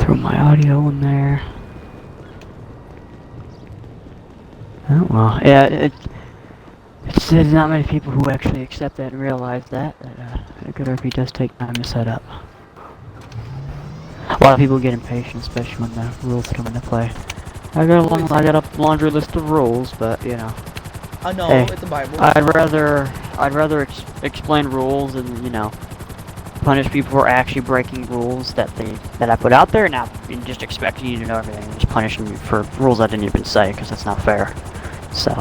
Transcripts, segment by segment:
Throw my audio in there. Oh well, yeah. There's not many people who actually accept that and realize that a good RP does take time to set up. A lot of people get impatient, especially when the rules come into play. I got a laundry list of rules, but you know. I know, Hey, it's the Bible. I'd rather explain rules and, you know, punish people for actually breaking rules that I put out there, not just expecting you to know everything and just punishing you for rules I didn't even say, because that's not fair. So.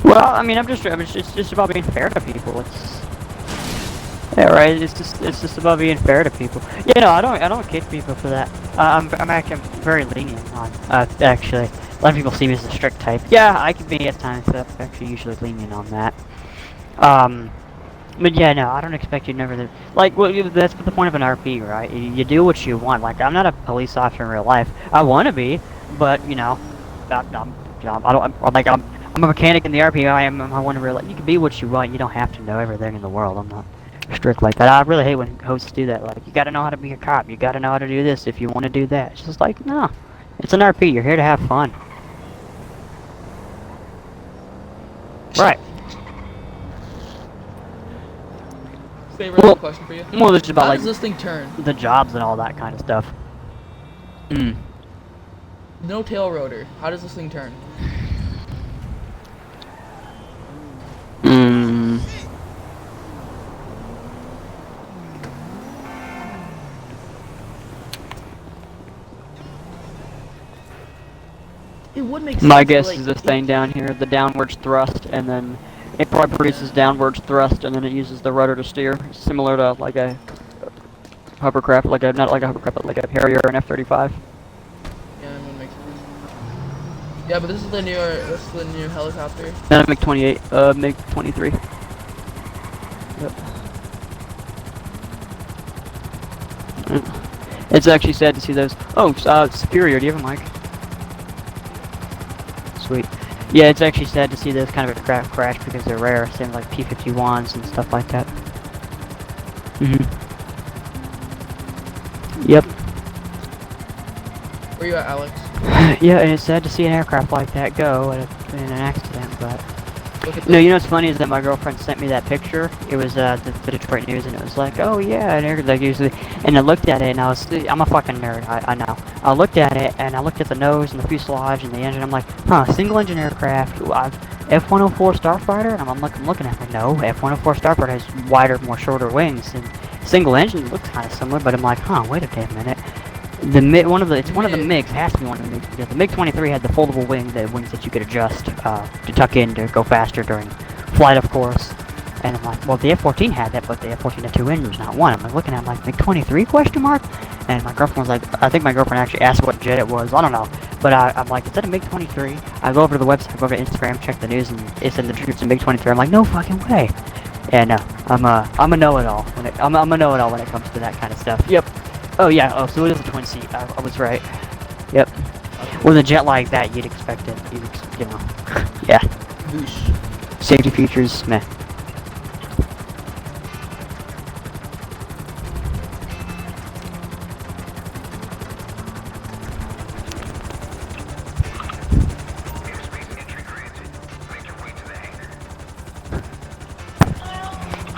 Well, I mean, it's just about being fair to people. Yeah, right. It's just about being fair to people. You know, I don't kid people for that. I'm very lenient on. Actually, a lot of people see me as a strict type. Yeah, I can be at times, but I'm actually usually lenient on that. But yeah, no, I don't expect you never to, like, well, that's the point of an RP, right? You do what you want. Like, I'm not a police officer in real life. I want to be, but you know, I don't. I'm a mechanic in the RP. I want to real life. You can be what you want. You don't have to know everything in the world. I'm not strict like that. I really hate when hosts do that. Like, you gotta know how to be a cop. You gotta know how to do this if you want to do that. It's just like, no, it's an RP. You're here to have fun. Right. Favorite question for you? Well, it's about how like does this thing turn? The jobs and all that kind of stuff. No tail rotor. How does this thing turn? It would make sense. My guess is this thing down here, the downwards thrust, and then it probably produces downwards thrust, and then it uses the rudder to steer, similar to like a hovercraft, not like a hovercraft, but like a Harrier or an F-35. Yeah, that would make sense. Yeah, but this is the new helicopter. Not a MiG-28, MiG-23. Yep. It's actually sad to see those. Oh, Superior, do you have a mic? Sweet. Yeah, it's actually sad to see those kind of aircraft crash because they're rare, same like P-51s and stuff like that. Yep. Where you at, Alex? Yeah, and it's sad to see an aircraft like that go in an accident, but... No, you know what's funny is that my girlfriend sent me that picture. It was the Detroit News, and it was like, oh yeah, and like usually, and I looked at it, and I'm a fucking nerd, I know. I looked at it, and I looked at the nose and the fuselage and the engine. I'm like, huh, single engine aircraft. F-104 Starfighter, and I'm looking at it. No, F-104 Starfighter has wider, more shorter wings, and single engine looks kind of similar. But I'm like, huh, wait a damn minute. It's one of the MiGs, has to be one of the MiGs, because the MiG-23 had the foldable wings that you could adjust to tuck in to go faster during flight, of course. And I'm like, well, the F-14 had that, but the F-14 had two engines, not one. I'm like looking at it, I'm like, MiG-23 question mark? And my girlfriend was like, I think my girlfriend actually asked what jet it was, I don't know. But I'm like, is that a MiG-23? I go over to the website, go over to Instagram, check the news, and it's in the troops a MiG-23. I'm like, no fucking way. And I'm a know-it-all when it comes to that kind of stuff. Yep. Oh yeah, so it is a twin seat, I was right. Yep. With a jet like that, you'd expect it, you know. Yeah. Boosh. Safety features, meh.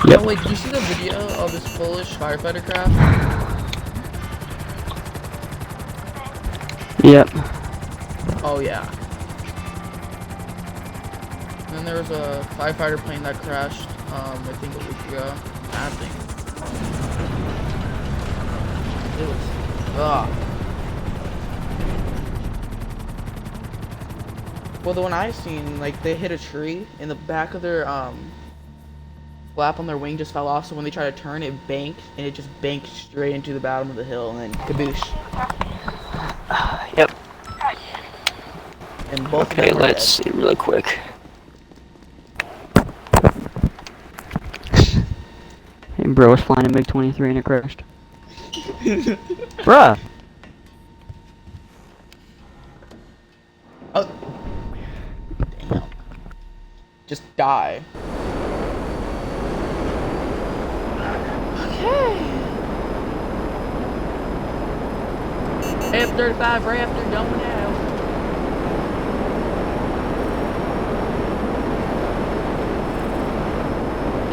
Yep. Oh wait, did you see the video of this Polish firefighter craft? Yep. Oh yeah. And then there was a firefighter plane that crashed, I think a week ago. Bad thing. It was, well, the one I seen, like, they hit a tree, and the back of their, flap on their wing just fell off, so when they tried to turn, it banked, and it just banked straight into the bottom of the hill, and then kaboosh. Yep. And both okay, let's see really quick. Hey, bro was flying a MiG-23 and it crashed. Bruh! Oh. Damn. Just die. Okay. F-35 Raptor going out.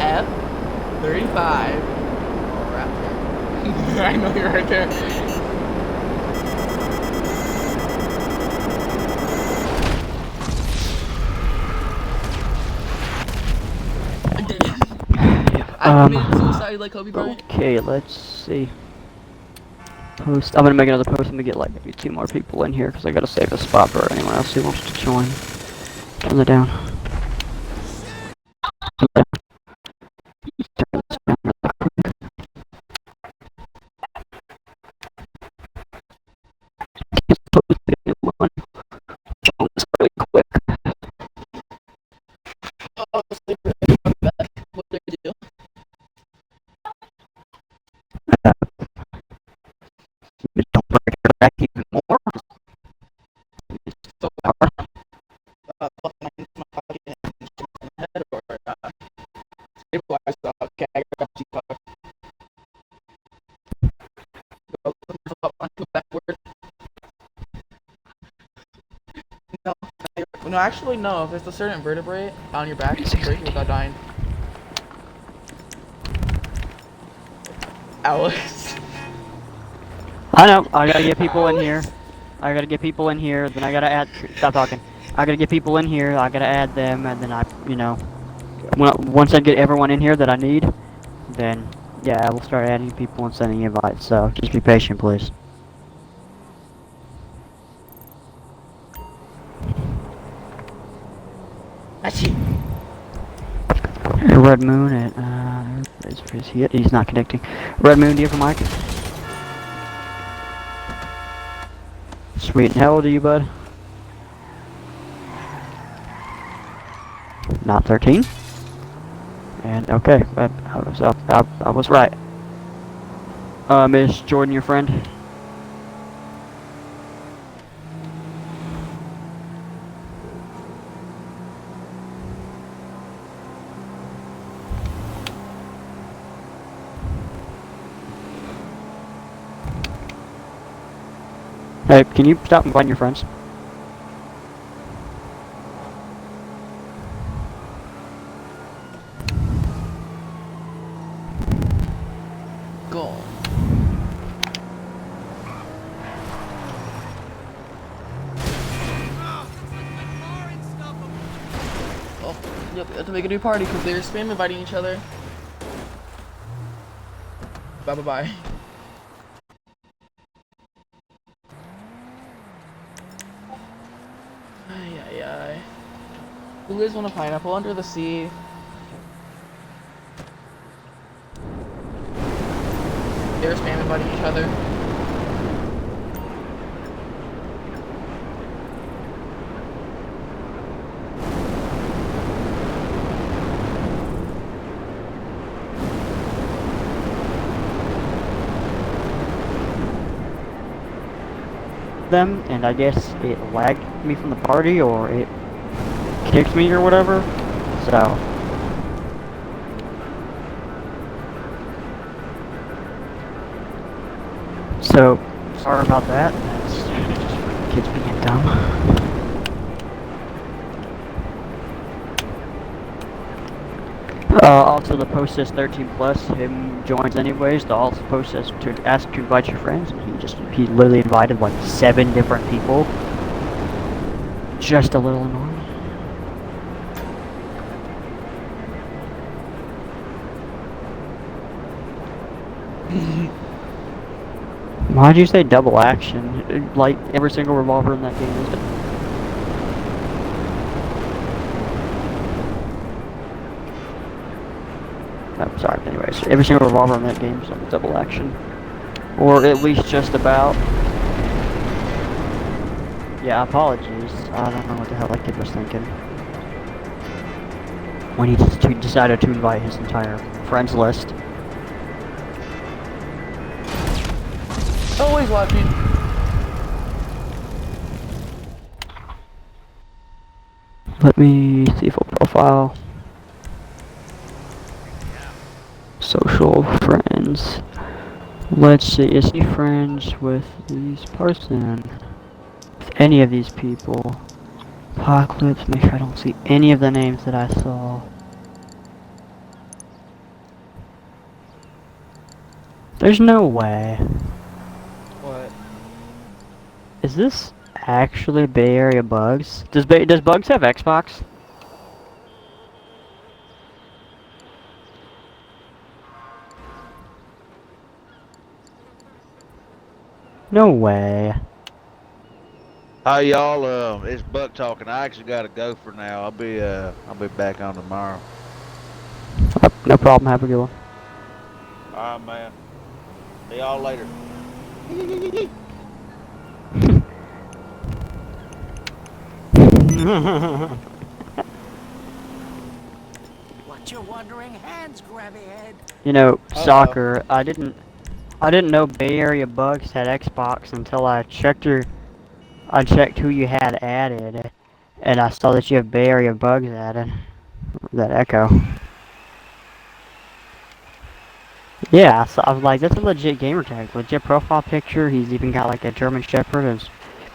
F-35 Raptor. I know you're right there. I committed suicide like Kobe Bryant. Okay, let's see. Post. I'm gonna make another post. I'm gonna get like maybe 2 more people in here because I gotta save a spot for anyone else who wants to join. Turn it down. No, actually, no. If there's a certain vertebrae on your back, you can break it without dying. Alex. I know. I gotta get people in here. I gotta get people in here. Then I gotta add. Stop talking. I gotta get people in here. I gotta add them, and then once I get everyone in here that I need, then yeah, I will start adding people and sending invites. So just be patient, please. Red Moon at is he it? He's not connecting. Red Moon, do you have a mic? Sweet. And how old are you, bud? Not 13. And okay, I was right. Is Jordan your friend? Hey, can you stop inviting your friends? Go. Oh, yep, we have to make a new party because they're spam inviting each other. Bye bye bye. Who lives on a pineapple under the sea? They're spam inviting each other. Them, and I guess it lagged me from the party, or it kicked me or whatever, so sorry about that. That's just kids being dumb. Also the post says 13 plus, him joins anyways. The also post says to ask to invite your friends, and he literally invited like 7 different people. Just a little annoying. Why'd you say double action? Like every single revolver in that game is. I'm sorry. Anyways, every single revolver in that game is like double action, or at least just about. Yeah, apologies. I don't know what the hell that kid was thinking when he just decided to invite his entire friends list. Always watching. Let me see full profile. Social friends. Let's see, is he friends with these person? With any of these people? Apocalypse, make sure I don't see any of the names that I saw. There's no way. What? Is this actually Bay Area Bugs? Does Bugs have Xbox? No way. Hi y'all, it's Buck talking. I actually gotta go for now. I'll be back on tomorrow. No problem, have a good one. Alright, man. See y'all later. What you wondering, hands grabby head? You know, Uh-oh. soccer, I didn't know Bay Area Bugs had Xbox until I checked who you had added, and I saw that you have Bay Area Bugs added. That echo. Yeah, so I was like, that's a legit gamer tag, legit profile picture. He's even got like a German Shepherd as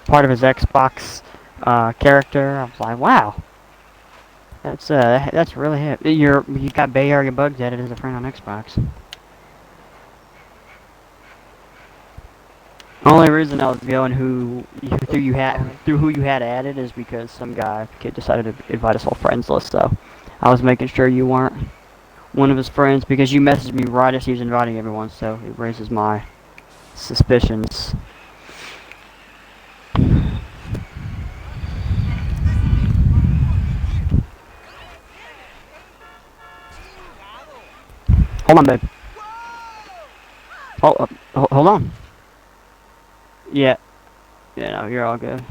part of his Xbox character. I was like, wow, that's really hip. You got Bay Area Bugs added as a friend on Xbox. Only reason I was going through who you had added is because some kid decided to invite us all friends list. So I was making sure you weren't one of his friends because you messaged me right as he was inviting everyone. So it raises my suspicions. Hold on, babe. Hold on. Yeah. Yeah, no, you're all good.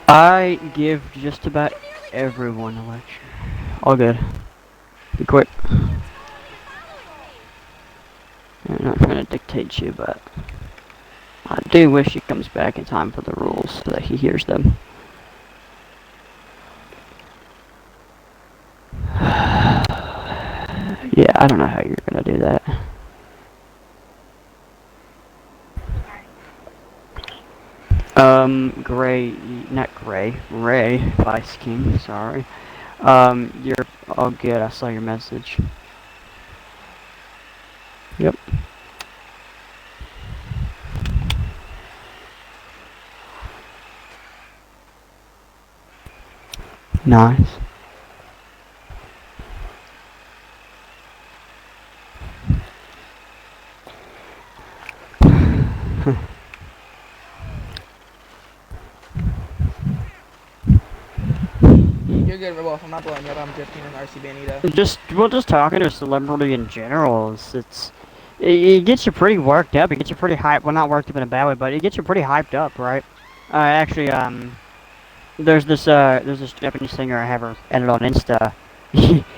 I give just about everyone a lecture. All good. Be quick. I'm not trying to dictate you, but I do wish he comes back in time for the rules so that he hears them. Yeah, I don't know how you're gonna do that. Ray, Vice King, sorry. You're all good, I saw your message. Yep. Nice. You're good, Wolf. I'm not blowing you up. I'm drifting in RC Bandito. We're just talking to celebrity in general. It gets you pretty worked up. It gets you pretty hyped. Well, not worked up in a bad way, but it gets you pretty hyped up, right? Actually, there's this Japanese singer. I have her added on Insta.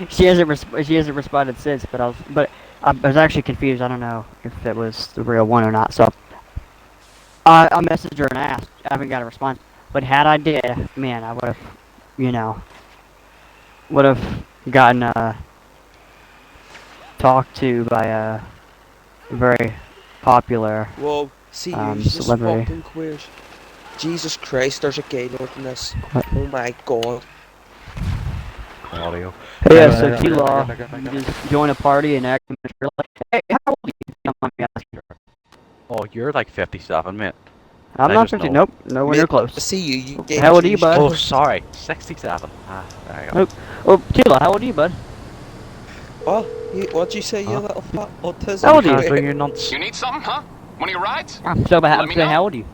she hasn't responded since, but I was actually confused. I don't know if it was the real one or not. So I messaged her and asked. I haven't got a response. But had I did, man, I would have, would have gotten talked to by a very popular Whoa, see you just celebrity. fucking queers. Jesus Christ, there's a gay north in this. What? Oh my god. Audio. Yeah, so T-Law, you just join a party and act like, hey, how old are you? You don't mind me asking. Oh, you're like 57, mate. I'm I not just 50. know. Nope, nowhere near close. See you gay How old are you, bud? Oh, sorry, 67. Ah, there you go. Nope. Oh, T-Law, how old are you, bud? What? What'd you say, you Huh? little fat autism? How old are you? Can't do your nonsense. You need something, huh? One of your rides? So, Let me know. how old are you?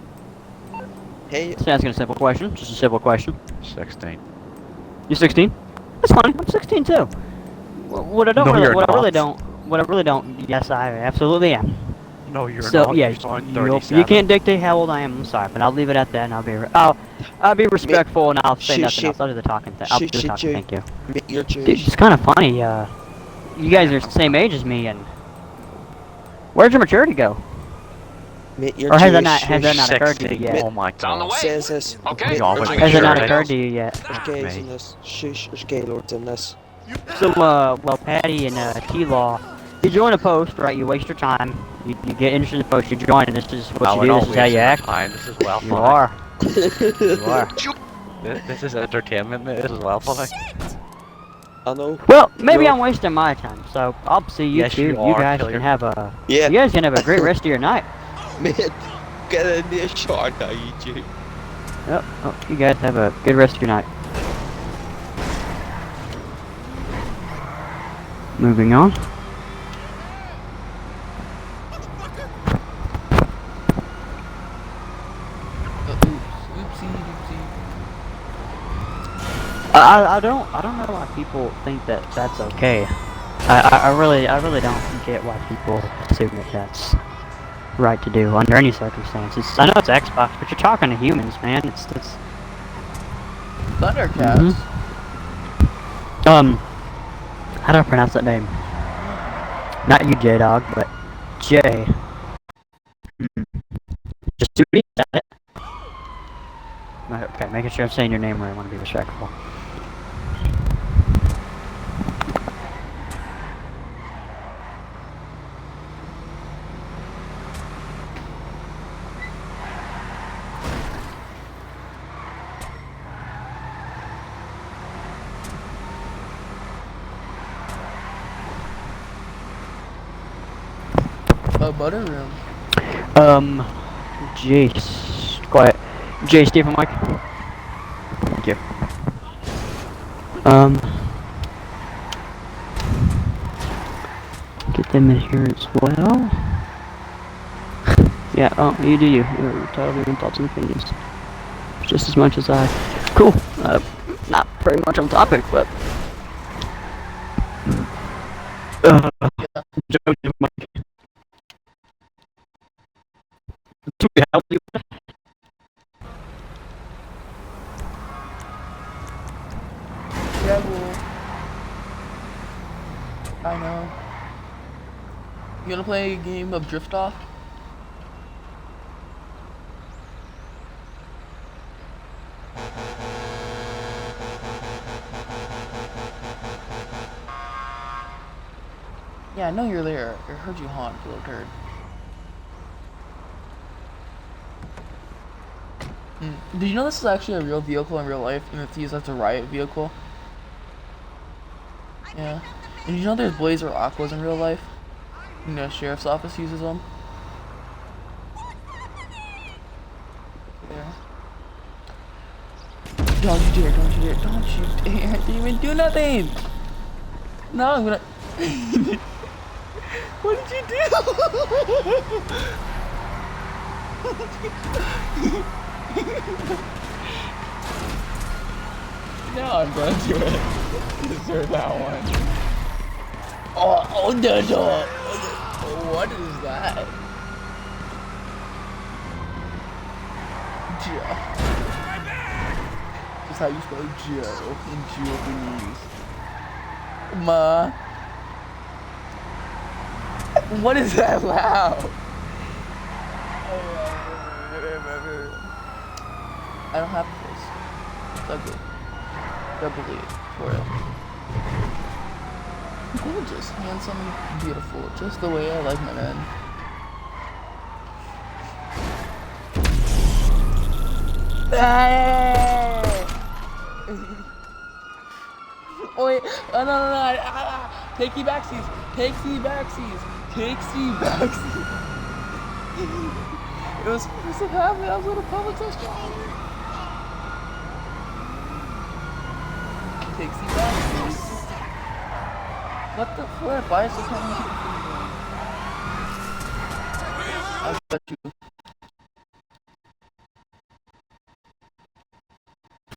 Hey, Just asking a simple question. Just a simple question. 16. You're 16? That's fine. I'm 16 too. What I don't No, really, you're what I really not. don't. Yes, I absolutely am. No, you're So not. yeah, You sound you 37. can't dictate how old I am. I'm sorry, but I'll leave it at that, and I'll be respectful, and I'll say nothing else. I'll do the talking. I'll do the talking. Thank you. mate, you're Dude, Jewish. it's kind of funny. You guys are the same age as me, and where'd your maturity go? Mate, you're Or has that Jewish. not occurred to you 60. yet? Oh my It's on the god. way. Says this. Okay. Mate, Yeah, there's but a- Has it not Sure. occurred to you yet? There's gays Me. in this. Shush, there's gay lords in this. So, well, Patty and T-Law, you join a post, right? You waste your time. You get interested in the post. You join, and this is what No, you we're do. not This is how you wasting our act. time. This is well You funny. are. You are. This is entertainment, mate. This is well funny. I know. Well, maybe You're- I'm wasting my time. So I'll see you Yes, two. you You are, guys Killer. can have a. Yeah, You guys can have a great rest of your night. mate. Get in there, short now, you Jew. Yep. Oh, you guys have a good rest of your night. Moving on. Oopsie doopsie. I don't know why people think that that's okay. I really don't get why people assume that that's right to do under any circumstances. I know it's Xbox, but you're talking to humans, man. It's Thundercats. how do I pronounce that name? Not you, J-Dog, but J. Just do it. Is that it? Okay, making sure I'm saying your name right. I want to be respectful. Butter room. Jace. Quiet. Jace, Stephen Mike. Thank you. Get them in here as well. Yeah, oh, you do you. You're entitled to your own thoughts and opinions. Just as much as I. Cool. Not very much on topic, but. Stephen Mike. Do we help you? Yeah, well. I know. You wanna play a game of Drift Off? Yeah, I know you're there. I heard you honk, you little turd. Did you know this is actually a real vehicle in real life, and it's used as a riot vehicle? Yeah. And did you know there's Blazer Aquas in real life? You know, sheriff's office uses them. There. Don't you dare, don't you dare, don't you dare, I didn't even do nothing! No, I'm gonna... What did you do? No, I'm going to do it. Deserve that one. Oh, no, no. What is that? Joe. Just how you spell Joe in Japanese. Ma. What is that loud? I don't have this. It's ugly. Doubly for it. Gorgeous, handsome, and beautiful. Just the way I like my men. Oh wait, no. Takesy backsies. Takesy backsies. Takesy backsies. It was supposed to happen. I was in a public restaurant. Takesy backsies. What the flip? Why is this happening? I bet you.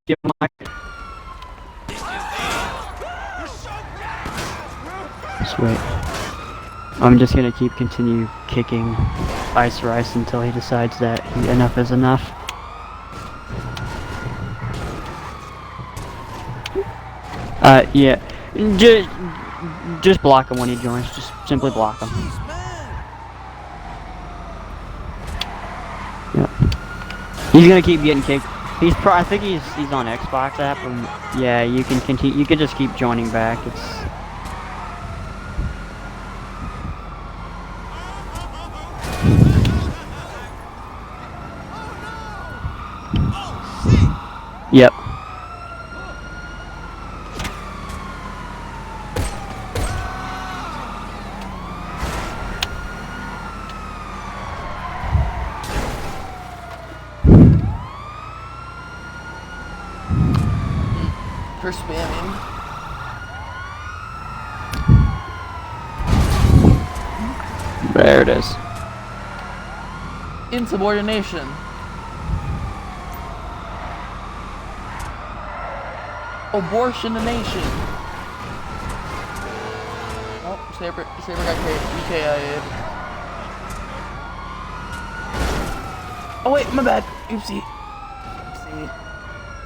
Give Mike. Sweet. I'm just gonna continue kicking Ice Rice until he decides that enough is enough. Yeah. Just block him when he joins. Just simply block him. Yep. He's gonna keep getting kicked. I think he's on Xbox app, and yeah, you can continue. You can just keep joining back. It's. Yep. For spamming. There it is. Insubordination. Abortion the nation. Oh, Saber got UKIA'd. Oh wait, my bad. Oopsie. Oopsie.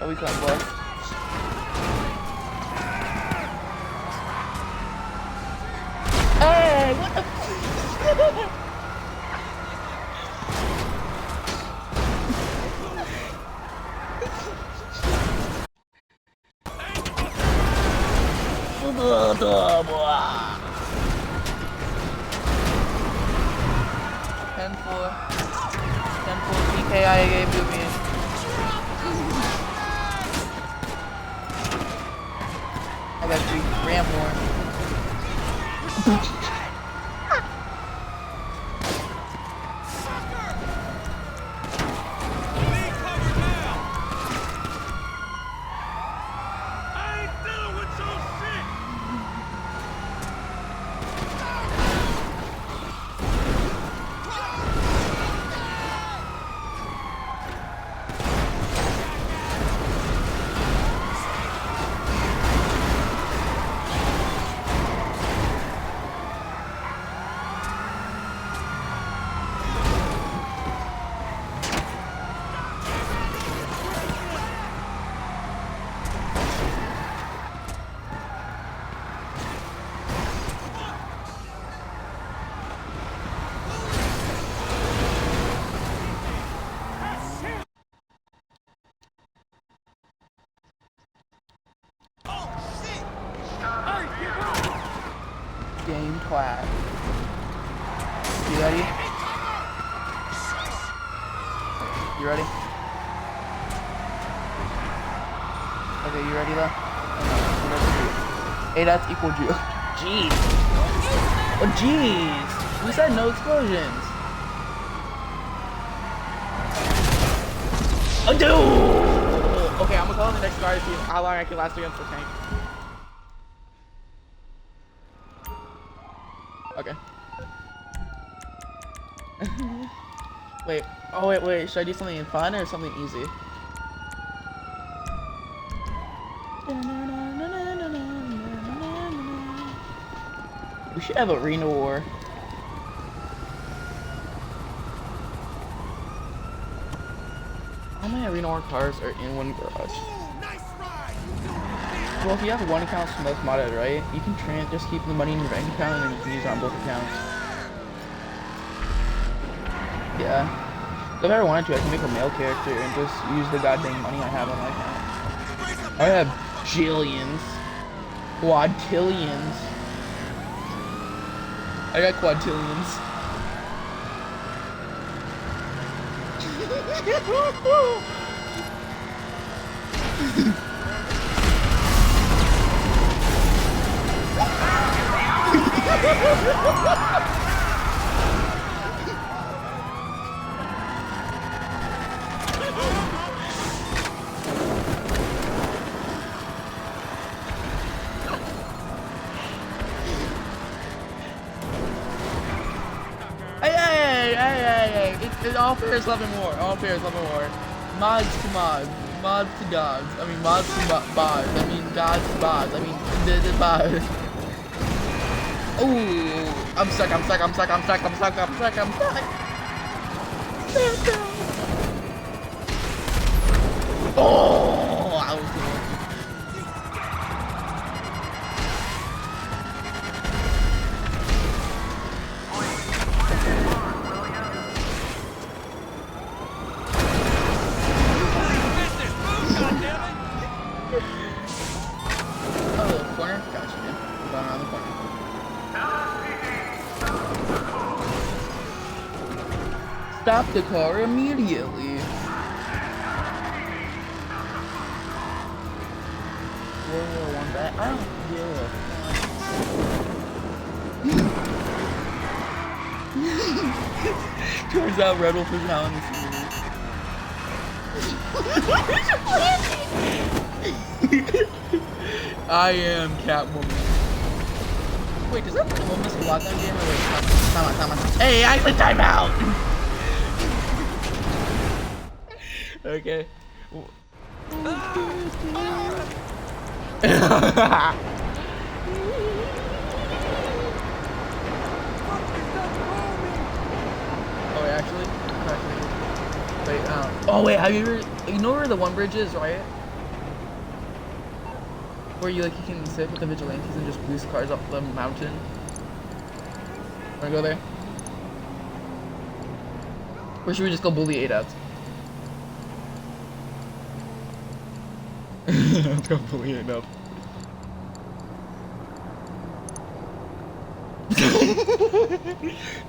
Oh, we got left. Hey, what the? Ten four PKIA gave you me. I got 3 ram more. Game class. You ready? You ready? Okay, you ready though? Hey, that's equal Jew. Jeez. Oh, jeez. We said no explosions. Oh, dude. Okay, I'm gonna call in the next guard to see how long I can last against the tank. Okay. Wait. Oh, wait. Should I do something fun or something easy? We should have arena war. How many arena war cars are in one garage? Well, if you have one account most modded, right? You can just keep the money in your bank account and then you can use it on both accounts. Yeah. If I ever wanted to, I can make a male character and just use the goddamn money I have on my account. I have jillions. Quadtillions. I got quadtillions. Hey. It's all fair is loving war. All fair is loving war. Mods to mods. Mods to gods. I mean, mods to bods. I mean, gods to bods. I mean, the bods. Ooh, I'm stuck. Oh, I was good. stop the car immediately. World War One back. I don't give a Turns out Red Wolf is now in the series. I am Catwoman. Wait, does that Catwoman miss a lockdown game or wait? Time out. Hey, I said time out! Okay. Oh, actually? Wait, oh wait, have you ever, you know where the one bridge is, right? Where you can sit with the vigilantes and just boost cars up the mountain. Wanna go there? Or should we just go bully ADATs? Let's go bully ADATs.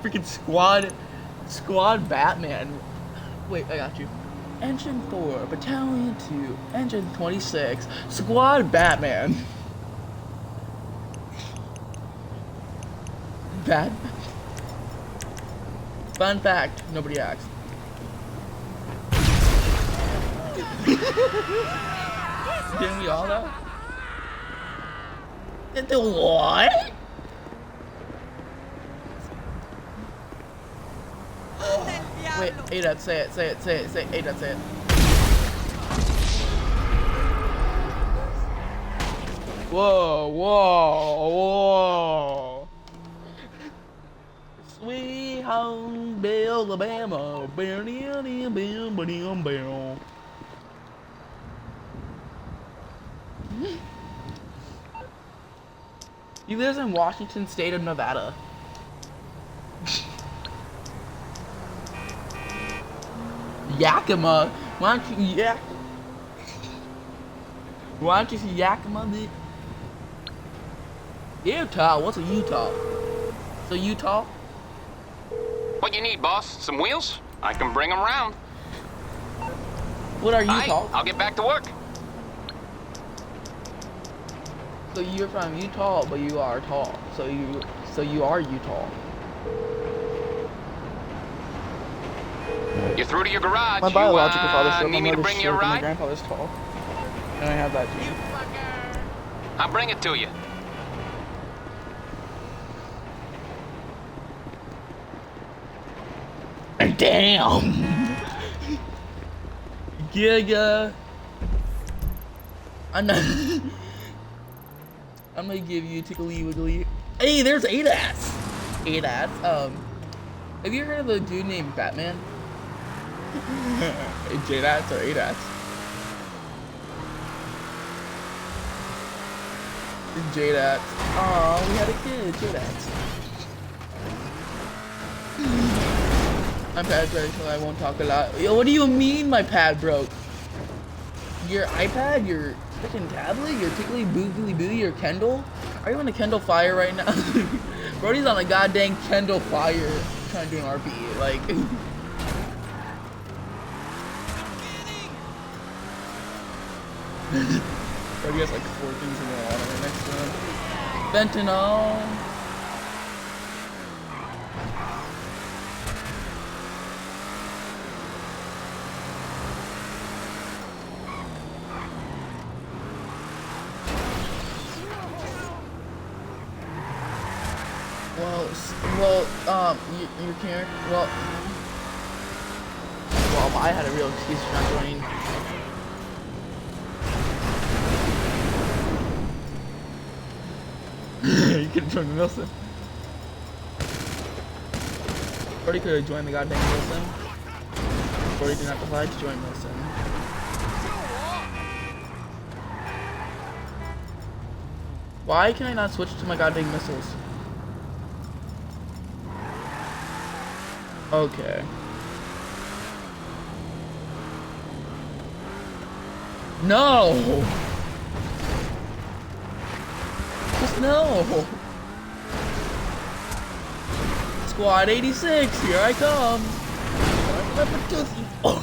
Freaking squad Batman. Wait, I got you. Engine 4, Battalion 2, Engine 26, Squad Batman. Bad. Fun fact, nobody asked. Didn't we all know? The what? Wait, ADAT, say it, ADAT, say it. Whoa. Sweet home Alabama. He lives in Washington State of Nevada. Yakima? Why don't you say Yakima, dude? Utah? What's a Utah? So Utah? What you need, boss? Some wheels? I can bring them round. What are Aight, Utah? I'll get back to work. So you're from Utah, but you are tall. So you are Utah. You're through to your garage. My biological father's short, Need my me to mother's bring you a short, and my ride? grandfather's tall. And I have that too. I'll bring it to you. Damn! Giga! I'm gonna give you tickly wiggly. Hey, there's ADATs! ADATs, have you heard of the dude named Batman? JDATs or ADATs? JDATs. Aw, we had a kid, JDATs. My pad's ready, so I won't talk a lot. Yo, what do you mean my pad broke? Your iPad? Your freaking tablet? Your tickly boogly boo? Your Kindle? Are you on a Kindle Fire right now? Brody's on a goddamn Kindle Fire trying to do an RP. Like. Brody has like 4 things in the water right next to him. Fentanyl. You can't. Well, I had a real excuse for not joining. You could have joined the Wilson. Brody could have joined the goddamn Wilson. Brody did not decide to join Wilson. Why can I not switch to my goddamn missiles? Okay. No! Just no! Squad 86, here I come! My patootie. Oh,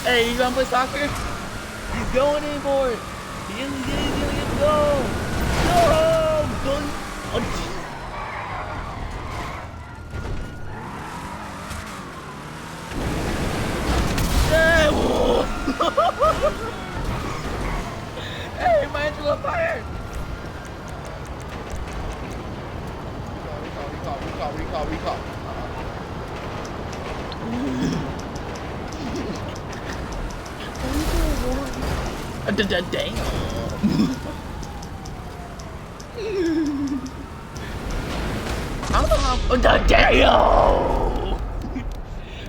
hey, you gonna play soccer? He's going in for it. He's gonna go. No, gun. Oh, hey, my engine on fire! Recall. Damn. I don't know how. Oh, damn!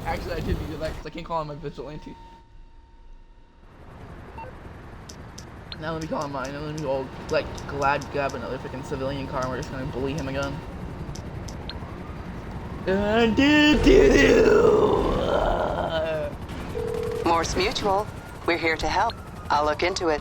Actually, I did do that because I can't call him my vigilante. Now let me call him mine. Now let me go like glad grab another freaking civilian car and we're just gonna bully him again. Morse Mutual. We're here to help. I'll look into it.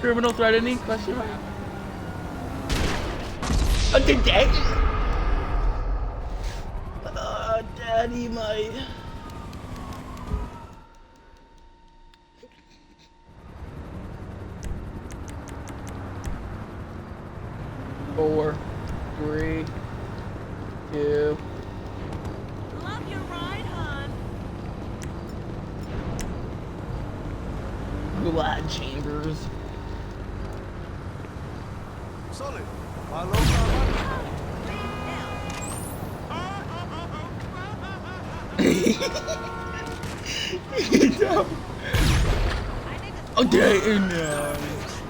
Criminal threatening? Question mark. Daddy. Daddy, my. Four, 3, 2. Love your ride, hon. Glad chambers. Solid. Get down. Oh, damn. No.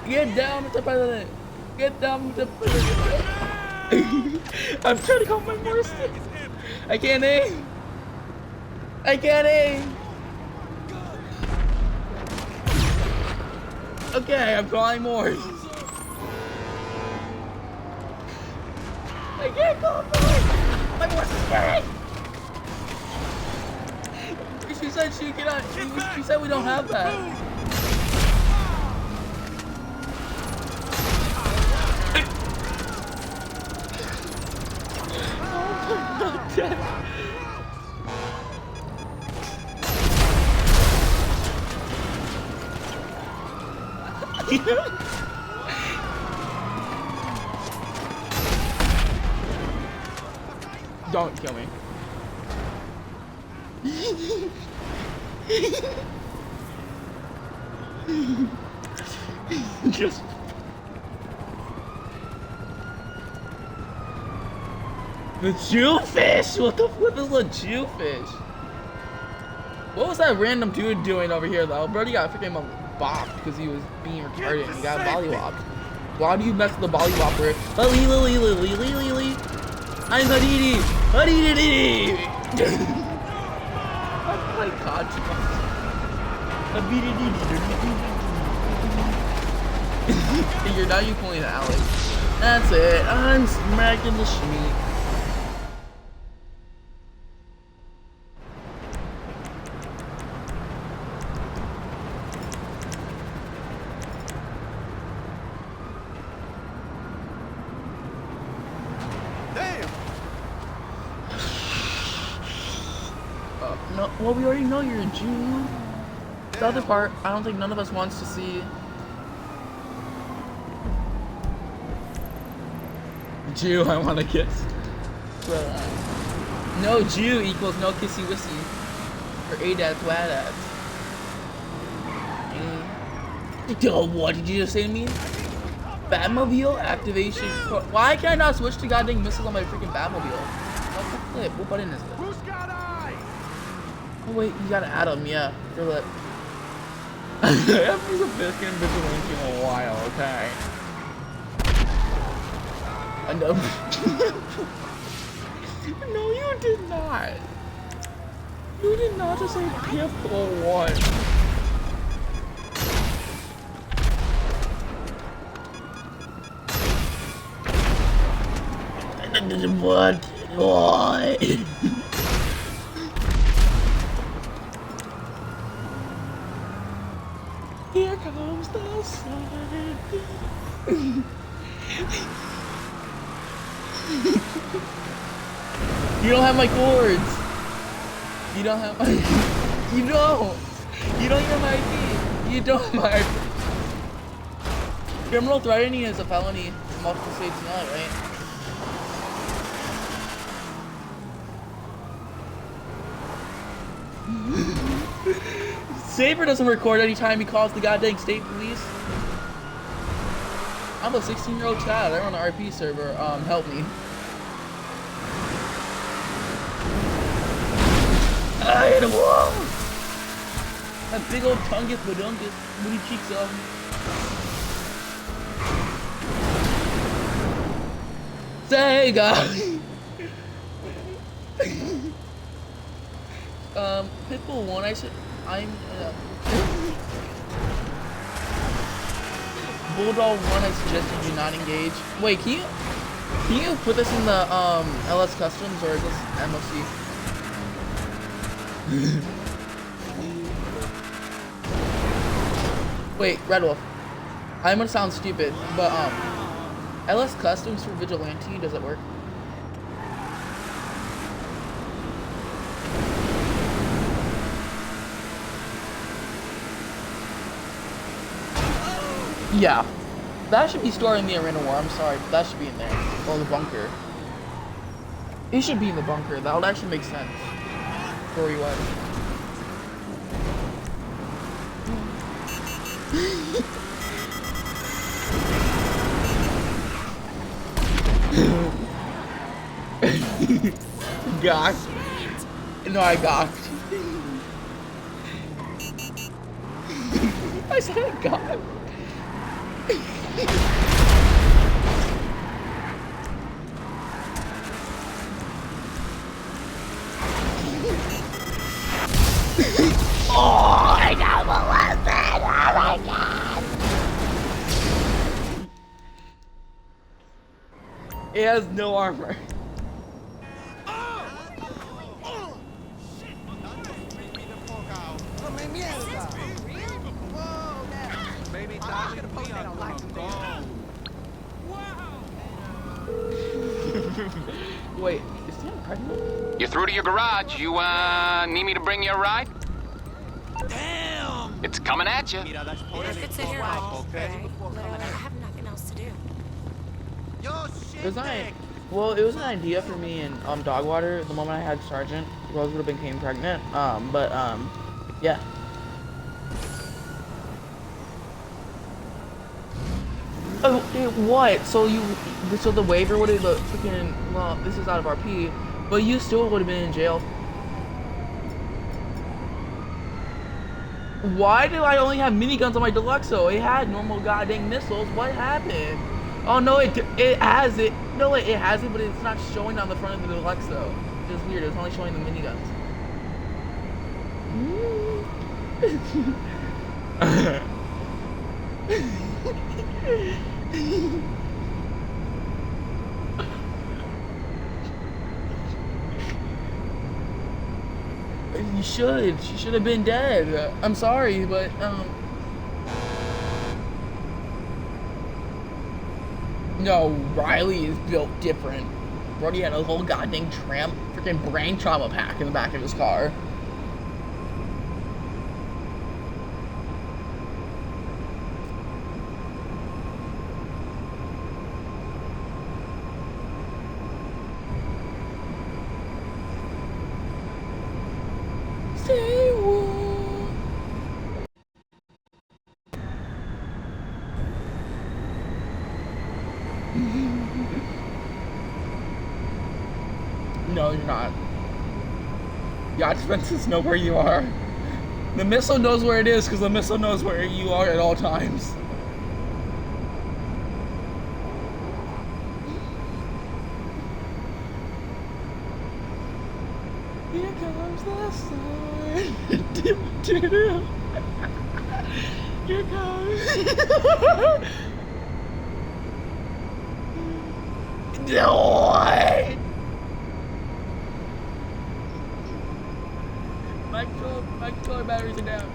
Get down with the president. Get down with the president. I'm trying to call my Morse. I can't aim. I can't aim. Okay, I'm calling Morse. I can't call Morse. My Morse is carrying. She said she cannot. She said we don't have that. Don't kill me. Just the Jewfish? What the flip is a Jewfish? What was that random dude doing over here though? Brody got freaking bopped because he was being retarded and he got vollywopped. Why do you mess with the vollywopper? I'm Hadidi! Hadidi! Oh my god. You're now you pulling Alex. That's it. I'm smacking the schmeat. No, well, we already know you're a Jew. The other part, I don't think none of us wants to see. Jew, I want to kiss. But, no Jew equals no kissy wissy. Or ADAT, WADAT. What did you just say to me? Batmobile activation. Why can I not switch to goddamn missiles on my freaking Batmobile? What the flip? What button is this? Oh wait, you gotta add them, yeah. For that. I haven't used a biscuit and vigilante in a while, okay? I know. No, you did not. You did not just say Pitbull 1. What? Why? Here comes the sun. You don't have my chords. You don't have my. You don't. You don't have my ID. You don't have my ID. Criminal threatening is a felony in multiple states now, right? Saber doesn't record anytime he calls the goddamn state police. I'm a 16-year-old child. I'm on the RP server. Help me. I hit a wall. That big old tungus badungus. Booty cheeks off. Sega. Pitbull 1, Bulldog 1, I suggested you not engage. Wait, can you put this in the LS Customs or is this MOC? Wait, Red Wolf. I'm gonna sound stupid, but LS Customs for Vigilante, does it work? Yeah. That should be stored in the Arena War, I'm sorry, but that should be in there. Or the bunker. It should be in the bunker, that would actually make sense. Story-wise. Gosh. No, I gawked. I said I got. Oh, I got molested! Oh my god! It has no armor. Wait, is Sam pregnant? You're through to your garage. You, need me to bring you a ride? Damn! It's coming at you. If it's a hero, okay? Literally, I have nothing else to do. It was well, it was an idea for me in Dogwater the moment I had Sergeant. Rose would have became pregnant. Yeah. Oh, what? So the waiver would have freaking, well, this is out of RP, but you still would have been in jail. Why do I only have miniguns on my Deluxo? It had normal goddamn missiles. What happened? Oh no, it has it. No, it has it, but it's not showing on the front of the Deluxo. It's just weird. It's only showing the miniguns. You should. She should have been dead. I'm sorry, but no, Riley is built different. Brody had a whole goddamn freaking brain trauma pack in the back of his car. Stay warm. No, you're not. Yacht fences know where you are. The missile knows where it is because the missile knows where you are at all times. Here comes comes the sun. Do-do-do. Here comes. No. My controller batteries are down.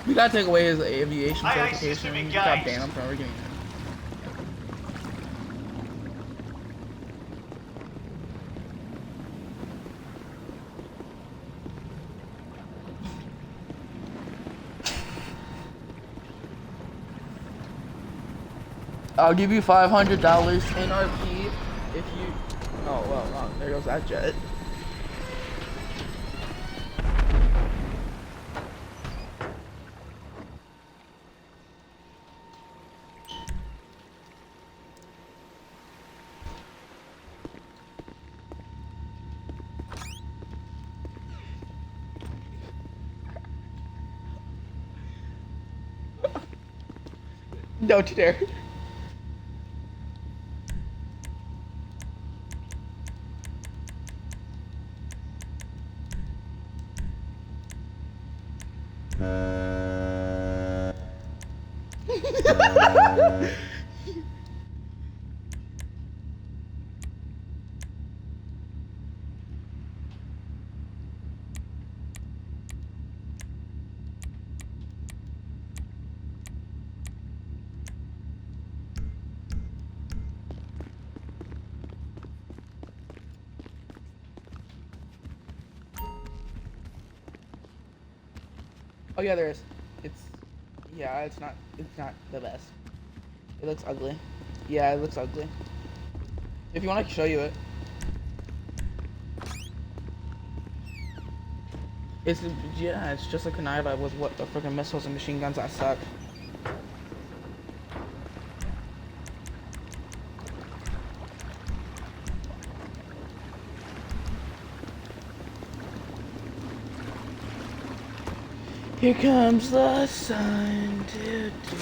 We gotta take away his aviation certification. God damn, I'm probably getting it. I'll give you $500 NRP if you. Oh well, there goes that jet. Don't you dare. Oh yeah, there is. It's not the best. It looks ugly. Yeah, it looks ugly. If you want, I can show you it. It's just a Kaniva with what the freaking missiles and machine guns that suck. Here comes the sun. Do, do.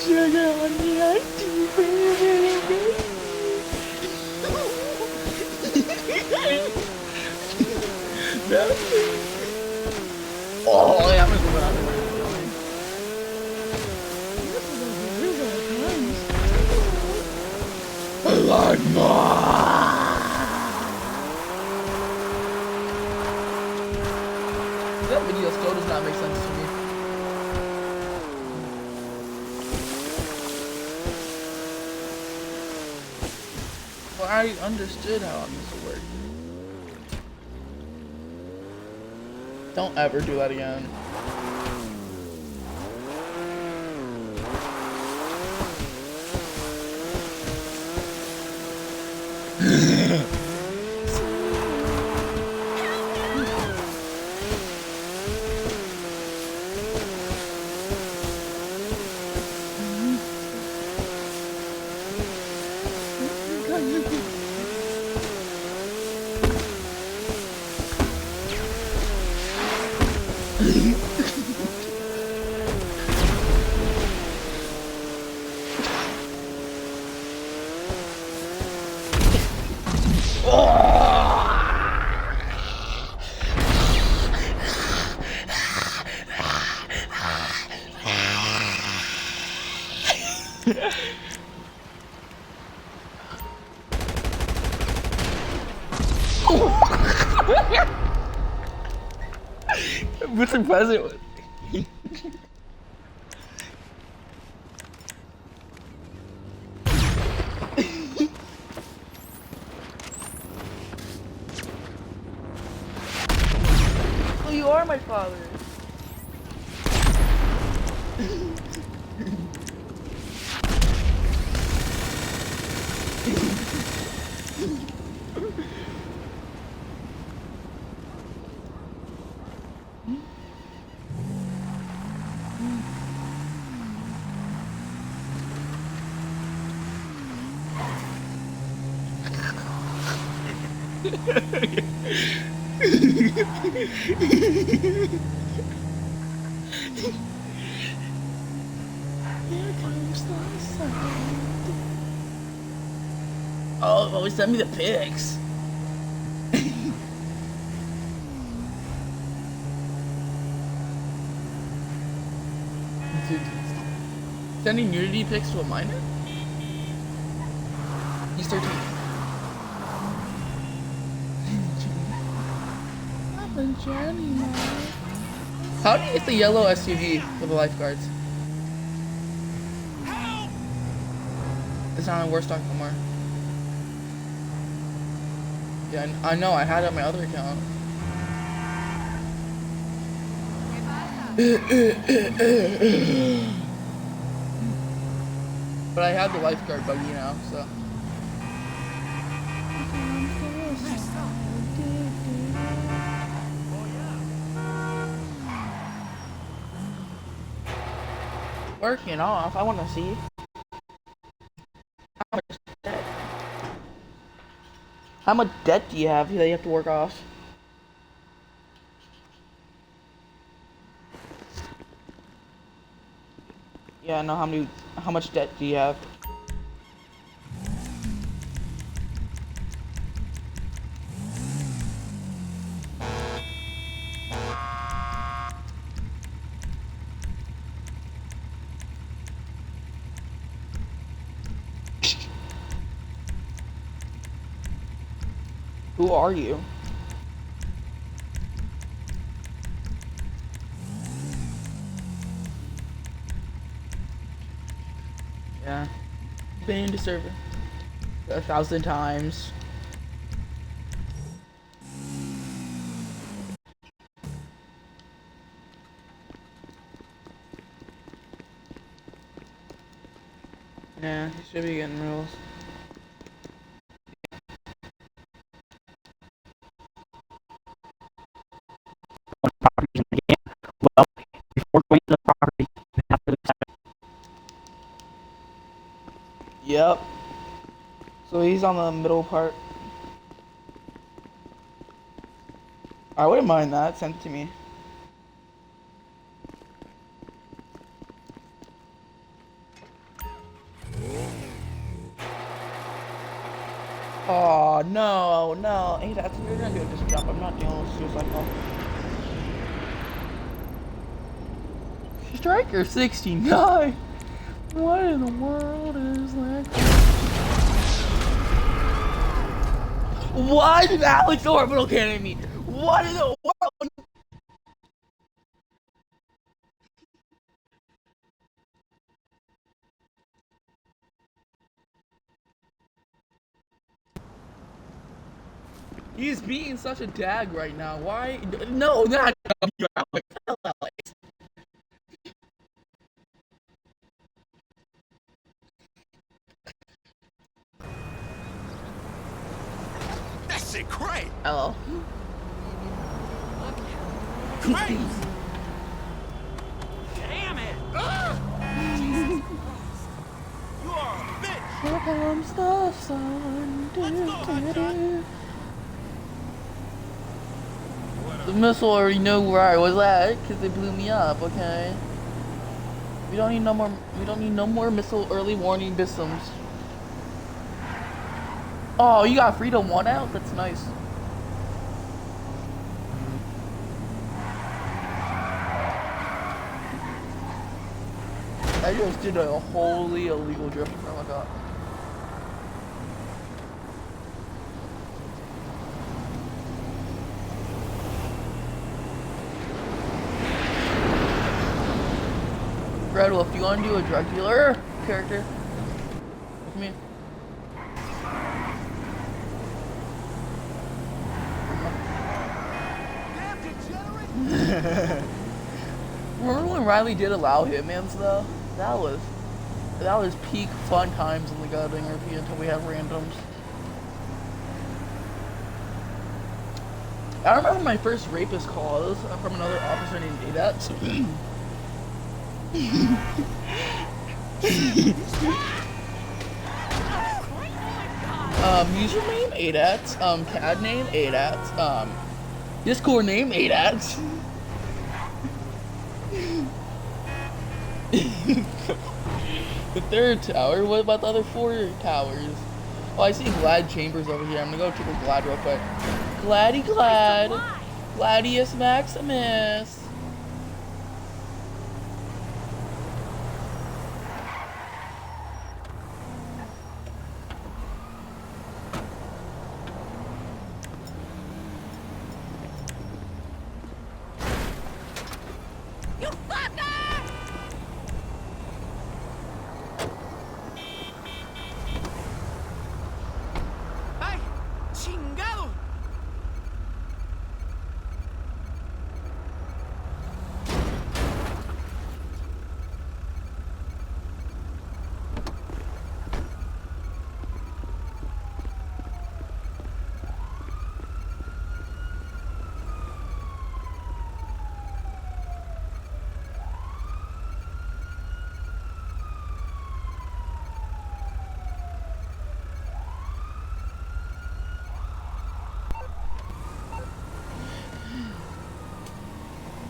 Sugar on your teeth, baby. Oh, yeah, I'm gonna go out there. Like that video still does not make sense to me. Well, I understood how this worked. Don't ever do that again. Mr. President. are my father. Oh, send me the pics. Dude, sending nudity pics to a minor? He's 13. How do you get the yellow SUV for the lifeguards? It's not on Worstock no more. Yeah, I know. I had it on my other account. But I have the lifeguard buggy now, so. Working off. I want to see. How much debt do you have that you have to work off? Yeah, I know how much debt do you have? Who are you? Yeah. Been into server 1,000 times. Yeah, you should be getting rules. Well, before going to the property, you have to decide. Yep. So he's on the middle part. I wouldn't mind that. Send it to me. Oh no, no. Hey, that's you're gonna do this jump. I'm not dealing with suicide call. Striker 69. What in the world is that? Why did Alex Orbital cannon me? What in the world? He's being such a dag right now. Why? No, not you, Alex. Tell Alex. That's it, great. Hello. Great. Damn it. You are a bitch. Here comes the sun. The missile already knew where I was at because they blew me up. Okay. We don't need no more. We don't need no more missile early warning systems. Oh, you got Freedom 1 out? That's nice. I just did a wholly illegal drift. Oh my god. Red Wolf, do you want to do a drug dealer character with me? Remember when Riley did allow hitmans though? That was peak fun times in the goddamn RP until we have randoms. I remember my first rapist calls from another officer named Adat. Username Adat, CAD name Adat, Discord name Adat. The third tower? What about the other 4 towers? Oh, I see Glad Chambers over here. I'm gonna go triple Glad real quick. Gladdy Glad. Gladius Maximus.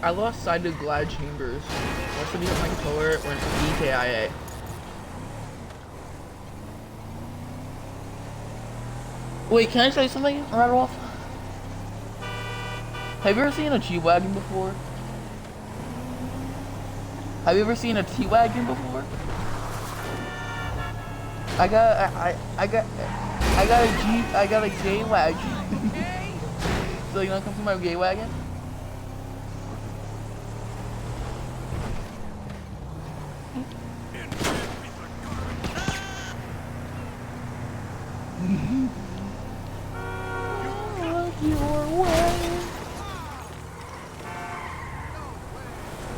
I lost sight of Glad Chambers. Also because my controller went EKIA. Wait, can I say something right off? Have you ever seen a G-Wagon before? Have you ever seen a T-Wagon before? I got a gay wagon. So you wanna come to my gay wagon?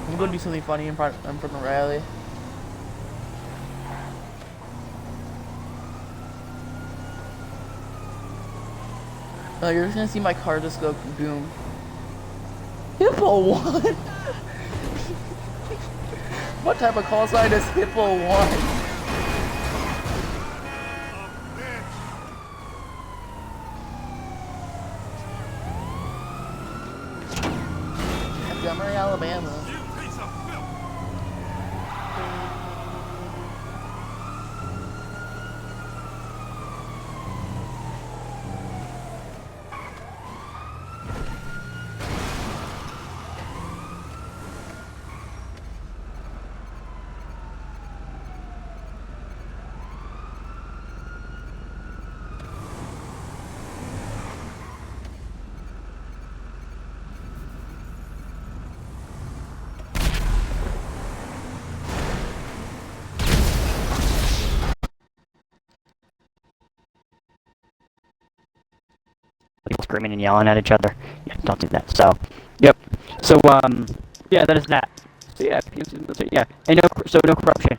I'm gonna do something funny in front of Riley. You're just gonna see my car just go boom. Hippo 1? What type of call sign is Hippo 1? Montgomery, Alabama. People screaming and yelling at each other. Yeah, don't do that. So, yep. So, yeah, that is that. So yeah, yeah, and no corruption.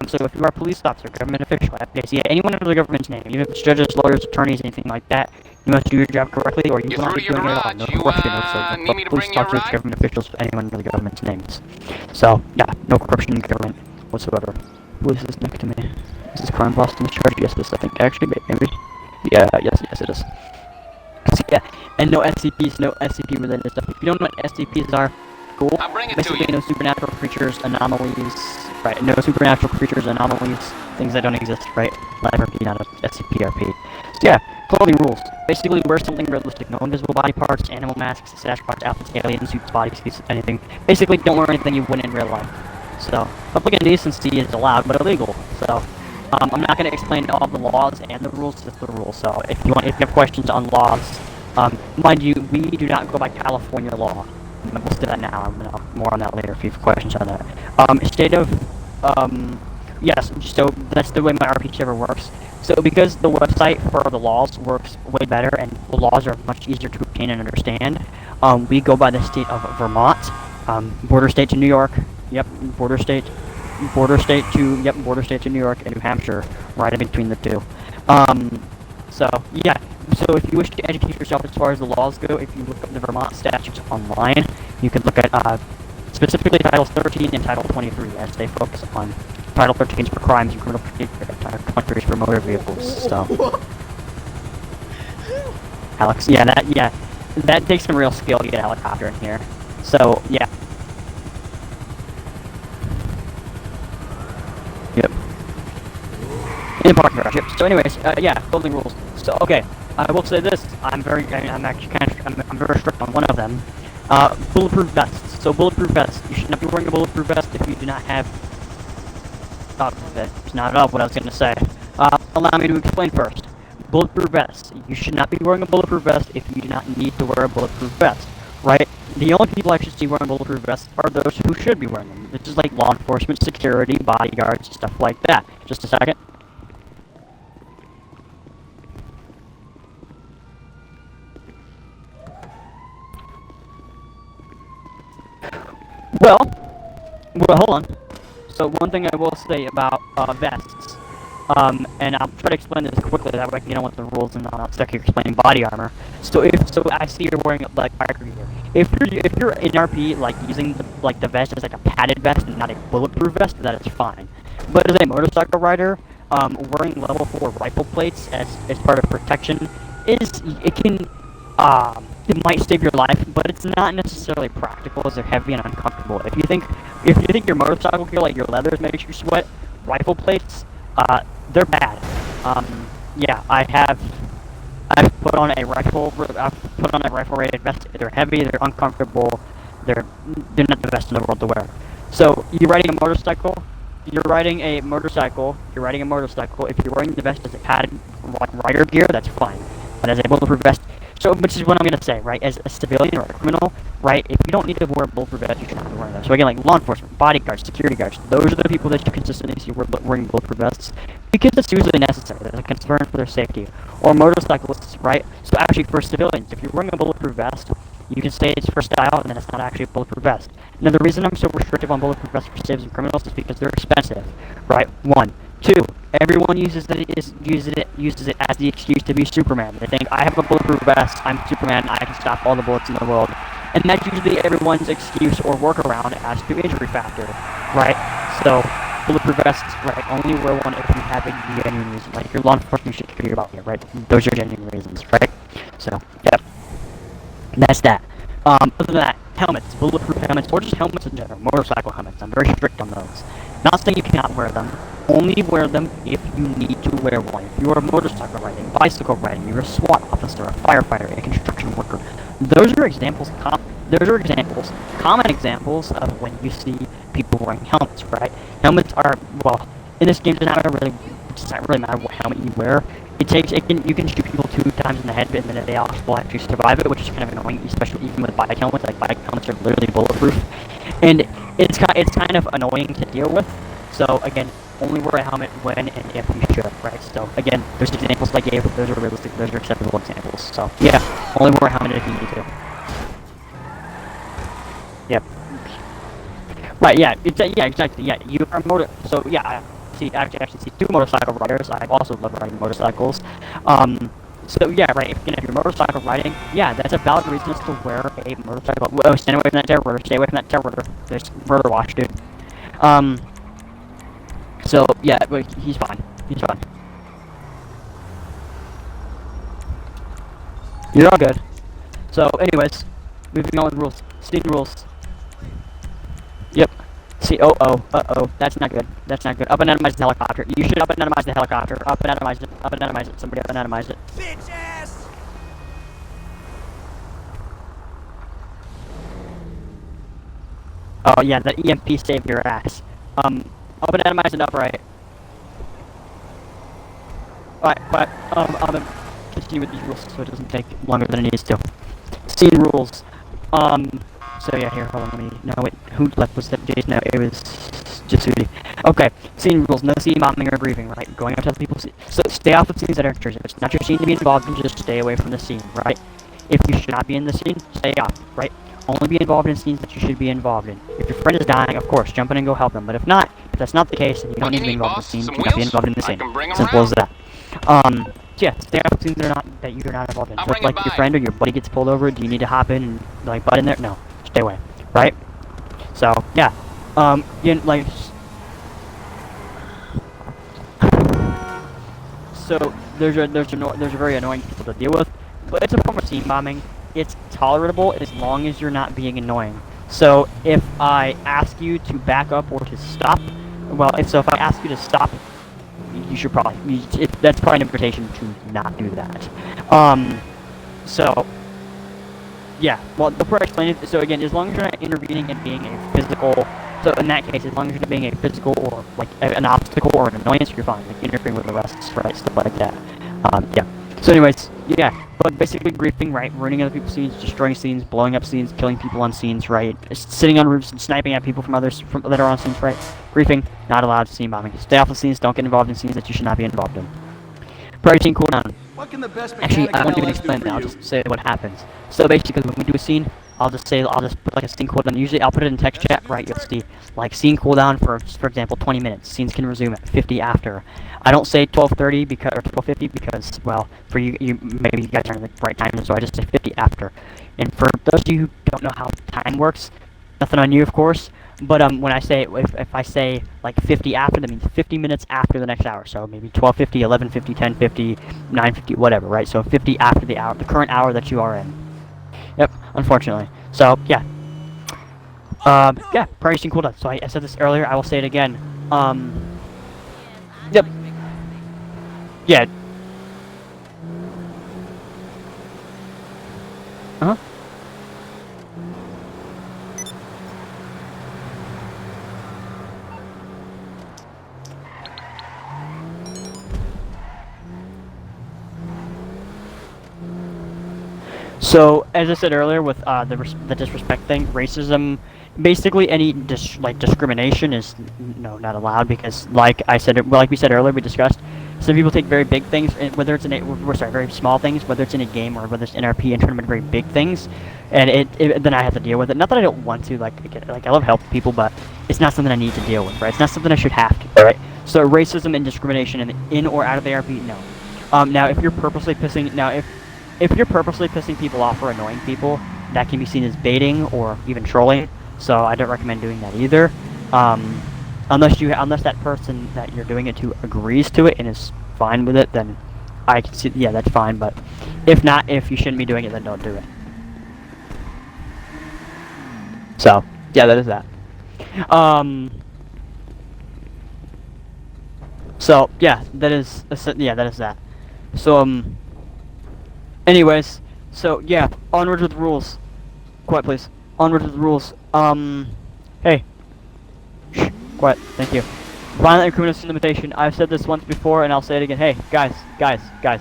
So if you are a police officer, government official, FDIC, anyone under the government's name, even if it's judges, lawyers, attorneys, anything like that, you must do your job correctly, or you will not be doing it at all. No corruption, no police officers, government officials, anyone under the government's names. So yeah, no corruption in government whatsoever. Who is this next to me? Is this crime boss in this charge? Yes, this I think. Actually, maybe. Yeah, yes, it is. So yeah, and no SCPs, no SCP related stuff. If you don't know what SCPs are, cool. I'll bring it Basically, to you. no supernatural creatures, anomalies, right? No supernatural creatures, anomalies, things that don't exist, right? Live RP, not a SCP-RP. So yeah, clothing rules. Basically, wear something realistic. No invisible body parts, animal masks, stash parts, outfits, alien suits, body suits, anything. Basically, don't wear anything you wouldn't in real life. So, public indecency is allowed, but illegal. So, I'm not going to explain all the laws and the rules, just the rules. So, if you have questions on laws, mind you, we do not go by California law. We'll do that now. More on that later if you have questions on that. State of, yes, so that's the way my RP server works. So because the website for the laws works way better and the laws are much easier to obtain and understand, We go by the state of Vermont, border state to New York. Yep, border state to New York and New Hampshire, right in between the two. So yeah. So if you wish to educate yourself as far as the laws go, if you look up the Vermont statutes online, you can look at specifically Title 13 and Title 23, as they focus on Title 13 is for crimes and criminal countries for motor vehicles. So, Alex, that takes some real skill to get a helicopter in here. So yeah. Yep. In the parking garage. Yep. So anyways, yeah, building rules. So okay, I will say this: I'm very strict on one of them. Bulletproof vests. So bulletproof vests. You should not be wearing a bulletproof vest if you do not have. That's not at all what I was going to say. Allow me to explain first. Bulletproof vests. You should not be wearing a bulletproof vest if you do not need to wear a bulletproof vest, right? The only people I should see wearing bulletproof vests are those who should be wearing them. This is like law enforcement, security, bodyguards, stuff like that. Just a second. Well, hold on. So one thing I will say about vests, and I'll try to explain this quickly, that way I can get on with the rules and not stuck here explaining body armor. So I see you're wearing like biker gear. If you're in RP like using the vest as like a padded vest and not a bulletproof vest, that is fine. But as a motorcycle rider, wearing level 4 rifle plates as part of protection it might save your life, but it's not necessarily practical as they're heavy and uncomfortable. If you think your motorcycle gear, like your leathers, makes you sweat, rifle plates, they're bad. Yeah, I've put on a rifle rated vest. They're heavy, they're uncomfortable, they're not the best in the world to wear. So you're riding a motorcycle. If you're riding a motorcycle, if you're wearing the vest as a padded rider gear, that's fine. But as a bulletproof vest. So, which is what I'm going to say, right? As a civilian or a criminal, right? If you don't need to wear a bulletproof vest, you should not be wearing them. So again, like law enforcement, bodyguards, security guards, those are the people that you consistently see wearing bulletproof vests because it's usually necessary. There's a concern for their safety. Or motorcyclists, right? So actually, for civilians, if you're wearing a bulletproof vest, you can say it's for style, and then it's not actually a bulletproof vest. Now, the reason I'm so restrictive on bulletproof vests for civs and criminals is because they're expensive, right? 1. 2. Everyone uses it as the excuse to be Superman. They think, I have a bulletproof vest, I'm Superman, I can stop all the bullets in the world. And that's usually everyone's excuse or workaround as to injury factor, right? So, bulletproof vests, right, only wear one if you have a genuine reason. Like, your law enforcement should care about you, right? Those are genuine reasons, right? So, yep. That's that. Other than that, helmets, bulletproof helmets, or just helmets in general, motorcycle helmets. I'm very strict on those. Not saying you cannot wear them. Only wear them if you need to wear one. If you're a motorcycle riding, bicycle riding, you're a SWAT officer, a firefighter, a construction worker. Those are examples, common examples of when you see people wearing helmets, right? Helmets are, well, in this game, it doesn't really matter what helmet you wear. You can shoot people 2 times in the head, and then they all will actually survive it, which is kind of annoying, especially even with bike helmets. Like, bike helmets are literally bulletproof, and it's kind of annoying to deal with. So again, only wear a helmet when and if you should, right? So again, there's examples I gave, those are realistic, those are acceptable examples. So yeah, only wear a helmet if you need to. Yep. Right, yeah, exactly, yeah, you are so yeah, I actually see 2 motorcycle riders. I also love riding motorcycles. So yeah, right, if you're motorcycle riding, yeah, that's a valid reason to wear a motorcycle. Whoa, stay away from that tail rotor, stay away from that tail rotor. There's rotor wash, dude. So yeah, but he's fine. He's fine. You're all good. So anyways, moving on with rules. Scene rules. Yep. See, uh-oh, that's not good. That's not good. Up and atomize the helicopter. You should up and atomize the helicopter. Up and atomize it. Somebody up and atomize it. Bitch ass! Oh yeah, that EMP saved your ass. Up and atomize it upright. Alright, but, I'm gonna continue with these rules so it doesn't take longer than it needs to. Scene rules. So yeah, here, hold on, no, wait, who left? Was that Jason? No, it was Jasudi. Okay, scene rules, no scene bombing or grieving, right? Going up to other people's so stay off of scenes that are intrusive. It's not your scene to be involved in, just stay away from the scene, right? If you should not be in the scene, stay off, right? Only be involved in scenes that you should be involved in. If your friend is dying, of course, jump in and go help them. But if not, if that's not the case, then you don't What need you to be need, involved in the boss? scene. Some You cannot be wheels? involved in the I scene. can bring 'em Simple as around. that. So yeah, stay off of scenes that you're not involved in. I'll So if, bring 'em like, your by. friend or your buddy gets pulled over, do you need to hop in and, like, butt in there? No. Stay away. Right? So, yeah. Again, like... So, there's a very annoying people to deal with, but it's a form of scene bombing. It's tolerable as long as you're not being annoying. So, if I ask you to back up or to stop, well, if I ask you to stop, you should probably, that's probably an invitation to not do that. So, yeah, well, before I explain it, so again, as long as you're not intervening and being a physical, so in that case, as long as you're not being a physical or, like, an obstacle or an annoyance, you're fine, like, interfering with the rest, right, stuff like that. Yeah. So anyways, yeah, but basically griefing, right, ruining other people's scenes, destroying scenes, blowing up scenes, killing people on scenes, right, sitting on roofs and sniping at people that are on scenes, right, griefing, not allowed, scene bombing. Stay off of scenes, don't get involved in scenes that you should not be involved in. Priority scene cooldown. What can the best Actually, I won't even LS do explain for it, I'll you? just say what happens. So basically, when we do a scene, I'll just put like a scene cooldown. Usually I'll put it in text chat, right? You'll see, like, scene cooldown for example, 20 minutes. Scenes can resume at 50 after. I don't say 12:30 or 12:50 because, well, for you maybe you guys aren't in the right time, so I just say 50 after. And for those of you who don't know how time works, nothing on you, of course. But when I say, if I say like 50 after, that means 50 minutes after the next hour. So maybe 12:50, 11:50, 10:50, 9:50, whatever, right? So 50 after the hour, the current hour that you are in. Yep, unfortunately. So yeah. Yeah, priority scene cooldown. So I said this earlier, I will say it again. Yep. Yeah. Uh-huh. So, as I said earlier, with the disrespect thing, racism, basically any discrimination is not allowed, because, like we said earlier, we discussed, some people take very big things, whether it's very small things, whether it's in a game or whether it's in RP and tournament, very big things, and then I have to deal with it. Not that I don't want to, like I love helping people, but it's not something I need to deal with, right? It's not something I should have to, right? So racism and discrimination in or out of the RP, no. Now if you're purposely pissing people off or annoying people, that can be seen as baiting or even trolling. So I don't recommend doing that either. Unless that person that you're doing it to agrees to it and is fine with it, then I can see, yeah, that's fine. But if not, if you shouldn't be doing it, then don't do it. So yeah, that is that. So yeah, that is that. So anyways, so yeah, onwards with the rules. Quiet, please. Onwards with the rules. Hey. Shh. Quiet. Thank you. Violent and criminal sin limitation. I've said this once before, and I'll say it again. Hey, guys. Hey, guys.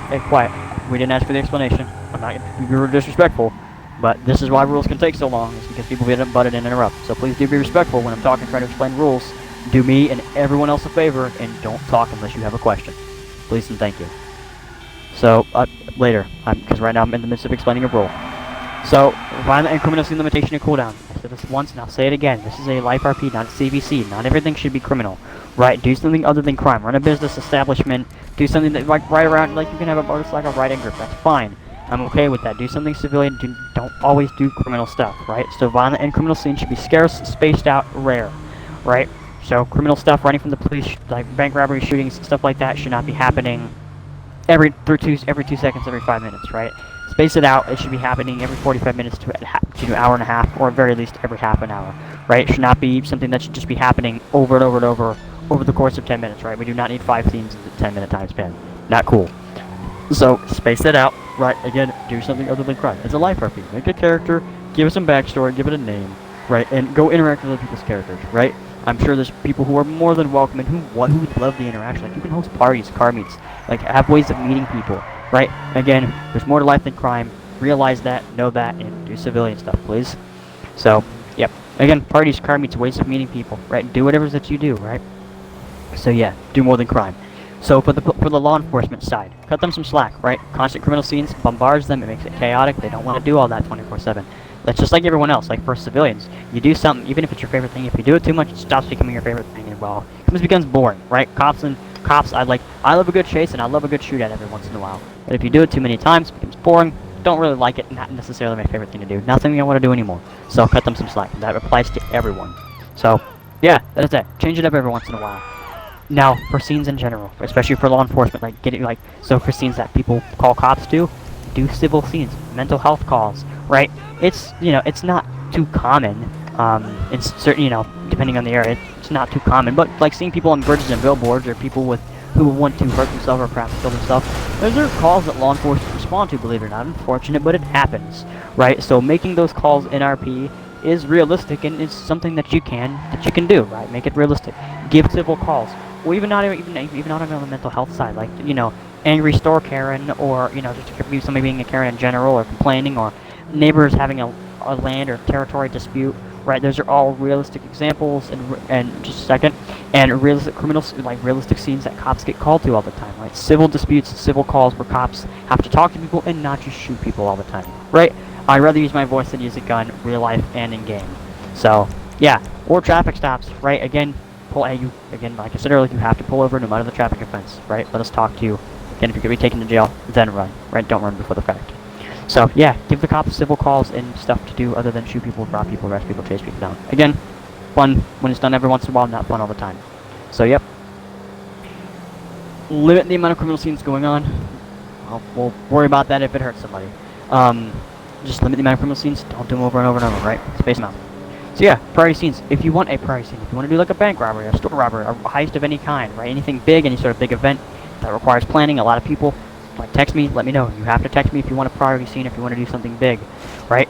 Hey, quiet. We didn't ask for the explanation. I'm not gonna be disrespectful, but this is why rules can take so long. It's because people get butted in and interrupt. So please do be respectful when I'm talking, trying to explain rules. Do me and everyone else a favor, and don't talk unless you have a question. Please and thank you. So, later, because right now I'm in the midst of explaining a rule. So, violent and criminal scene limitation and cooldown. I said this once and I'll say it again. This is a life RP, not a CVC. Not everything should be criminal. Right? Do something other than crime. Run a business establishment. Do something that, like, right around, like, you can have a motorcycle riding group. That's fine. I'm okay with that. Do something civilian. Don't always do criminal stuff, right? So, violent and criminal scenes should be scarce, spaced out, rare. Right? So, criminal stuff, running from the police, like bank robbery, shootings, stuff like that should not be happening every 2 seconds, every 5 minutes, right? Space it out. It should be happening every 45 minutes to an hour and a half, or at very least every half an hour, right? It should not be something that should just be happening over and over and over the course of 10 minutes, right? We do not need 5 scenes in a 10-minute time span. Not cool. So, space it out, right? Again, do something other than crime. It's a life RP. Make a character, give it some backstory, give it a name, right? And go interact with other people's characters, right? I'm sure there's people who are more than welcome and who would love the interaction. Like, you can host parties, car meets, like, have ways of meeting people, right? Again, there's more to life than crime. Realize that, know that, and do civilian stuff, please. So, yep. Again, parties, car meets, ways of meeting people, right? Do whatever it is that you do, right? So yeah, do more than crime. So for the law enforcement side, cut them some slack, right? Constant criminal scenes bombards them. It makes it chaotic. They don't want to do all that 24/7. That's just like everyone else. Like for civilians, you do something, even if it's your favorite thing. If you do it too much, it stops becoming your favorite thing, and well, it becomes boring, right? Cops. I love a good chase and I love a good shootout every once in a while. But if you do it too many times, it becomes boring. Don't really like it. Not necessarily my favorite thing to do. Not something I want to do anymore. So cut them some slack. That applies to everyone. So yeah, that is it. Change it up every once in a while. Now, for scenes in general, especially for law enforcement, like so for scenes that people call cops to, do civil scenes, mental health calls, right? It's, it's not too common, in certain, depending on the area, it's not too common, but like seeing people on bridges and billboards, or people who want to hurt themselves or perhaps kill themselves, those are calls that law enforcement respond to, believe it or not. Unfortunate, but it happens, right? So making those calls NRP is realistic, and it's something that you can do, right? Make it realistic. Give civil calls. Or even not even on the mental health side, like, angry store Karen, or, just somebody being a Karen in general, or complaining, or neighbors having a land or territory dispute, right? Those are all realistic examples, and just a second, and realistic realistic scenes that cops get called to all the time, right? Civil disputes, civil calls where cops have to talk to people and not just shoot people all the time, right? I'd rather use my voice than use a gun, real life and in game. So, yeah, or traffic stops, right? Again, like I said earlier, you have to pull over no matter the traffic offense, right? Let us talk to you. Again, if you're going to be taken to jail, then run, right? Don't run before the fact. So, yeah, give the cops civil calls and stuff to do other than shoot people, rob people, arrest people, chase people down. Again, fun when it's done every once in a while, not fun all the time. So, yep. Limit the amount of criminal scenes going on. We'll worry about that if it hurts somebody. Just limit the amount of criminal scenes. Don't do them over and over and over, right? Space them out. So yeah, priority scenes. If you want a priority scene, if you want to do like a bank robbery, a store robbery, a heist of any kind, right? Anything big, any sort of big event that requires planning, a lot of people, like, text me, let me know. You have to text me if you want a priority scene, if you want to do something big, right?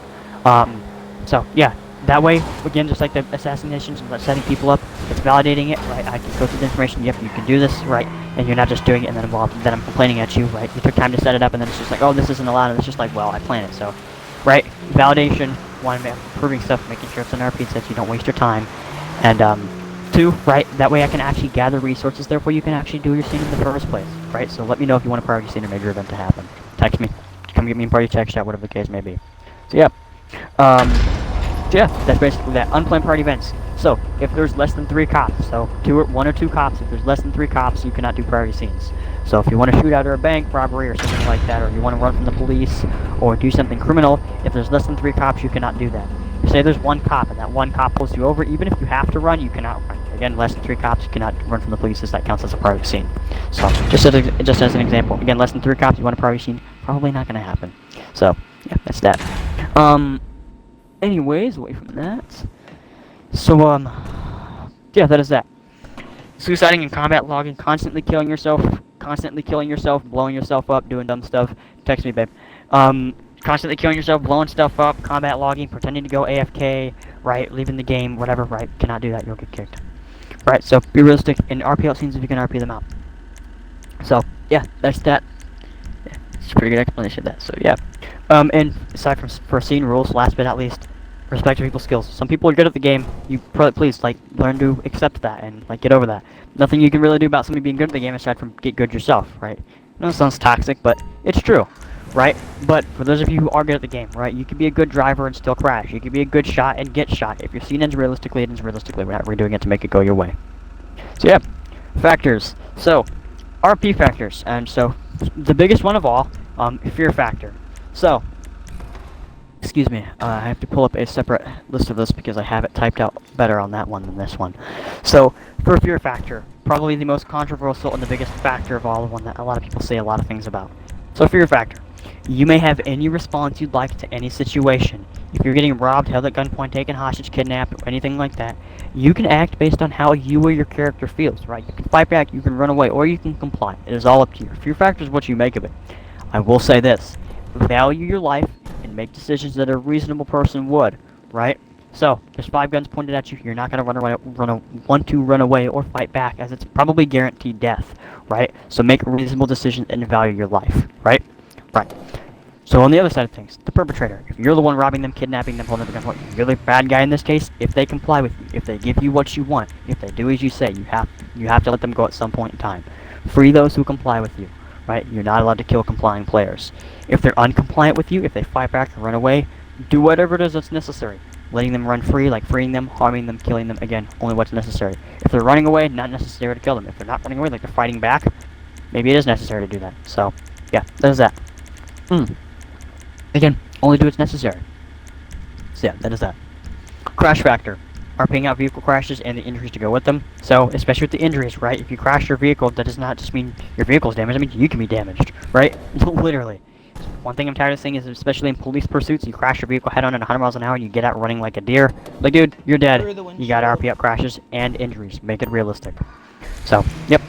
So yeah, that way, again, just like the assassinations and setting people up, it's validating it, right? I can go through the information, yep, you can do this, right? And you're not just doing it and then I'm complaining at you, right? You took time to set it up and then it's just like, oh, this isn't allowed, and it's just like, well, I planned it, so, right? Validation, one, improving stuff, making sure it's an RP so that you don't waste your time, and two, right, that way I can actually gather resources, therefore you can actually do your scene in the first place, right? So let me know if you want a priority scene or major event to happen. Text me, come get me in party text chat, whatever the case may be. So yeah, yeah, that's basically that. Unplanned party events. So if there's less than 3 cops, so one or two cops, if there's less than 3 cops, you cannot do priority scenes. So if you want to shoot out or a bank robbery or something like that, or you want to run from the police or do something criminal, if there's less than 3 cops, you cannot do that. Say there's 1 cop and that 1 cop pulls you over, even if you have to run, you cannot run. Again, less than 3 cops, you cannot run from the police, as that counts as a priority scene. So just as an example, again, less than 3 cops, you want a priority scene, probably not going to happen. So yeah, that's that. Anyways, away from that. So yeah, that is that. Suiciding and combat logging, constantly killing yourself, blowing yourself up, doing dumb stuff. Text me, babe. Constantly killing yourself, blowing stuff up, combat logging, pretending to go AFK, right, leaving the game, whatever, right, cannot do that, you'll get kicked. Right, so be realistic, and RP out scenes if you can RP them out. So, yeah, that's that. Yeah, it's a pretty good explanation of that, so yeah. And aside from scene rules, last but not least, respect people's skills. Some people are good at the game, please, like, learn to accept that, and, like, get over that. Nothing you can really do about somebody being good at the game aside from get good yourself, right? I know it sounds toxic, but it's true. Right? But for those of you who are good at the game, right, you can be a good driver and still crash. You can be a good shot and get shot. If your scene ends realistically, it ends realistically. We're not redoing it to make it go your way. So yeah, factors. So, RP factors. And so, the biggest one of all, fear factor. So, excuse me, I have to pull up a separate list of this because I have it typed out better on that one than this one. So, for fear factor, probably the most controversial and the biggest factor of all, the one that a lot of people say a lot of things about. So, fear factor. You may have any response you'd like to any situation. If you're getting robbed, held at gunpoint, taken hostage, kidnapped, or anything like that, you can act based on how you or your character feels, right? You can fight back, you can run away, or you can comply. It is all up to you. Fear factor is what you make of it. I will say this. Value your life and make decisions that a reasonable person would, right? So, there's 5 guns pointed at you, you're not going to want to run away or fight back, as it's probably guaranteed death, right? So make reasonable decisions and value your life, right? Right. So on the other side of things, the perpetrator. If you're the one robbing them, kidnapping them, holding them at gunpoint, you're the bad guy in this case. If they comply with you, if they give you what you want, if they do as you say, you have to let them go at some point in time, Free those who comply with you, right? You're not allowed to kill complying players. If they're uncompliant with you, if they fight back and run away, do whatever it is that's necessary. Letting them run free, like freeing them, harming them, killing them, again, only what's necessary. If they're running away, not necessary to kill them. If they're not running away, like they're fighting back, maybe it is necessary to do that. So, yeah, that is that. Again, only do what's necessary. So yeah, that is that. Crash factor. RPing out vehicle crashes and the injuries to go with them. So, especially with the injuries, right? If you crash your vehicle, that does not just mean your vehicle's damaged, I mean you can be damaged, right? Literally. One thing I'm tired of seeing is, especially in police pursuits, you crash your vehicle head on at 100 miles an hour and you get out running like a deer. Like, dude, you're dead. You got RP up crashes and injuries. Make it realistic. So, yep.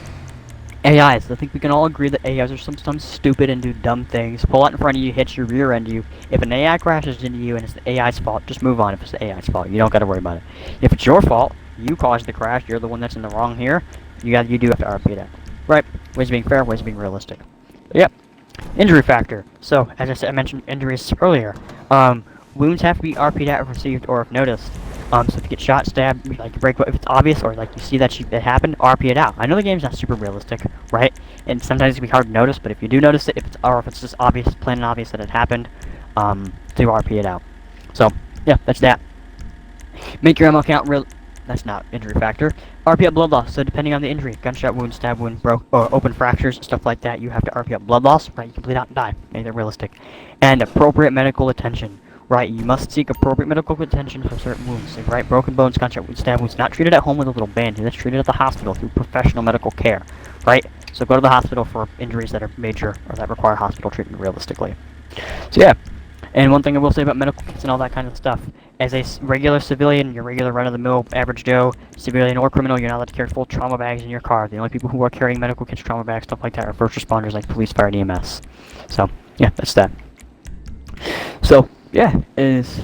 AIs. I think we can all agree that AIs are sometimes stupid and do dumb things. Pull out in front of you, hits your rear end you. If an AI crashes into you and it's the AI's fault, just move on if it's the AI's fault. You don't got to worry about it. If it's your fault, you caused the crash, you're the one that's in the wrong here, you do have to RP that. Right. Ways of being fair, ways of being realistic. But, yep. Injury factor. So, as I said, I mentioned injuries earlier. Wounds have to be RP'd out if received or if noticed. So if you get shot, stabbed, like break, if it's obvious or like you see that it happened, RP it out. I know the game's not super realistic, right? And sometimes it can be hard to notice, but if you do notice it, if it's just obvious, plain and obvious that it happened, to RP it out. So yeah, that's that. Make your ammo count real. That's not injury factor. RP up blood loss. So depending on the injury, gunshot wound, stab wound, broke or open fractures, stuff like that, you have to RP up blood loss. Right, you can bleed out and die. Make it realistic. And appropriate medical attention. Right, you must seek appropriate medical attention for certain wounds. Like, right, broken bones, gunshot wounds, stab wounds, not treated at home with a little band-aid. That's treated at the hospital through professional medical care. Right, so go to the hospital for injuries that are major or that require hospital treatment realistically. So yeah. And one thing I will say about medical kits and all that kind of stuff, as a regular civilian, your regular run-of-the-mill average Joe, civilian or criminal, you're not allowed to carry full trauma bags in your car. The only people who are carrying medical kits, trauma bags, stuff like that are first responders like police, fire, and EMS. So, yeah, that's that. So, yeah, which is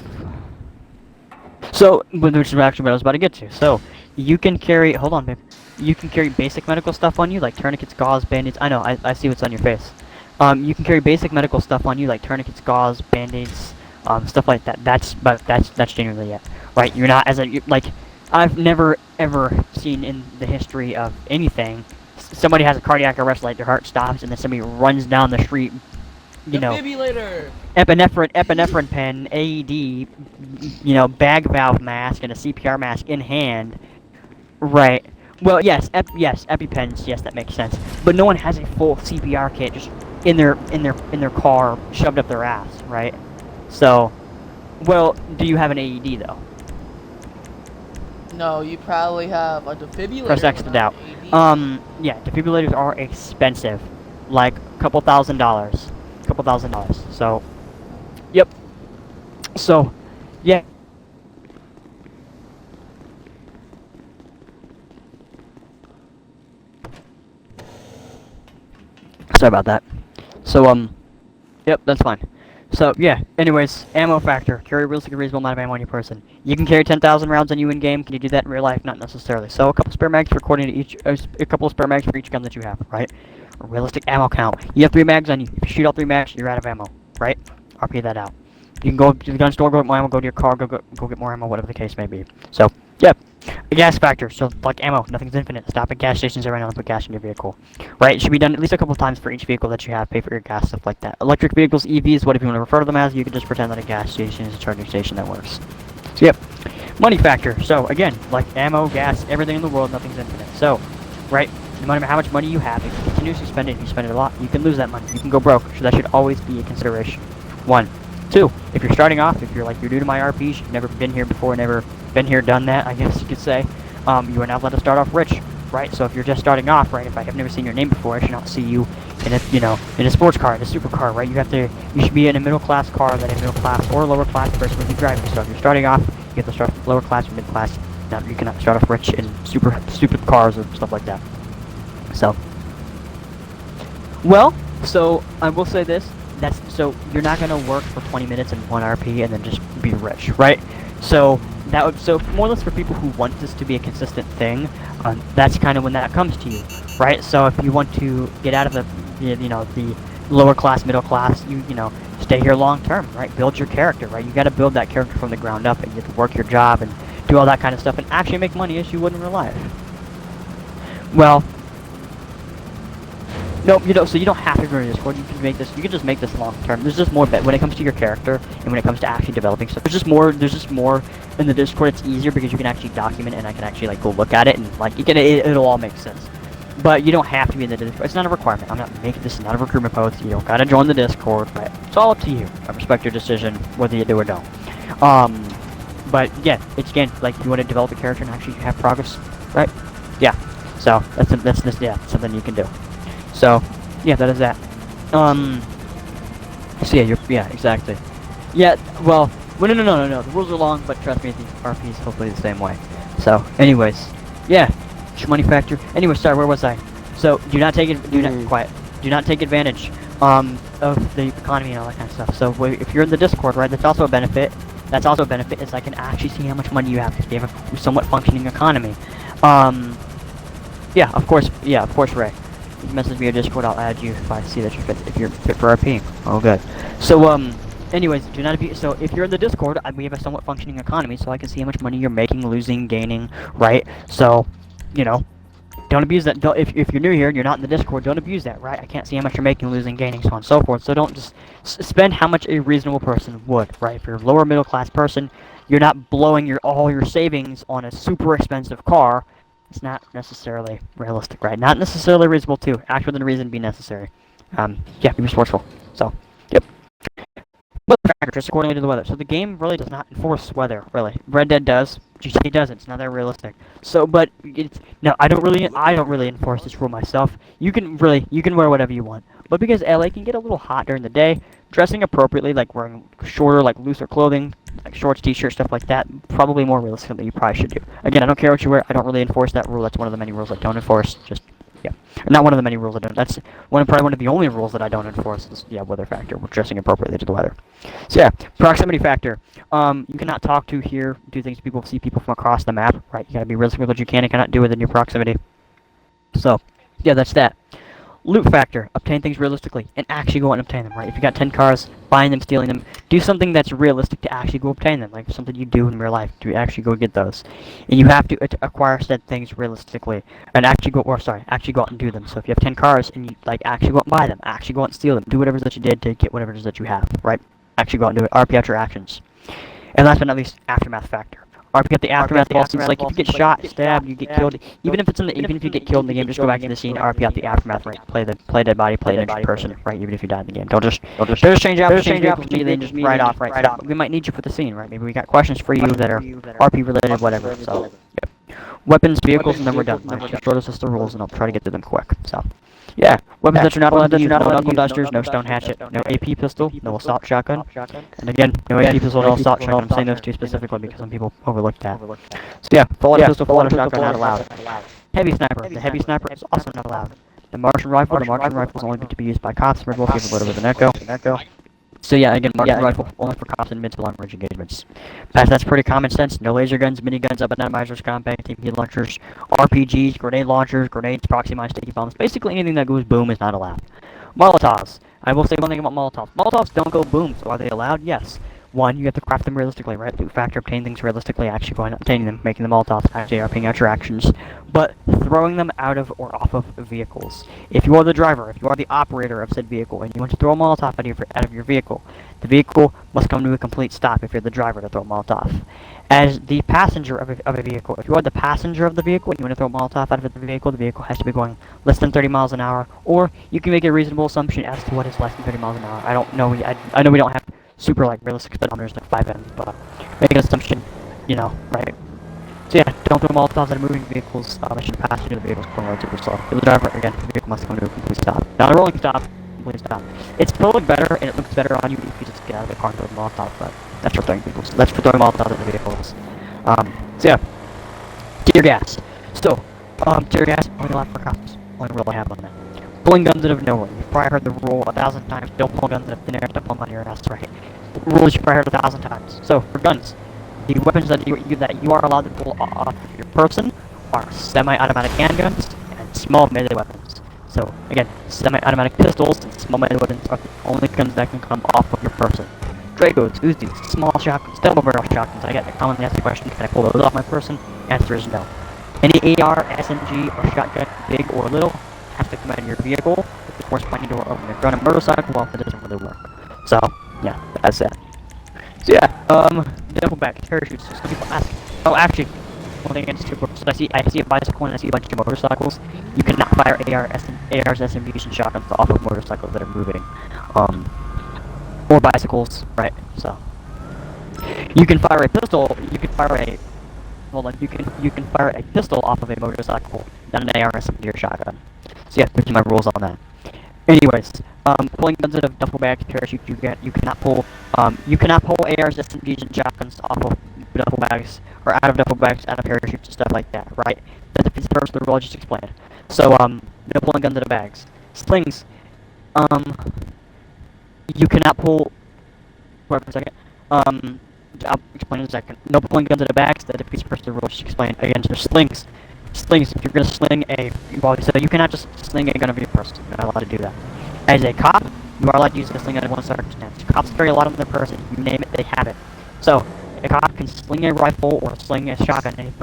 actually what I was about to get to. So, you can carry, hold on, babe. You can carry basic medical stuff on you, like tourniquets, gauze, band-aids. I know, I see what's on your face. You can carry basic medical stuff on you, like tourniquets, gauze, band-aids, stuff like that. That's generally it, right? You're not I've never ever seen in the history of anything, somebody has a cardiac arrest, like their heart stops, and then somebody runs down the street, you know, epinephrine pen, AED, you know, bag valve mask, and a CPR mask in hand, right? Well, yes, EpiPens, yes, that makes sense. But no one has a full CPR kit just in their car, shoved up their ass, right? So, well, do you have an AED though? No, you probably have a defibrillator. Press X to doubt. Yeah, defibrillators are expensive, like a couple thousand dollars. So, yep. So, yeah. Sorry about that. So, yep, that's fine. So, yeah, anyways, ammo factor. Carry a reasonable amount of ammo on your person. You can carry 10,000 rounds on you in-game. Can you do that in real life? Not necessarily. So, a couple spare mags according to each, a couple of spare mags for each gun that you have, right? A realistic ammo count. You have 3 mags on you. If you shoot all 3 mags, you're out of ammo, right? RP that out. You can go to the gun store, go get more ammo, go to your car, go get more ammo, whatever the case may be. So, yeah. A gas factor, so like ammo, nothing's infinite. Stop at gas stations every now and then, put gas in your vehicle. Right, it should be done at least a couple times for each vehicle that you have, pay for your gas, stuff like that. Electric vehicles, EVs, whatever you want to refer to them as, you can just pretend that a gas station is a charging station that works. So yep, money factor, so again, like ammo, gas, everything in the world, nothing's infinite. So, right, no matter how much money you have, if you continuously spend it, if you spend it a lot, you can lose that money, you can go broke, so that should always be a consideration. 1. 2, if you're starting off, if you're new to my RPs, you've never been here before, never been here, done that, I guess you could say, you are not allowed to start off rich, right? So if you're just starting off, right, if I have never seen your name before, I should not see you in a, in a sports car, in a supercar, right? You should be in a middle class car that a middle class or lower class person would be driving. So if you're starting off, you have to start lower class or mid class. Now you cannot start off rich in super stupid cars or stuff like that. So, well, so I will say this. So you're not gonna work for 20 minutes in 1 RP and then just be rich, right? So more or less for people who want this to be a consistent thing, that's kind of when that comes to you, right? So if you want to get out of the lower class, middle class, you stay here long term, right? Build your character, right? You got to build that character from the ground up, and you have to work your job and do all that kind of stuff, and actually make money as you would in real life. Well, No, you know, so you don't have to go to Discord. You can make this. You can just make this long term. There's just more when it comes to your character and when it comes to actually developing stuff. There's just more. There's just more in the Discord. It's easier because you can actually document and I can actually like go look at it and like it'll all make sense. But you don't have to be in the Discord. It's not a requirement. I'm not making this not a recruitment post. You don't gotta join the Discord. Right? It's all up to you. I respect your decision whether you do or don't. But yeah, it's again like if you want to develop a character and actually have progress, right? Yeah. So that's yeah something you can do. So, yeah, that is that. So yeah, exactly. Yeah, well, no. The rules are long, but trust me, the RP is hopefully the same way. So, anyways, yeah, money factor. Anyway, sorry, where was I? So, do not take advantage of the economy and all that kind of stuff. So, if you're in the Discord, right, that's also a benefit. That's also a benefit is I can actually see how much money you have because you have a somewhat functioning economy. Yeah, of course, Ray. You can message me on Discord, I'll add you if I see that you're fit for RP. Oh, good. So, anyways, do not abuse. So, if you're in the Discord, we have a somewhat functioning economy, so I can see how much money you're making, losing, gaining, right? So, you know, don't abuse that. If you're new here and you're not in the Discord, don't abuse that, right? I can't see how much you're making, losing, gaining, so on and so forth. So, don't just spend how much a reasonable person would, right? If you're a lower middle class person, you're not blowing all your savings on a super expensive car. It's not necessarily realistic, right? Not necessarily reasonable, too. Act within reason, be necessary. Yeah, be resourceful. So, yep. Weather factor, just accordingly to the weather. So the game really does not enforce weather, really. Red Dead does. GTA doesn't. It's not that realistic. So, but it's no, I don't really enforce this rule myself. You can wear whatever you want. But because LA can get a little hot during the day, dressing appropriately, like wearing shorter, like looser clothing, like shorts, t-shirts, stuff like that, probably more realistic than you probably should do. Again, I don't care what you wear. I don't really enforce that rule. That's one of the many rules I don't enforce. Just, yeah. Not one of the many rules I don't. That's probably one of the only rules that I don't enforce is, yeah, weather factor. We're dressing appropriately to the weather. So, yeah, proximity factor. You cannot talk to, hear, do things people see people from across the map, right? You gotta be realistic with what you can and cannot do within your proximity. So, yeah, that's that. Loot factor, obtain things realistically, and actually go out and obtain them, right? If you got 10 cars, buying them, stealing them, do something that's realistic to actually go obtain them, like something you do in real life to actually go get those. And you have to acquire said things realistically, and actually go out and do them. So if you have 10 cars, and you, like, actually go out and buy them, actually go out and steal them, do whatever it is that you did to get whatever it is that you have, right? Actually go out and do it, RP out your actions. And last but not least, aftermath factor. RP at the aftermath bosses, like if you get shot, stabbed, you get killed, even if you get killed in the game, just go back to the scene, RP out the aftermath, right? Play dead body, play an injured person, right? Even if you die in the game, don't just change out immediately and just ride off, right? We might need you for the scene, right? Maybe we got questions for you that are RP related, whatever. So, yeah. Weapons, vehicles, and then we're done. Right? Just short us the rules, and I'll try to get to them quick. So. Yeah, weapons that you're not allowed to use, no knuckle dusters, no stone hatchet, no AP pistol, no assault shotgun, and again, no AP pistol, no assault shotgun. I'm saying those two specifically because some people overlook that. So yeah, full auto pistol, full auto shotgun not allowed. Heavy sniper, the heavy sniper is also not allowed. The Martian rifle is only meant to be used by cops, red wolf, give a little bit of an echo. So yeah, again, Martian rifle only for cops and mid to long range engagements. That's pretty common sense. No laser guns, miniguns, up and atomizers, compact TP launchers, RPGs, grenade launchers, grenades, proxy mines, sticky bombs. Basically anything that goes boom is not allowed. Molotovs. I will say one thing about Molotovs. Molotovs don't go boom, so are they allowed? Yes. One, you have to craft them realistically, right? Loot factor, obtain things realistically, actually going out obtaining them, making them Molotovs, actually RPing out your actions. But throwing them out of or off of vehicles. If you are the driver, if you are the operator of said vehicle, and you want to throw a Molotov out of your vehicle, the vehicle must come to a complete stop if you're the driver to throw a Molotov. As the passenger of a vehicle, if you are the passenger of the vehicle and you want to throw a Molotov out of the vehicle has to be going less than 30 miles an hour, or you can make a reasonable assumption as to what is less than 30 miles an hour. I don't know, I know we don't have super, like, realistic speedometers like 5M, but make an assumption, you know, right? So yeah, don't throw Molotovs out of moving vehicles, unless you're the passenger of the vehicle is going super slow. If the driver, again, the vehicle must come to a complete stop. Not a rolling stop, complete stop. It's probably better, and it looks better on you if you just get out of the car and throw the Molotov, but that's for throwing vehicles. That's for throwing Molotovs at the vehicles. So yeah, tear gas. Still, tear gas, only allowed for cops. Only rule I have on that. Pulling guns out of nowhere. You've probably heard the rule 1,000 times. Don't pull guns out of thin air, don't pull them out of your ass, right? The rules you've probably heard 1,000 times. So, for guns, the weapons that you are allowed to pull off your person are semi-automatic handguns and small melee weapons. So, again, semi-automatic pistols and small melee weapons are the only guns that can come off of your person. Dracos, Uzis, small shotguns, double barrel shotguns. I get commonly asked the question, can I pull those off my person? Answer is no. Any AR, SMG, or shotgun, big or little, has to come out of your vehicle with force pointing door open. If you're on a motorcycle, well, it doesn't really work. So, yeah, that's it. So yeah, double back parachutes. So some people ask. Oh, actually, one thing against two groups. I see a bicycle and I see a bunch of motorcycles. You cannot fire ARs, SMGs, and shotguns off of motorcycles that are moving, or bicycles, right? So you can fire a pistol. You can fire a You can fire a pistol off of a motorcycle, not an AR, SMG, or shotgun. So yeah, those are my rules on that. Anyways, pulling guns out of duffel bags, parachute, you cannot pull ARs, SMGs, and shotguns off of duffel bags, or out of duffel bags, out of parachutes, and stuff like that, right? That's the purpose of the rule I just explained. So, no pulling guns out of bags. Slings, you cannot pull, wait for a second, I'll explain in a second. No pulling guns out of bags, that defeats the purpose of the rule I just explained. Again, there's slings. Slings, if you're gonna sling so you cannot just sling a gun over your person. You're not allowed to do that. As a cop, you are allowed to use a sling under one circumstance. Cops carry a lot on their person. You name it, they have it. So, a cop can sling a rifle or sling a shotgun if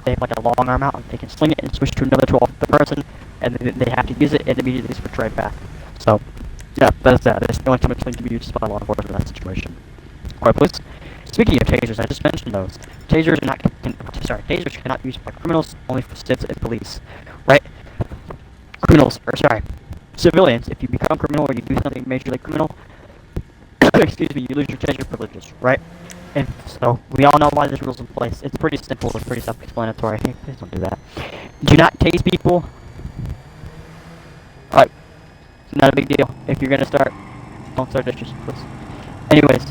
they have like a long arm out. They can sling it and switch to another tool off the person, and they have to use it and immediately switch right back. So, yeah, that's that. That's the only time a sling can be used by law enforcement in that situation. Alright, please. Speaking of tasers, I just mentioned those. Tasers cannot be used by criminals, only for civs and police. Right? Civilians, if you become criminal or you do something majorly criminal, excuse me, you lose your taser privileges, right? And so, we all know why this rule's in place. It's pretty simple, it's pretty self-explanatory. Please don't do that. Do not tase people. Alright. Not a big deal. If you're gonna start, don't start issues, please. Anyways.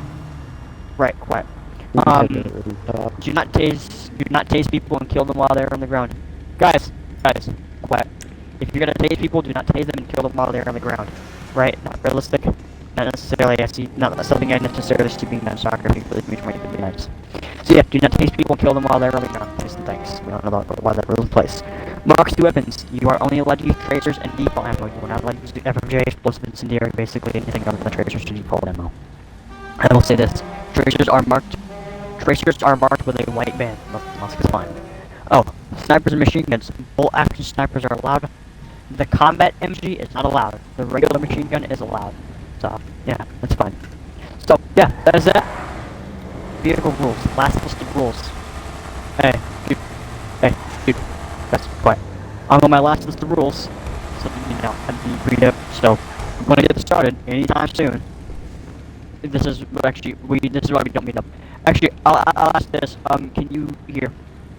Right, quiet. Do not tase people and kill them while they're on the ground. Guys, quiet. If you're gonna tase people, do not tase them and kill them while they're on the ground. Right? Not realistic. Not necessarily. Not something I necessarily see being done in soccer. If you really do it, would be nice. So yeah, do not tase people and kill them while they're on the ground. Thanks and thanks. We don't know about why that rule is in place. Marks to weapons. You are only allowed to use tracers and default ammo. You are not allowed to use FMJ, explosive, incendiary, basically anything other than tracers to default ammo. I will say this. Tracers are marked with a white band. Musk is fine. Oh, snipers and machine guns. Bolt action snipers are allowed. The combat MG is not allowed. The regular machine gun is allowed. So, yeah, that's fine. So, yeah, that is that. Vehicle rules. Last list of rules. Hey, dude. That's quiet. I'm on my last list of rules. So, you know, I'd be read up. So, I'm gonna get started anytime soon. This is why we don't meet up. Actually, I'll ask this. Can you hear?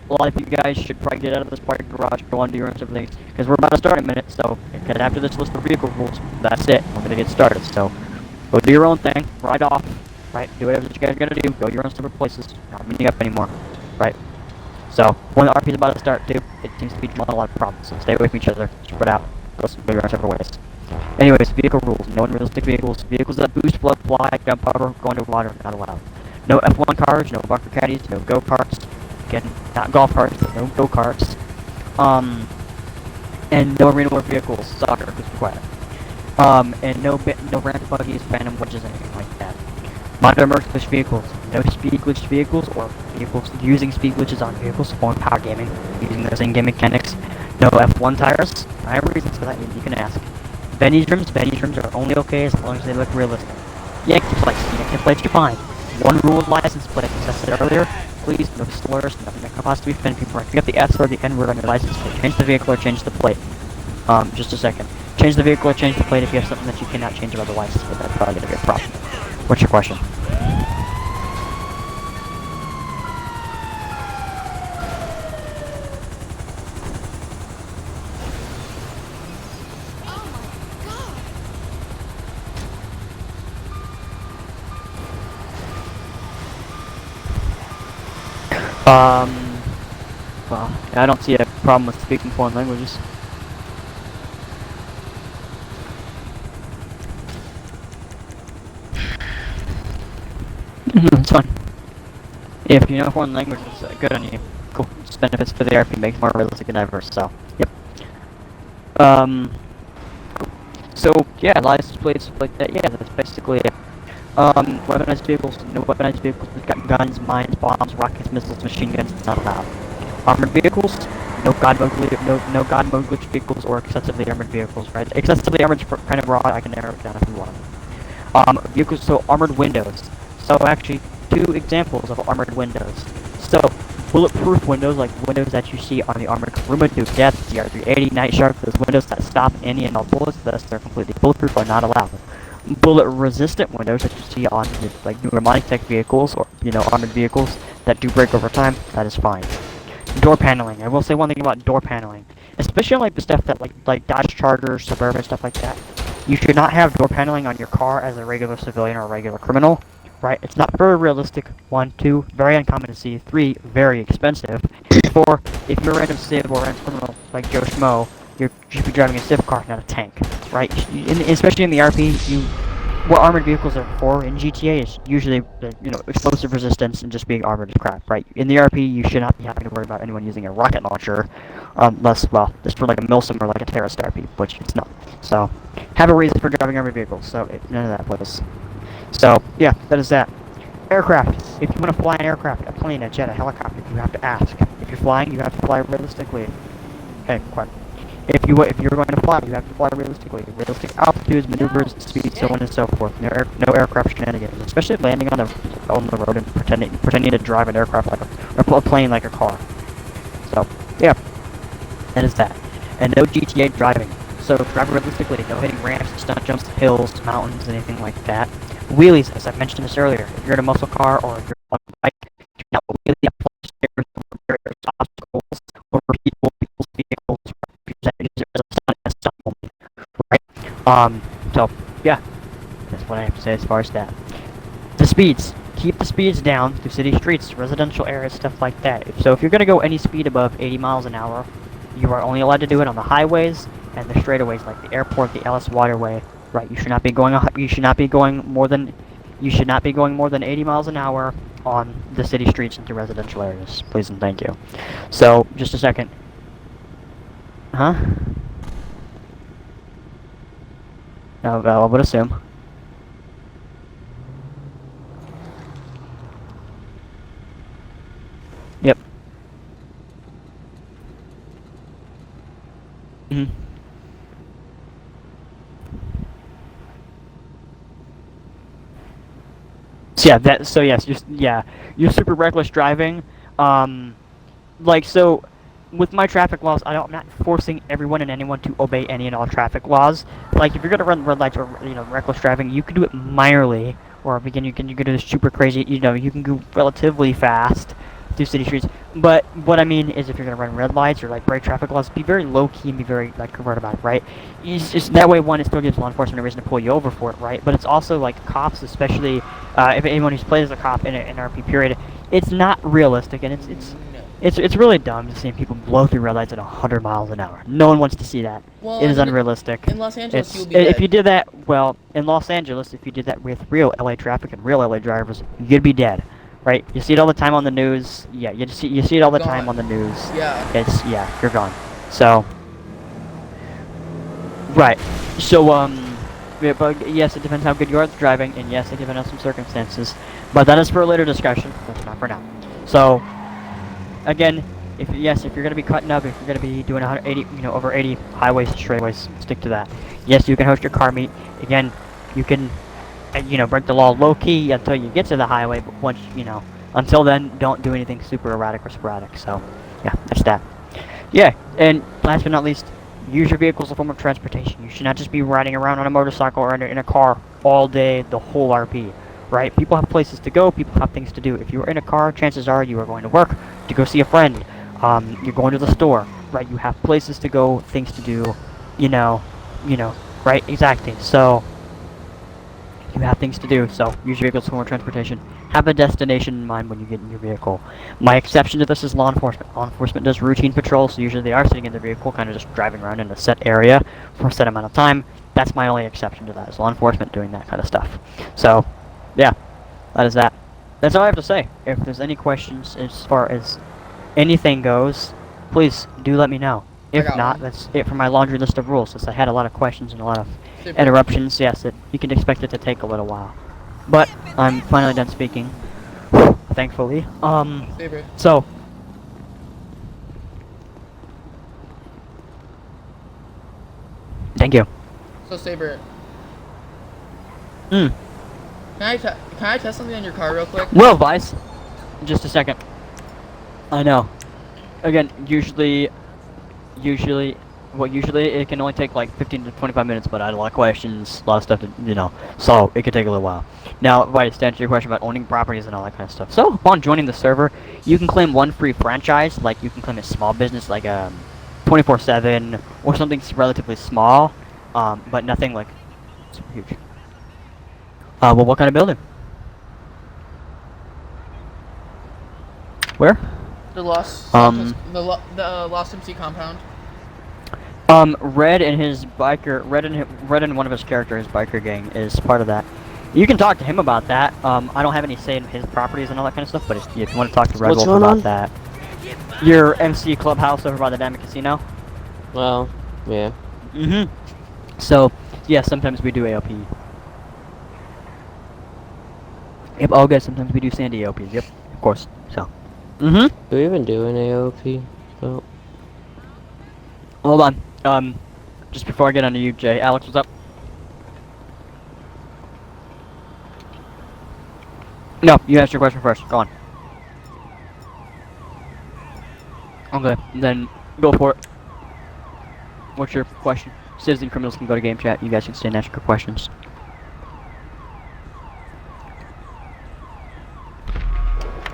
A lot of you guys should probably get out of this parking garage, go on to your own separate things, because we're about to start in a minute. So, because after this list of vehicle rules, that's it. We're gonna get started. So, go do your own thing, ride off, right? Do whatever that you guys are gonna do. Go your own separate places. Not meeting up anymore, right? So, when the RP is about to start, too, it seems to be a lot of problems. So, stay away from each other, spread out, go your own separate ways. Anyways, vehicle rules. No unrealistic vehicles. Vehicles that boost, flood, fly, gunpowder, go underwater, not allowed. No F1 cars, no bunker caddies, no go-karts. Again, not golf carts, but no go-karts. And no arena war vehicles, soccer, just quiet. And no ramp buggies, phantom wedges, anything like that. Modern merge glitch vehicles. No speed glitched vehicles or vehicles using speed glitches on vehicles for power gaming, using those in-game mechanics. No F1 tires. I have reasons for that, you can ask. Benny's rims are only okay as long as they look realistic. Yankee plates, you're fine. One rule of license plate, as I said earlier, please, no slurs, nothing that could possibly offend people. If you get the S or the N word on your license plate, change the vehicle or change the plate. Just a second. Change the vehicle or change the plate if you have something that you cannot change about the license plate. That's probably gonna be a problem. What's your question? Well, I don't see a problem with speaking foreign languages. It's fun. If you know foreign languages, good on you. Cool. It's benefits for the RP, makes more realistic and diverse, so, yep. Cool. So, yeah, license plates, like that, yeah, that's basically it. Weaponized vehicles, no weaponized vehicles, we've got guns, mines, bombs, rockets, missiles, machine guns, it's not allowed. Armored vehicles, no God mode glitch vehicles or excessively armored vehicles, right? Excessively armored is kind of broad. I can narrow it down if you want. Vehicles, so armored windows. So actually, 2 examples of armored windows. So, bulletproof windows, like windows that you see on the Armored Kuruma, Duke Death, the R380, Night Shark, those windows that stop any and all bullets, thus they're completely bulletproof, are not allowed. Bullet-resistant windows that you see on like newer Monitech vehicles or armored vehicles that do break over time, that is fine. Door paneling. I will say one thing about door paneling, especially on like the stuff that like Dodge Charger, Suburban, stuff like that. You should not have door paneling on your car as a regular civilian or a regular criminal, right? It's not very realistic. 1, 2, very uncommon to see. 3, very expensive. 4, if you're a random civ or a random criminal like Joe Schmo, you should be driving a civ car, not a tank, right? Especially in the RP, what armored vehicles are for in GTA is usually, explosive resistance and just being armored as crap, right? In the RP, you should not be having to worry about anyone using a rocket launcher, unless, well, just for like a Milsim or like a terrorist RP, which it's not. So, have a reason for driving armored vehicles, so none of that plays. So, yeah, that is that. Aircraft. If you want to fly an aircraft, a plane, a jet, a helicopter, you have to ask. If you're flying, you have to fly realistically. Okay, quiet. If you're going to fly, you have to fly realistically. Realistic altitudes, maneuvers, speed, so on and so forth. No aircraft shenanigans, especially landing on the road and pretending to drive an aircraft or a plane like a car. So yeah, that is that. And no GTA driving. So drive realistically. No hitting ramps, stunt jumps, hills, mountains, anything like that. Wheelies, as I mentioned this earlier. If you're in a muscle car or if you're on a bike, do not wheelie up stairs over barriers, obstacles, over people's vehicles. Right? So, yeah. That's what I have to say as far as that. The speeds. Keep the speeds down through city streets, residential areas, stuff like that. If you're going to go any speed above 80 miles an hour, you are only allowed to do it on the highways and the straightaways, like the airport, the Ellis Waterway. Right, you should not be going more than 80 miles an hour on the city streets into residential areas. Please and thank you. So, just a second. Huh? I would assume. Yep. Mm-hmm. So yes, you're super reckless driving. With my traffic laws, I'm not forcing everyone and anyone to obey any and all traffic laws. Like, if you're gonna run red lights or reckless driving, you can do it minorly, or again, you can do this super crazy. You can go relatively fast through city streets. But what I mean is, if you're gonna run red lights or break traffic laws, be very low key and be very covert about it, right? It's just that way. One, it still gives law enforcement a reason to pull you over for it, right? But it's also cops, especially if anyone who's played as a cop in an RP period, it's not realistic, and it's really dumb to see people blow through red lights at 100 miles an hour. No one wants to see that. Well, it is unrealistic. In Los Angeles, you'll be if dead. you did that, in Los Angeles, if you did that with real LA traffic and real LA drivers, you'd be dead, right? You see it all the time on the news. Yeah, you see it all the time on the news. Yeah. You're gone. So, right. So, but yes, it depends how good you are at driving, and yes, it depends on some circumstances. But that is for a later discussion. That's not for now. So, again, if you're gonna be cutting up, if you're gonna be doing 180, over 80 highways and straightaways, stick to that. Yes, you can host your car meet. Again, you can, break the law low key until you get to the highway. But once, until then, don't do anything super erratic or sporadic. So, yeah, that's that. Yeah, and last but not least, use your vehicle as a form of transportation. You should not just be riding around on a motorcycle or in a car all day, the whole RP. Right? People have places to go, people have things to do. If you're in a car, chances are you are going to work, to go see a friend. You're going to the store, right? You have places to go, things to do, right? Exactly. So, you have things to do, so use your vehicle as a form of transportation. Have a destination in mind when you get in your vehicle. My exception to this is law enforcement. Law enforcement does routine patrols, so usually they are sitting in their vehicle, kind of just driving around in a set area for a set amount of time. That's my only exception to that, is law enforcement doing that kind of stuff. So, yeah, that is that. That's all I have to say. If there's any questions as far as anything goes, please do let me know. If not, that's it for my laundry list of rules, since I had a lot of questions and a lot of interruptions. Yes, you can expect it to take a little while. But I'm finally done speaking, thankfully. So, Thank you. So Saber, Hmm. can I test something on your car real quick? Will, Vice. Just a second. I know. Again, usually it can only take like 15 to 25 minutes, but I had a lot of questions, a lot of stuff to, so it could take a little while. Now, Vice, to answer your question about owning properties and all that kind of stuff. So, upon joining the server, you can claim one free franchise, like you can claim a small business like 24/7 or something relatively small, but nothing like super huge. Well, what kind of building? Where? The Lost the Lost MC compound. Red and his biker, Red and one of his characters, his biker gang, is part of that. You can talk to him about that. I don't have any say in his properties and all that kind of stuff, but if you want to talk to Red What's Wolf going about on? that. Your MC clubhouse over by the Diamond Casino. Well, yeah. So, yeah, sometimes we do AOP. Yep, all good. Sometimes we do Sandy AOPs. Yep, of course. So. Do we even do an AOP? Well, Hold on. Just before I get onto you, Jay. Alex, what's up? No, you asked your question first. Go on. Okay, then go for it. What's your question? Citizen criminals can go to game chat. You guys can stay and ask your questions.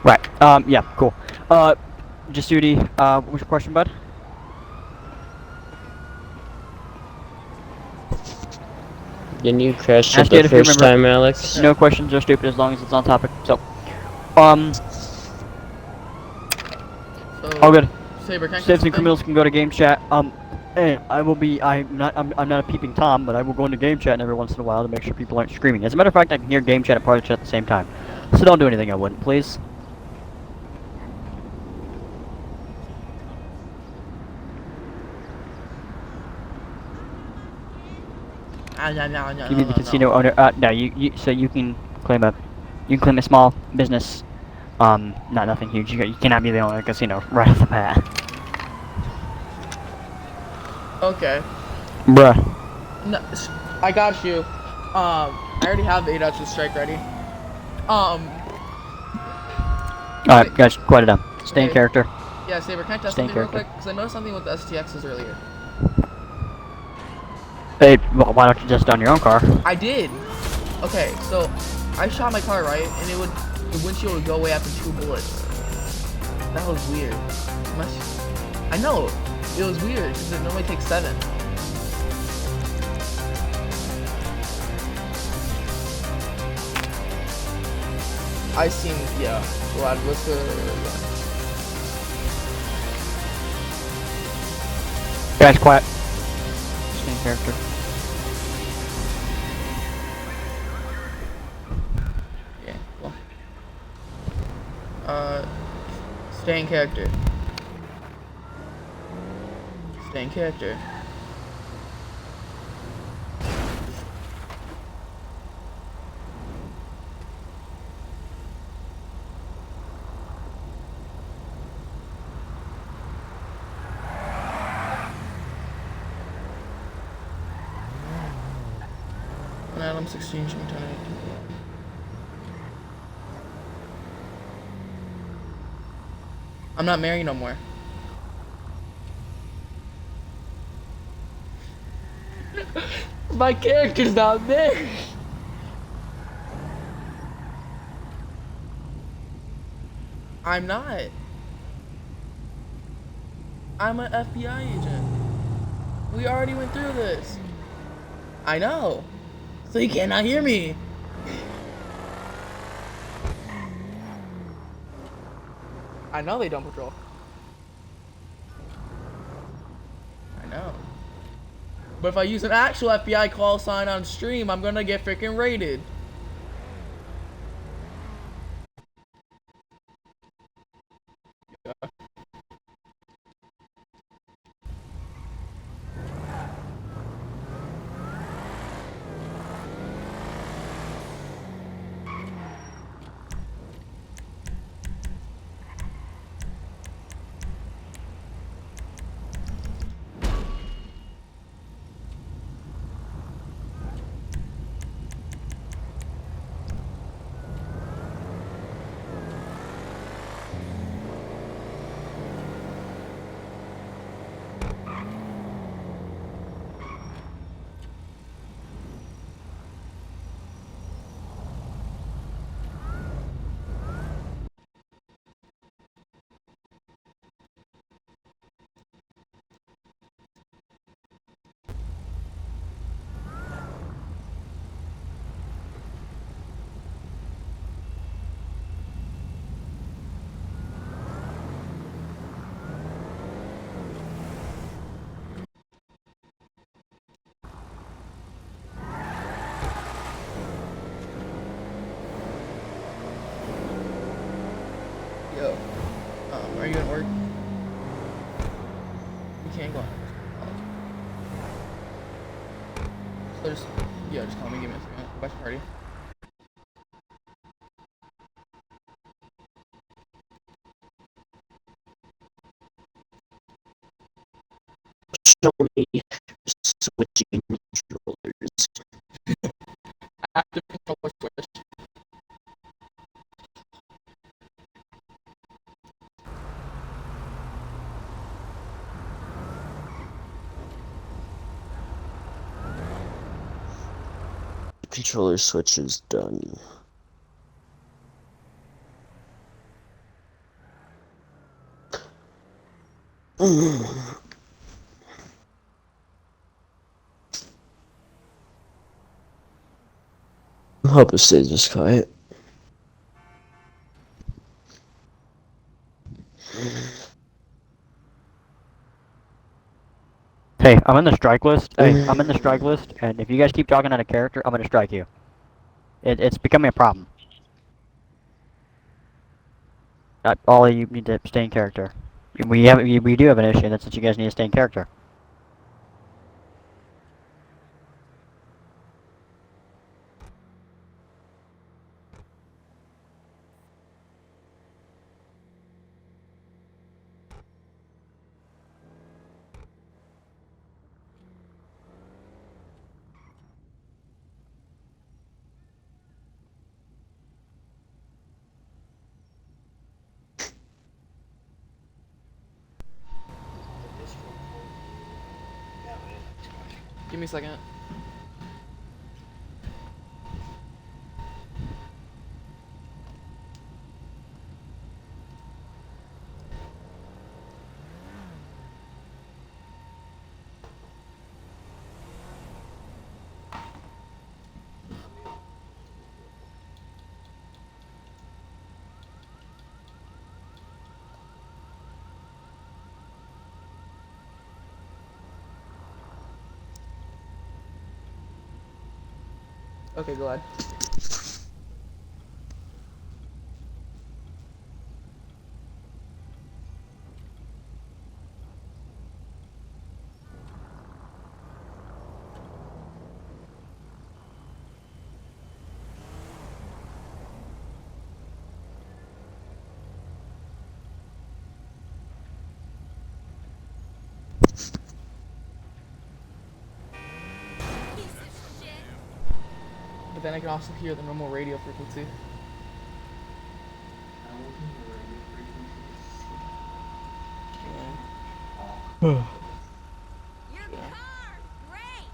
Right. Yeah, cool. Jasudi, what was your question, bud? didn't you crash Ask it it the if you first remember. time, Alex? No questions are stupid as long as it's on topic. So, So, all good. Saber, can I test Citizen something? criminals can go to game chat. And I'm not a peeping Tom, but I will go into game chat every once in a while to make sure people aren't screaming. As a matter of fact, I can hear game chat and party chat at the same time. So don't do anything I wouldn't, please. You need the casino owner. No, so you can claim a small business. Not nothing huge. You cannot be the owner of a casino right off the bat. Okay. Bruh. No, I got you. I already have the 8 out to strike ready. Alright, guys, quiet it down. Stay in Okay. character. Yeah, Saber, can I test Stay in something real character. quick? Because I noticed something with the STXs earlier. Hey, well, why don't you just on your own car? I did. Okay, so I shot my car right, and the windshield would go away after 2 bullets. That was weird. I know it was weird because it normally takes 7. I seen, yeah. Glad what's the? Guys, quiet. Stay in character. Yeah. Well. Stay in character. Stay in character. Adam 16 tonight. I'm not married no more. My character's not married. I'm not. I'm an FBI agent. We already went through this. I know. So you cannot hear me. I know they don't patrol. I know. But if I use an actual FBI call sign on stream, I'm gonna get freaking raided. Yo, are you at work? You can't go on. So just, yeah, just call me, give me a second. Go back to party. Show me switching controllers. Active controller switch. Controller switch is done. I hope it stays this quiet. Hey, I'm in the strike list. Hey, I'm in the strike list, and if you guys keep talking out of character, I'm gonna strike you. It's becoming a problem. All of you need to stay in character. We do have an issue. That's that you guys need to stay in character. Give me a second. Okay, go ahead. But then I can also hear the normal radio frequency. Your car! Great!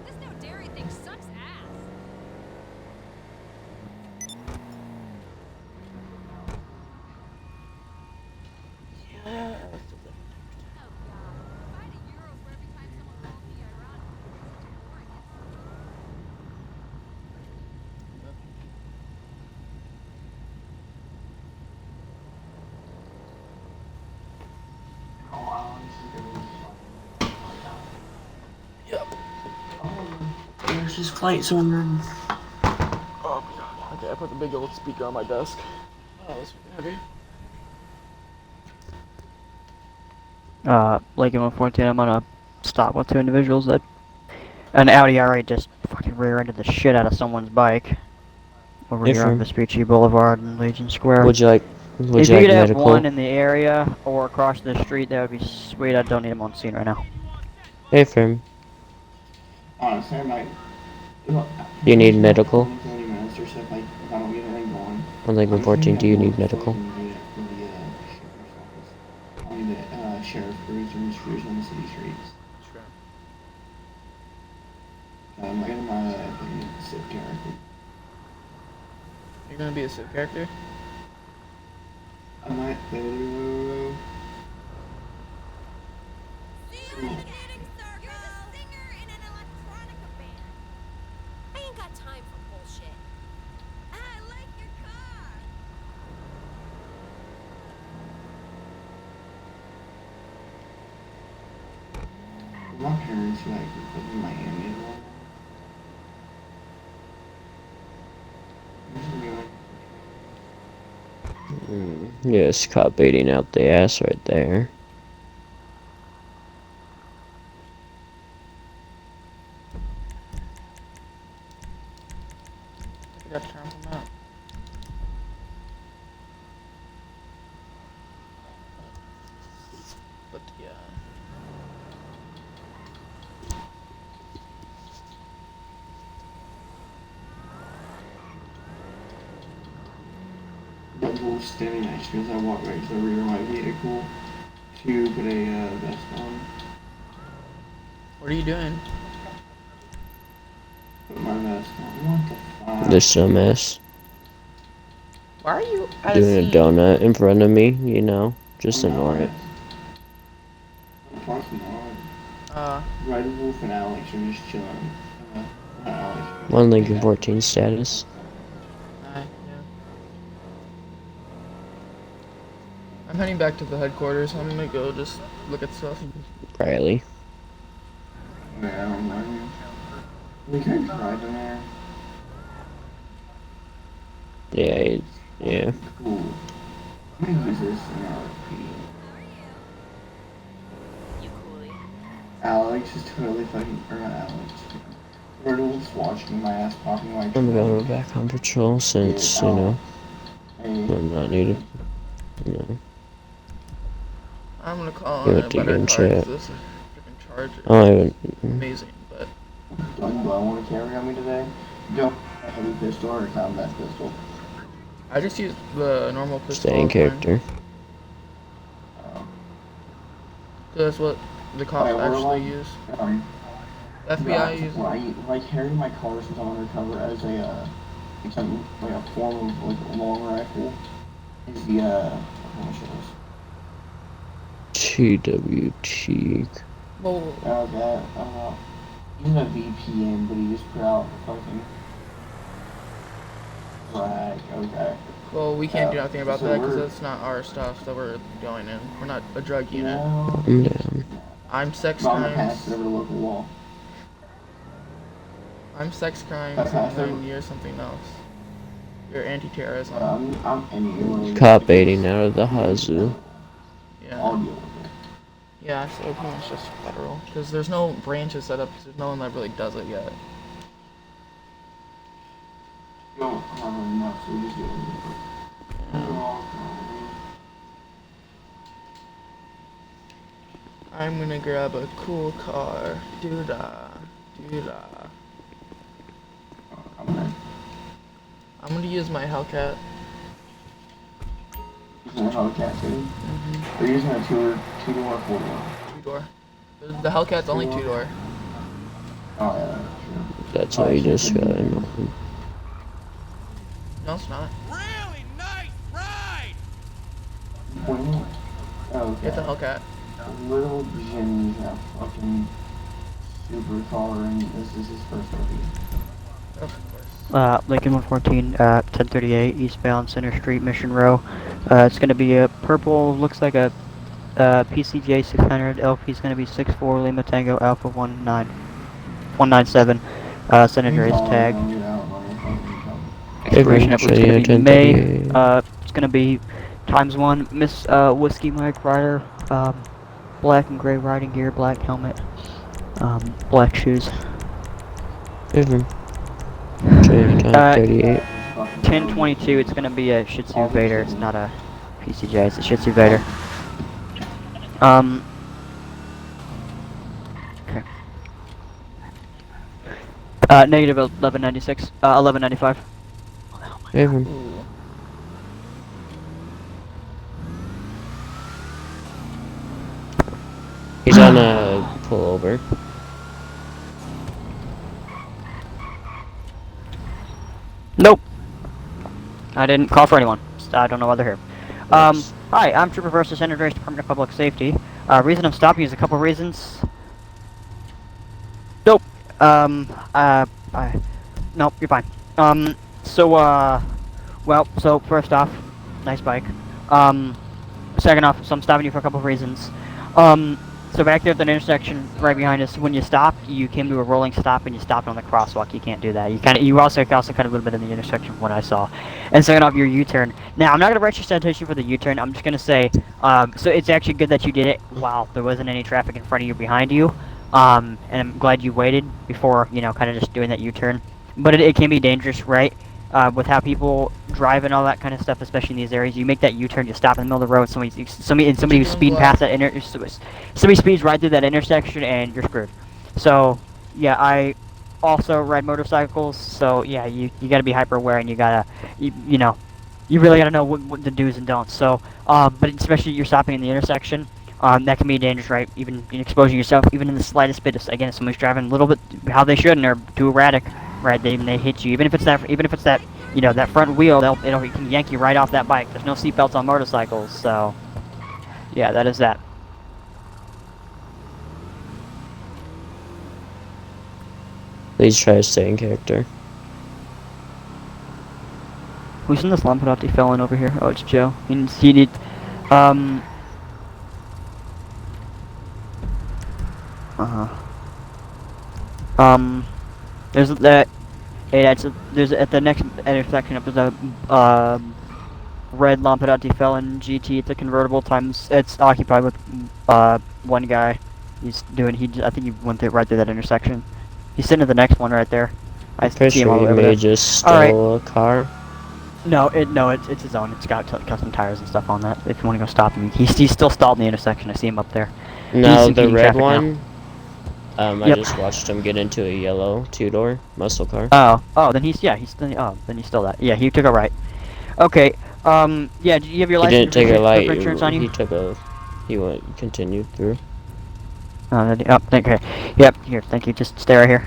This new dairy thing sucks ass. Yeah. Oh god. If I had a euro for every time someone called me ironic, Yep. There's his flight on. Oh my god. Okay, I put the big old speaker on my desk. Oh, that's heavy. Lincoln 114, I'm gonna stop with two individuals that an Audi R8 just fucking rear-ended the shit out of someone's bike over here on Vespucci Boulevard and Legion Square. Would you like If you could have medical? one in the area or across the street, that would be sweet. I don't need him on scene right now. Hey, Frim. Honestly, I might. You need medical? 30 minutes or so if I don't get anything going. On Lake 114, do you need medical? I need the sheriff cruiser and cruise on the city streets. Sure. I'm gonna be a Civ character. You're gonna be a Civ character? I might do. You're the singer in an electronica band. I ain't got time for bullshit. I like your car. My parents like put me in Miami as well. I'm just gonna be like. Yes, caught baiting out the ass right there. I got to turn them out. But yeah. That wolf standing next to me as I walk right to the rear of my vehicle to put a vest on. What are you doing? Put my vest on. What the fuck? This dumbass Why are you at doing a scene? donut in front of me, you know? Just ignore it. Red Wolf and Alex are just chilling. Alex. One Lincoln 14 status. Yeah. I'm heading back to the headquarters. I'm gonna go just look at stuff. Riley. Yeah, I don't know. We can drive in there. Yeah, yeah. Cool. I'm gonna use this in RP. Alex is totally fucking, or not Alex. Red Wolf's watching my ass popping my I'm going back on patrol since, you know, I'm not needed. You know. I'm gonna call You in a have to better get in car 'cause chat. this freaking Charger. I haven't. Amazing, but. Do I want to carry on me today? Don't a heavy pistol or a combat pistol. I just used the normal pistol. Stay in character. That's what the cops actually use. FBI uses. When I carry my car since I'm undercover as a, like something like a form of like a long rifle, is the how much it is? TWT. Well. That he's a VPN, but he just put out fucking. Right. Okay. Well, we can't do nothing about so that because that's not our stuff that we're going in. We're not a drug unit. I'm down. I'm sex I'm gonna crimes. pass it over the local wall. I'm sex crimes, Pass and over. then you're something else. You're anti-terrorism. I'm anyway. Caught baiting out of the Hazu. Yeah. I'll deal with it. Yeah, so pretty much just federal. Because there's no branches set up, because there's no one that really does it yet. You don't have enough, so we just deal with it. I'm gonna grab a cool car. Doo-dah. Doo-dah. I'm gonna use my Hellcat. Using a Hellcat too? We're using a two-door, four-door. Two-door. The Hellcat's only two-door. Oh yeah, true. That's how you just got him. No, it's not. Really nice ride! Well, okay. It's a Hellcat. Little Jimmy's a fucking supercar, and this is his first review. Of course. Lincoln 114, 1038 eastbound Center Street, Mission Row. It's gonna be a purple, looks like a PCJ 600. LP's gonna be 64 Lima Tango Alpha 197. Senator is tagged. Expiration is gonna be May. It's gonna be ×1. Miss Whiskey Mike Ryder. Black and gray riding gear, black helmet, black shoes. 38. 1022, it's gonna be a Shih Tzu Vader, it's not a PCJ, it's a Shih Tzu Vader. Okay. Negative 1196, 1195. Evan. He's on a pullover. Nope. I didn't call for anyone. I don't know why they're here. Hi, I'm Trooper versus Senator Department of Public Safety. Reason I'm stopping is a couple reasons. Nope. Nope, you're fine. So first off, nice bike. Second off, so I'm stopping you for a couple of reasons. So back there at the intersection right behind us, when you stopped, you came to a rolling stop and you stopped on the crosswalk. You can't do that. You also cut a little bit in the intersection from what I saw. And second off, your U-turn. Now I'm not gonna write your citation for the U-turn. I'm just gonna say, so it's actually good that you did it while there wasn't any traffic in front of you or behind you. And I'm glad you waited before, kind of just doing that U-turn. But it can be dangerous, right? With how people drive and all that kind of stuff, especially in these areas. You make that U-turn, you stop in the middle of the road, somebody who's speeding past that somebody speeds right through that intersection, and you're screwed. So, yeah, I also ride motorcycles, so yeah, you gotta be hyper aware, and you gotta, you really gotta know what the do's and don'ts. So, but especially you're stopping in the intersection, that can be dangerous, right? Even exposing yourself, even in the slightest bit. Again, if somebody's driving a little bit how they shouldn't or too erratic, right? They hit you. Even if it's that that front wheel, it can yank you right off that bike. There's no seatbelts on motorcycles, so yeah, that is that. Please try to stay in character. Who's in this Lampedusa felon over here? Oh, it's Joe. He did, there's that. There's at the next intersection up there's a red Lampedusa felon GT. It's a convertible times. It's occupied with one guy. I think he went right through that intersection. He's sitting at the next one right there. I see him all Pretty over sure he there. may just stole a car. No, it's his own. It's got custom tires and stuff on that. If you want to go stop him, he's still stalled in the intersection. I see him up there. No, He's the impeding red traffic now. one. I Yep. just watched him get into a yellow two-door muscle car. Then he's still that. Yeah, he took a right. Okay. Yeah. Do you have your He license? didn't take a light. Insurance on you? He continued through. Okay. Yep. Here, thank you. Just stay right here.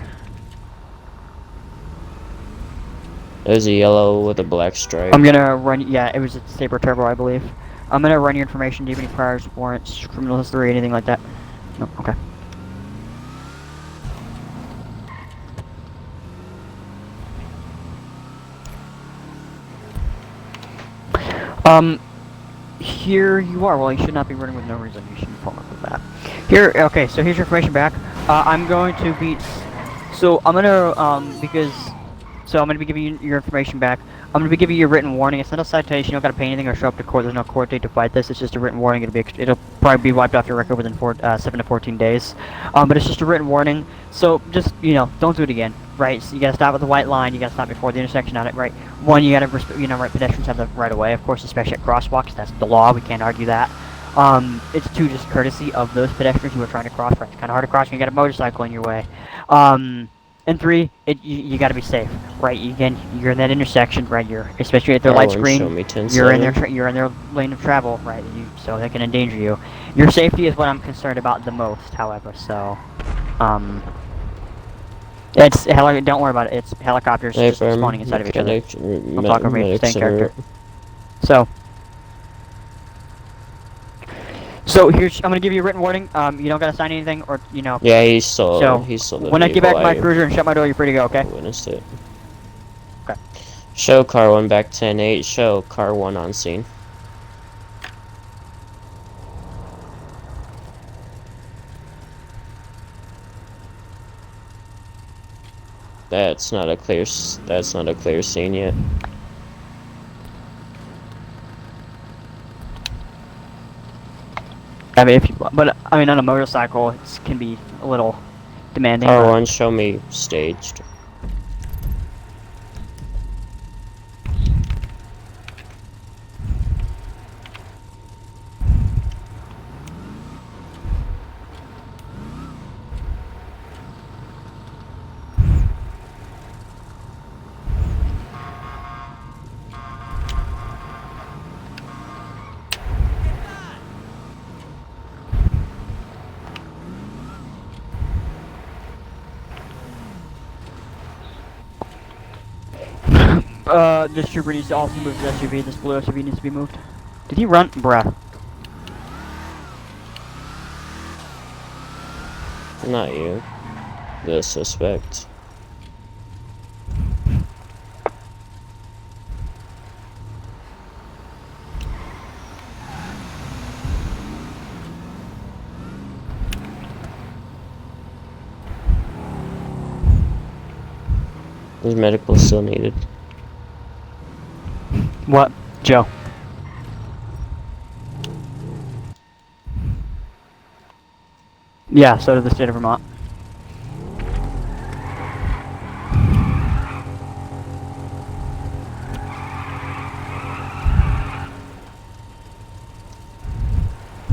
There's a yellow with a black stripe. I'm gonna run. Yeah, it was a Sabre Turbo, I believe. I'm gonna run your information. Do you have any priors, warrants, criminal history, anything like that? No. Okay. Here you are. Well, you should not be running with no reason. You should be pulling up with that. Here, okay, so here's your information back. I'm going to be, so I'm gonna, I'm gonna be giving you your information back. I'm gonna be giving you a written warning. It's not a citation. You don't gotta pay anything or show up to court. There's no court date to fight this. It's just a written warning. It'll probably be wiped off your record within 7 to 14 days. But it's just a written warning. So just, don't do it again. Right, so you gotta stop at the white line, you gotta stop before the intersection on it, right? One, you gotta, right, pedestrians have the right of way, of course, especially at crosswalks, that's the law, we can't argue that. It's two, just courtesy of those pedestrians who are trying to cross, right? It's kinda hard to cross when you got a motorcycle in your way. And three, you gotta be safe, right? You're in that intersection, right? Especially at their light screen, you're in their lane of travel, right? So that can endanger you. Your safety is what I'm concerned about the most, however, so, don't worry about it. It's helicopters just spawning inside of each other. I'm talking about staying character. So here's, I'm gonna give you a written warning. You don't gotta sign anything, or Yeah, he stole. So he stole the when I get back vehicle. to my cruiser and shut my door, you're free to go. Okay. I witnessed it. Okay. Show car 1 back 10-8. Show car 1 on scene. That's not a clear scene yet. I mean, on a motorcycle, it can be a little demanding. Car 1, show me staged. This trooper needs to also move his SUV. This blue SUV needs to be moved. Did he run? Bruh. Not you. The suspect. Is medical still needed? What? Joe. Yeah, so did the state of Vermont.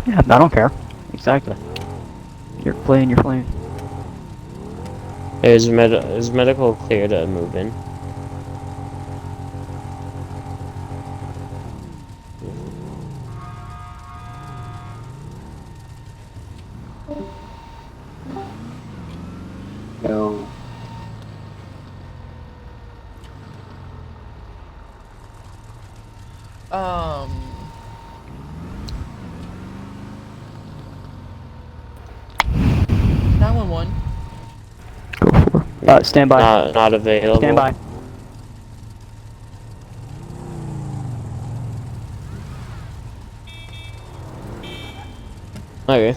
Yeah, I don't care. Exactly. You're playing, you're playing. Is medical clear to move in? No. Um. 911. Go for. Stand by. Not available. Stand by. Okay.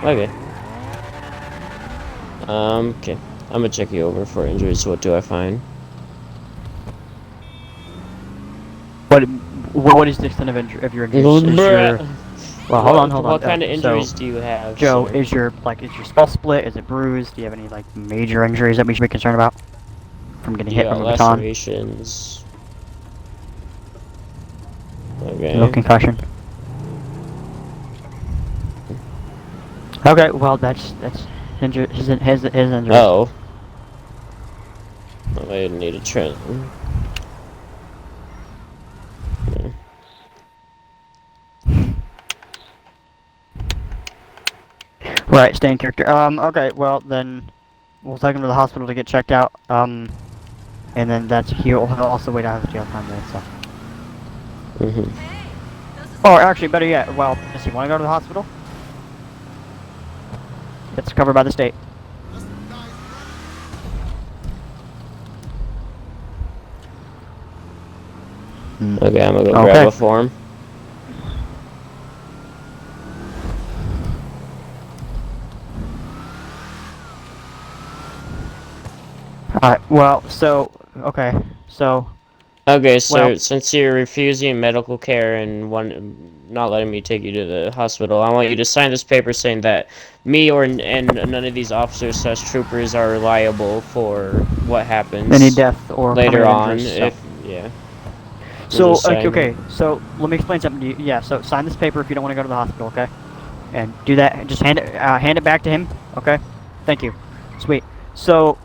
Okay. Okay. I'm gonna check you over for injuries. What do I find? What is the extent of your injuries? Well, hold on. What kind of injuries do you have, Joe, sir? is your skull split? Is it bruised? Do you have any like major injuries that we should be concerned about from getting hit from a baton? Lacerations. Okay. No concussion. Okay, well that's his injury. Oh. Well, I need a trend. Okay. Right, stay in character. Okay, well then we'll take him to the hospital to get checked out. And then he'll also wait out his jail time there. So. Or actually, better yet, well, does he want to go to the hospital? It's covered by the state. Okay, I'm gonna go grab a form. Alright, well, so, okay, so... Okay, so well, since you're refusing medical care and not letting me take you to the hospital, I want you to sign this paper saying that me and none of these officers / troopers are liable for what happens. Any death or later on, injuries, yeah. So, okay, so let me explain something to you. Yeah, so sign this paper if you don't want to go to the hospital, okay? And do that, and just hand it back to him, okay? Thank you. Sweet. So,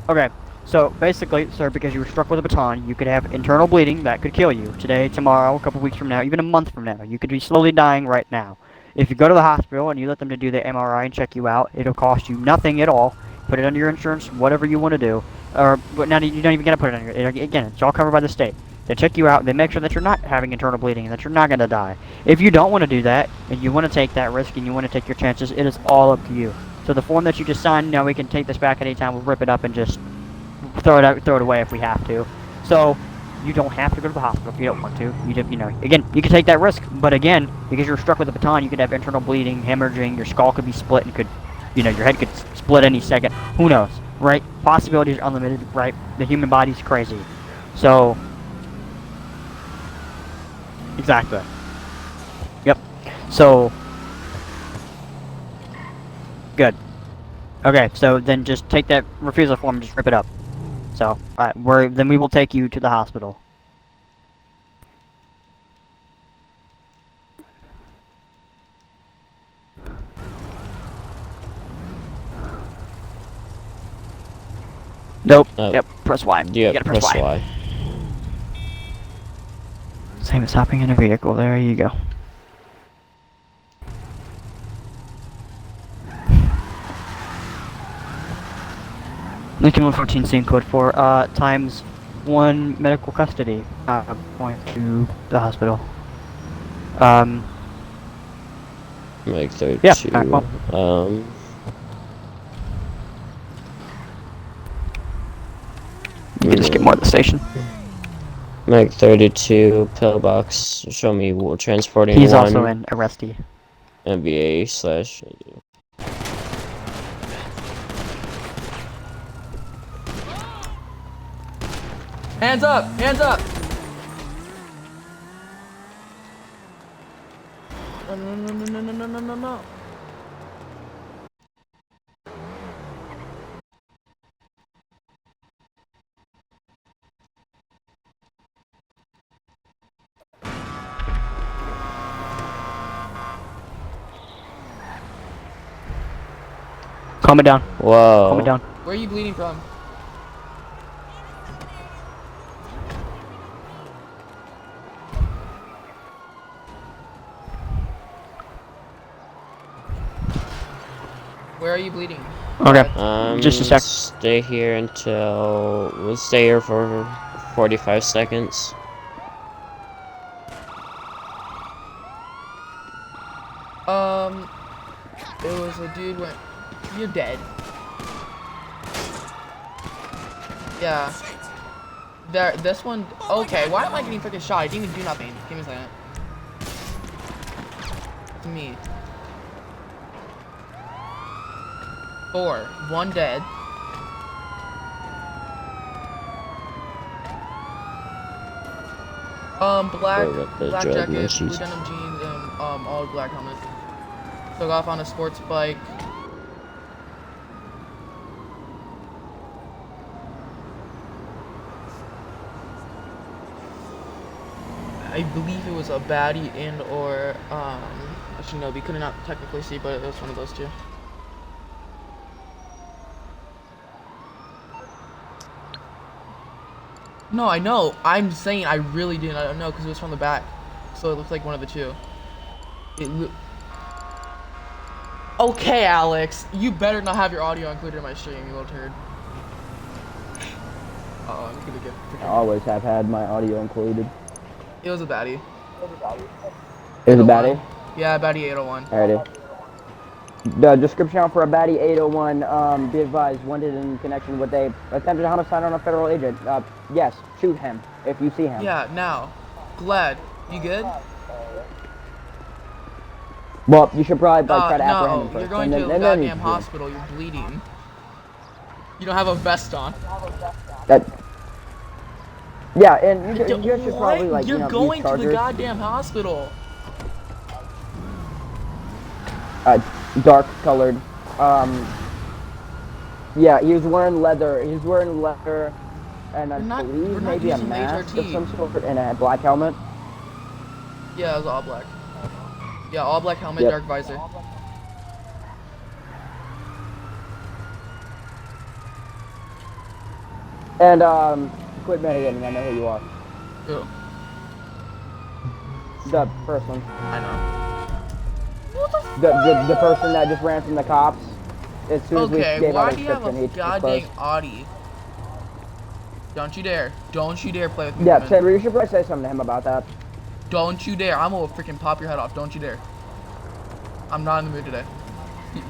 okay, so basically, sir, because you were struck with a baton, you could have internal bleeding that could kill you today, tomorrow, a couple weeks from now, even a month from now. You could be slowly dying right now. If you go to the hospital and you let them to do the MRI and check you out, it'll cost you nothing at all. Put it under your insurance, whatever you want to do. But now you don't even get to put it under your... Again, it's all covered by the state. They check you out, they make sure that you're not having internal bleeding and that you're not going to die. If you don't want to do that, and you want to take that risk and you want to take your chances, it is all up to you. So the form that you just signed, now we can take this back at any time, we'll rip it up and just throw it away if we have to. So, you don't have to go to the hospital if you don't want to. Again, you can take that risk, but again, because you're struck with a baton, you could have internal bleeding, hemorrhaging, your skull could be split and your head could split any second. Who knows, right? Possibilities are unlimited, right? The human body's crazy. So, exactly. Yep. So, good. Okay, so then just take that refusal form and just rip it up. So, alright, then we will take you to the hospital. Nope. Yep, press Y. Yep, You gotta press Y. Same as hopping in a vehicle, there you go. Lincoln 114 scene code 4, times 1 medical custody, going to the hospital. Like 32. Yeah, well. You can just get more at the station. Mike 32 pillbox. Show me transporting He's one also in arrestee. MBA slash. Hands up! Hands up! No, no, no, no, no, no, no, no, no. Calm it down. Whoa. Calm it down. Where are you bleeding from? Where are you bleeding? Okay. Just a sec. Stay here until we'll stay here for 45 seconds. It was a dude went. You're dead. Yeah. There. This one. Okay. Why am I getting freaking shot? I didn't even do nothing. Give me a second. It's me. 4. 1 dead. Black jacket, blue denim jeans, and all black helmet. Took off on a sports bike. I believe it was a baddie and or actually no, we could not technically see, but it was one of those two. No, I know. I'm saying I really didn't. I don't know because it was from the back, so it looked like one of the two. Okay, Alex, you better not have your audio included in my stream, you little turd. Oh, I'm gonna get. I always have had my audio included. It was a baddie. It was a baddie? Yeah, baddie 801. Alrighty. The description for a baddie 801, be advised, wanted in connection with a attempted homicide on a federal agent. Yes, shoot him if you see him. Yeah, now. Glad. You good? Well, you should probably try to apprehend him no, first. you're going to the goddamn hospital. You're bleeding. You don't have a vest on. Yeah, and you should probably like You're going to the goddamn hospital. Dark colored. Yeah, he was wearing leather. He's wearing leather, and I believe maybe a mask of some sort, and a black helmet. Yeah, it was all black. Yeah, all black helmet, Yep. dark visor. And quit mitigating. I know who you are. Who? The first one. I know. The person that just ran from the cops. As soon as we gave why out do you have description, a he goddamn closed. Audi? Don't you dare. Don't you dare play with me. Yeah, woman. Saber, you should probably say something to him about that. Don't you dare. I'm gonna freaking pop your head off. Don't you dare. I'm not in the mood today.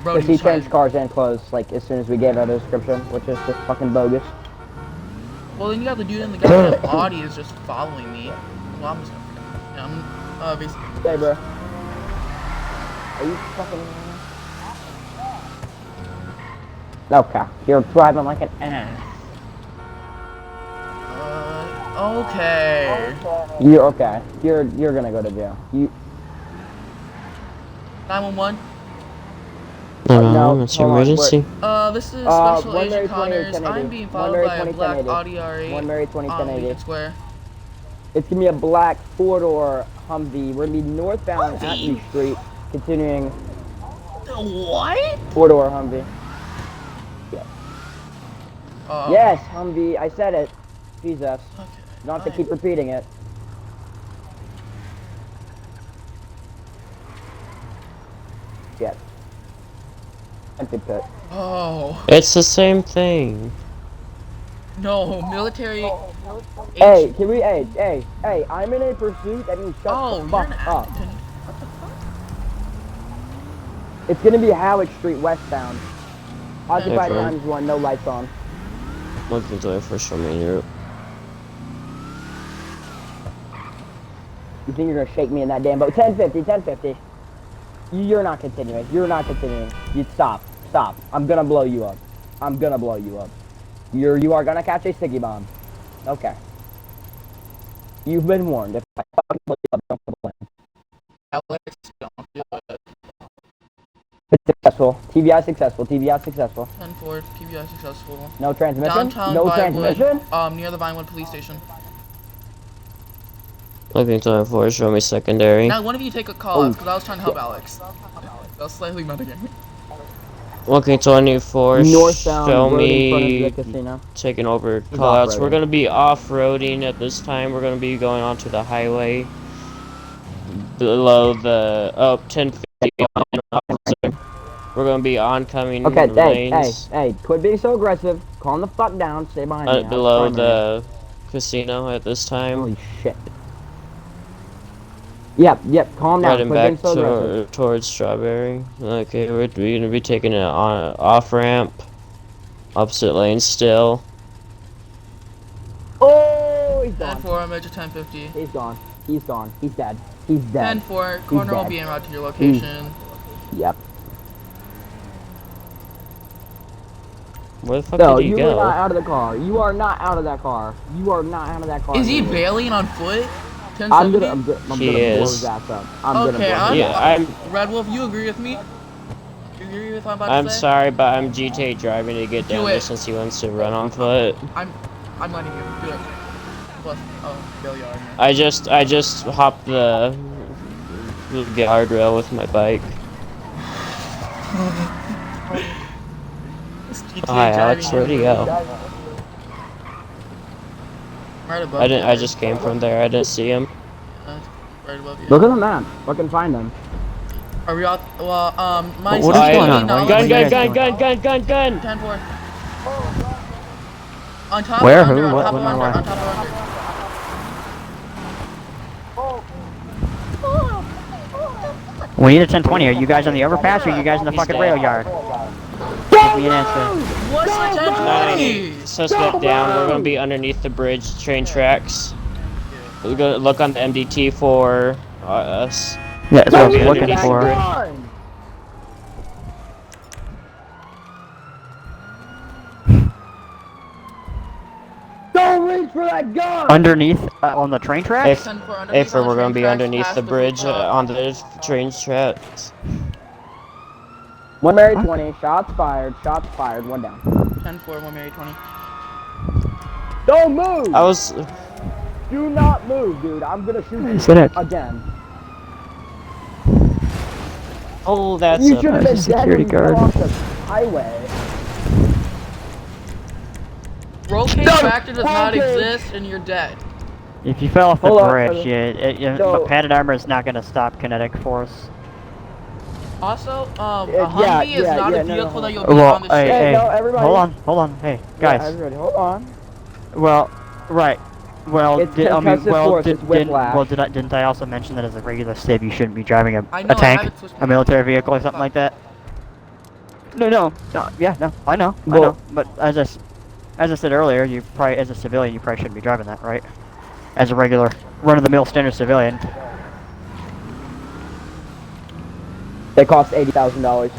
Bro, Because he changed cars and clothes, like, as soon as we gave out a description, which is just fucking bogus. Well, then you got the dude in the goddamn Audi is just following me. Well, I'm just gonna freaking... Yeah, I'm, basically... Hey, bro. Are you fucking... Okay, you're driving like an ass. Okay. You're okay. You're gonna go to jail. 911. No, it's an emergency. This is Special One Agent Mary Connors. 20, I'm being followed by a black Audi R8 One Mary 20, on 1080. Lincoln Square. It's gonna be a black four-door Humvee. We're gonna be northbound Avenue Street, continuing. What? Four-door Humvee. Yes. Oh. Yes, Humvee. I said it. Jesus. Okay. Not to keep repeating it. Yes. Empty pit. Oh. It's the same thing. No, military. Hey, can we? Hey! I'm in a pursuit. That means shut the fuck up. What the fuck? It's gonna be Howard Street westbound. Occupied bro. times 1, no lights on. Welcome to the first main route. You think you're gonna shake me in that damn boat? 1050, 1050. You're not continuing. You're not continuing. You stop. Stop. I'm gonna blow you up. I'm gonna blow you up. You are gonna catch a sticky bomb. Okay. You've been warned. If I fucking blow you up, don't complain. Alex, don't do it. It's successful. TBI successful. TBI successful. 10-4, TBI successful. No transmission? Downtown No Vinewood, transmission? near the Vinewood police station. Looking to enforce, show me secondary. Now, one of you take a call, because I was trying to help Alex. I was slightly metagaming. Looking 24, Northbound show road in front of me the casino. taking over He's callouts. off-roading. We're going to be off-roading at this time. We're going to be going onto the highway below the 1050. We're going to be oncoming Okay, lanes hey, quit being so aggressive. Calm the fuck down. Stay behind me. below the casino at this time. Holy shit. Yep, calm down. Riding Quit being back so aggressive. towards Strawberry. Okay, we're going to be taking it on off-ramp. Opposite lane still. Oh, he's gone. 10-4, I'm at 1050. He's gone. He's gone. He's dead. He's dead. 10-4, He's corner will dead. be en route to your location. Yep. Where the fuck No, did he you go? are not out of the car. You are not out of that car. You are not out of that car. Is he bailing on foot? I'm 1070? gonna blow is. his ass up. I'm gonna blow Okay, his ass up. Red Wolf, you agree with me? You agree with what I'm about I'm to say? sorry, but I'm GTA driving to get down Do there it. since he wants to run on foot. I'm letting you do it. Plus, Bill Yard. I just hopped the guardrail with my bike. Hi, Alex. Where'd he go? Right above I just came from there. I didn't see him. Right above you. Look at the map. Fucking find them. Are we out? Well, mine's What is going on? Gun! 10-4. On top Where? or under? Who? On What? top What? or under? Where? On top or under? We need a 1020. Are you guys on the overpass or are you guys in the fucking rail yard? Give me an answer. What's the 1020? Suspect down. We're gonna be underneath the bridge, train tracks. We're gonna look on the MDT for us. Yeah, that's what I was We'll be looking underneath the for. bridge. Don't reach for that gun! Underneath, on the train tracks? 10-4 underneath If on the we're gonna train be tracks, underneath past the bridge on the train tracks. One Mary 20. Shots fired. Shots fired. One down. 10-4, 1 Mary 20. Don't move! I was. Do not move, dude. I'm gonna shoot you Sit it. again. Oh, that's You a should have been dead security when you fell guard. off the highway. Roll cage factor does not exist, and you're dead. If you fell off the Hold on, bridge, So- padded armor is not going to stop kinetic force. Also, a Yeah, Humvee is yeah, not yeah, a no, vehicle no, that you'll hold be Well, on the street. hey, no, everybody- hold on, hey, Yeah, guys. everybody, hold on. Well, right. Well, It's concussive force, it's whiplash. didn't I also mention that as a regular civ you shouldn't be driving I a know, I tank, haven't switched a military vehicle or something like that? No, yeah, no, I know, Well- but as I said earlier, you probably, as a civilian, you probably shouldn't be driving that, right? As a regular, run-of-the-mill standard civilian. They cost $80,000.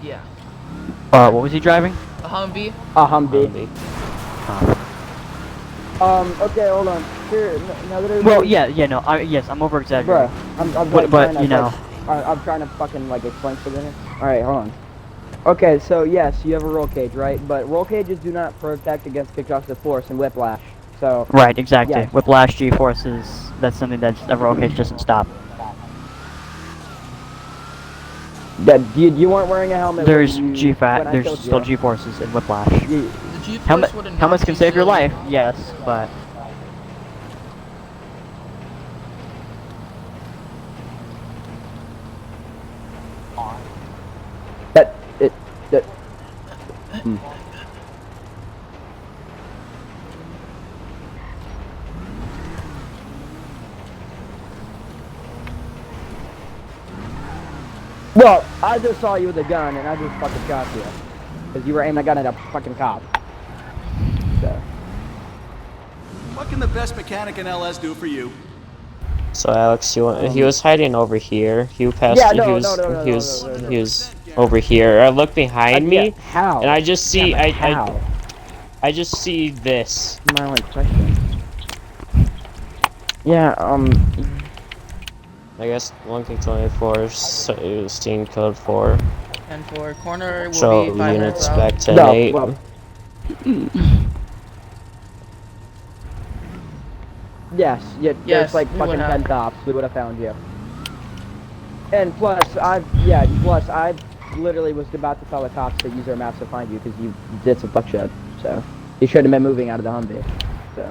Yeah. What was he driving? A Humvee. A Humvee. Okay, hold on. Here, now that everybody- Well, no, yes, I'm over-exaggerating. Bruh, I'm But- like, but, trying to, you know. like, I'm trying to fucking, like, explain something here. Alright, hold on. Okay, so, yes, you have a roll cage, right? But roll cages do not protect against concussive force and whiplash. So, Right, exactly. Yes. Whiplash, G-forces, that's something that a roll cage doesn't stop. you weren't wearing a helmet. There's when I there's killed still you. G-forces and whiplash. The G-force Helmet, would not helmets can save your silly. life, yes, but... Well, I just saw you with a gun, and I just fucking shot you. Because you were aiming a gun at a fucking cop. So. What can the best mechanic in LS do for you? So Alex, he was hiding over here. He passed. Yeah, he was over here. I look behind me, how? and I just see Yeah, but how? I just see this. My only question. Yeah, I guess 1K24, steam code 4. 10-4. Corner will Show be 5 units minutes out. back 10-8. No, well, yes, Yes, there's like we fucking would have. 10 cops. We would have found you. And plus, I literally was about to tell the cops to use their maps to find you because you did some fuck shit. So, you shouldn't have been moving out of the Humvee. So.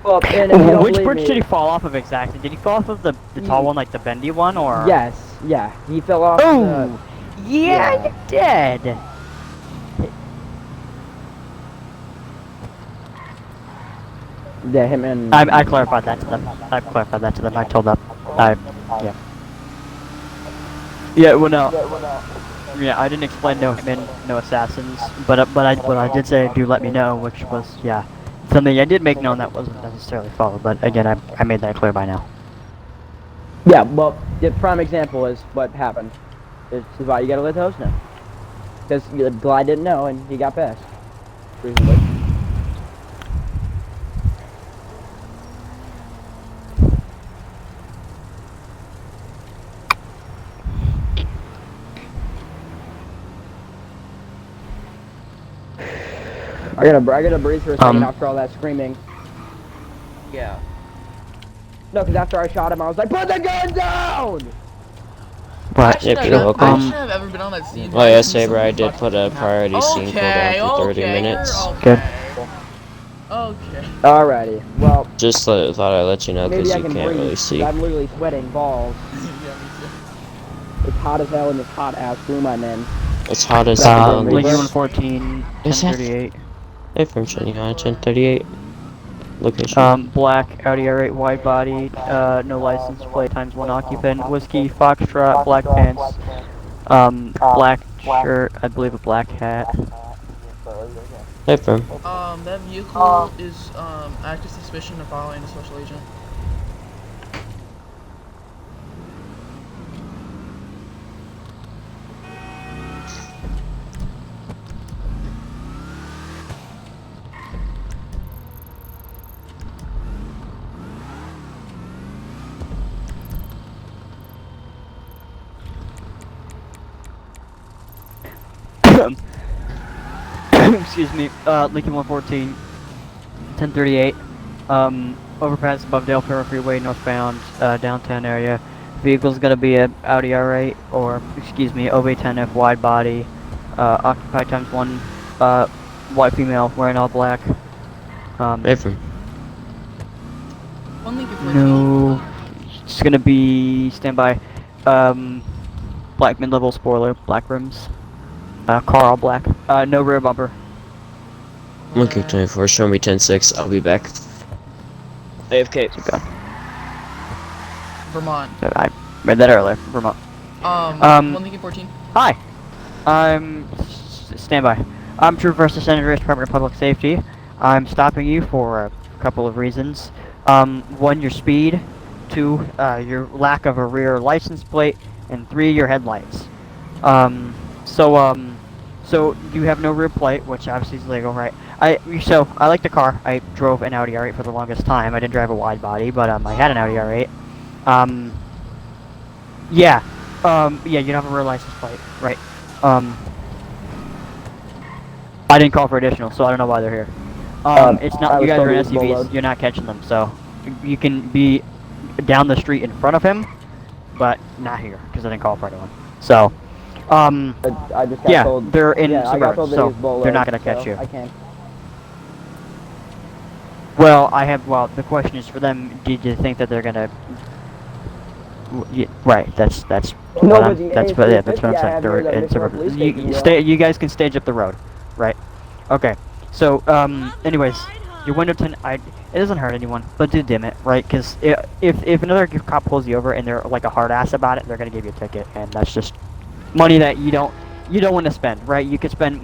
Well, and if you don't Which believe bridge me- did he fall off of exactly? Did he fall off of the tall one, like the bendy one, or? Yes, yeah, he fell off Oh, yeah, you did. Yeah, him and... I clarified that to them. I clarified that to them. I told them. Yeah. Yeah, well, no. Yeah, I didn't explain no hitmen, no assassins, but I did say do let me know, which was, yeah, something I did make known that wasn't necessarily followed, but again, I made that clear by now. Yeah, well, the prime example is what happened. This is why you gotta let the host know. Because Glide didn't know, and he got pissed. Reasonably. I gotta breathe for a second after all that screaming. Yeah. No, because after I shot him, I was like, put the gun down! But Yep, you're welcome. I shouldn't have ever been on that scene. Oh yeah, Saber, I did put a priority scene Okay, cooldown for 30 okay, minutes. you're Good. Okay. Alrighty, well, Just thought I'd let you know maybe because I you can can't breathe. really 'Cause see. I'm literally sweating balls. Yeah, me too. It's hot as hell in this hot ass room I'm in. It's hot as Lincoln hell. Lincoln Reverse. 114, Is that- 1038. Hey, from Shiny 1038. Location. Black Audi R8 wide body, no license plate, ×1 occupant, whiskey, foxtrot, black pants, black shirt, I believe a black hat. Hey, from. That vehicle is, active suspicion of following a special agent. Excuse me, Lincoln 114, 1038, overpass above Dale Perro Freeway, northbound, downtown area. Vehicle's gonna be a Audi R8, or, excuse me, OB10F wide body, occupied ×1, white female, wearing all black. Hey, from. One link before No, it's gonna be standby, black mid-level spoiler, black rims, car all black, no rear bumper. 1K24, show me 10-6. I'll be back. AFK. Okay. Vermont. I read that earlier. Vermont. One link 14. Hi. I'm standby. I'm True First Senator, Department of Public Safety. I'm stopping you for a couple of reasons. One, your speed. Two, your lack of a rear license plate. And three, your headlights. So you have no rear plate, which obviously is legal, right? I like the car. I drove an Audi R8 for the longest time. I didn't drive a wide body, but I had an Audi R8. Yeah, you don't have a rear license plate, right? I didn't call for additional, so I don't know why they're here. It's not. You guys are in SUVs. You're not catching them, so you can be down the street in front of him, but not here because I didn't call for anyone. So. I just got told. They're in I got suburbs, told that so he was bolo, they're not gonna catch so you. I can't. Well, the question is for them. Did you think that they're gonna? Right. That's No, what but I'm saying. They're in suburbs. You guys can stage up the road, right? Okay. So anyways, your window tint. It doesn't hurt anyone, but do dim it, right? Because if another cop pulls you over and they're like a hard ass about it, they're gonna give you a ticket, and that's just money that you don't want to spend, right? You could spend,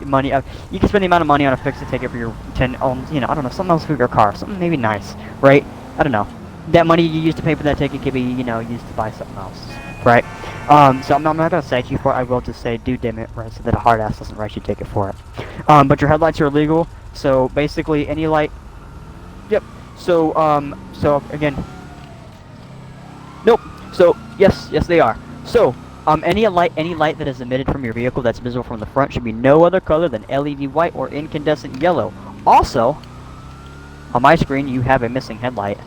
money. You could spend the amount of money on a fix-it ticket for your I don't know, something else for your car, something maybe nice, right? I don't know. That money you used to pay for that ticket could be, you know, used to buy something else, right? So I'm not gonna cite you for it. I will just say do dim it, right, so that a hard ass doesn't write you a ticket for it. But your headlights are illegal, so basically any light. Yep. So again. Nope. So yes, they are. So any light that is emitted from your vehicle that's visible from the front should be no other color than LED white or incandescent yellow. Also, on my screen you have a missing headlight.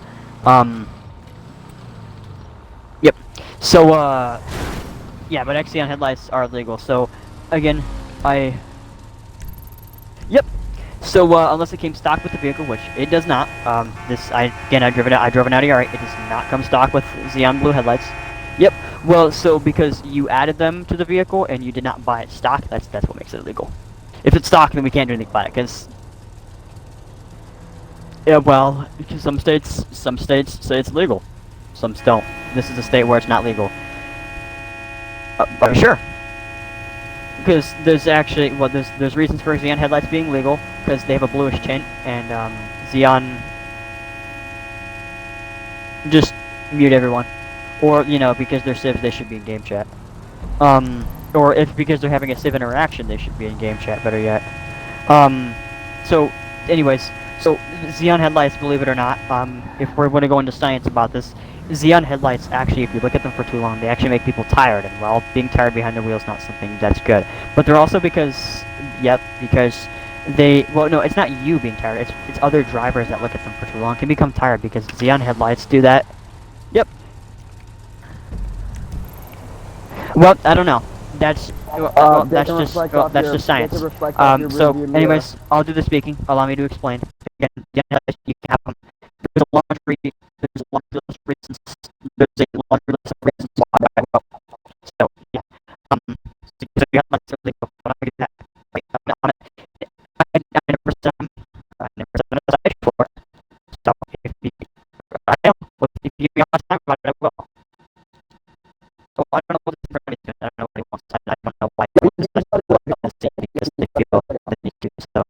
Yep. So yeah, but Xeon headlights are illegal. So again, Yep. So unless it came stock with the vehicle, which it does not. I drove it out. I drove an Audi R8. It does not come stock with Xeon blue headlights. Yep. Well, so because you added them to the vehicle and you did not buy it stock, that's what makes it illegal. If it's stock, then we can't do anything about it. Because yeah, well, because some states say it's legal, some don't. This is a state where it's not legal. Are you sure? Because there's actually, well, there's reasons for Xeon headlights being legal, because they have a bluish tint, and Xeon just mute everyone, or you know, because they're civs, they should be in game chat, or if because they're having a civ interaction, they should be in game chat. Better yet, so anyways, so Xeon headlights, believe it or not, if we're going to go into science about this. Xeon headlights, actually, if you look at them for too long, they actually make people tired, and well, being tired behind the wheel is not something that's good. But they're also because they, well, no, it's not you being tired, it's other drivers that look at them for too long can become tired because Xeon headlights do that. Yep. Well, I don't know. That's just science. So, anyways, I'll do the speaking. Allow me to explain. Again, you can have them. There's a laundry list of reasons. There's a laundry list of reasons why I will. So yeah, so you have lots of legal, but I get that. Right, I never said a side for it. So if you, I know, if you be honest about it, I will. So I don't know what the difference is. I don't know what he wants. I don't know why. Because they feel the need to. So.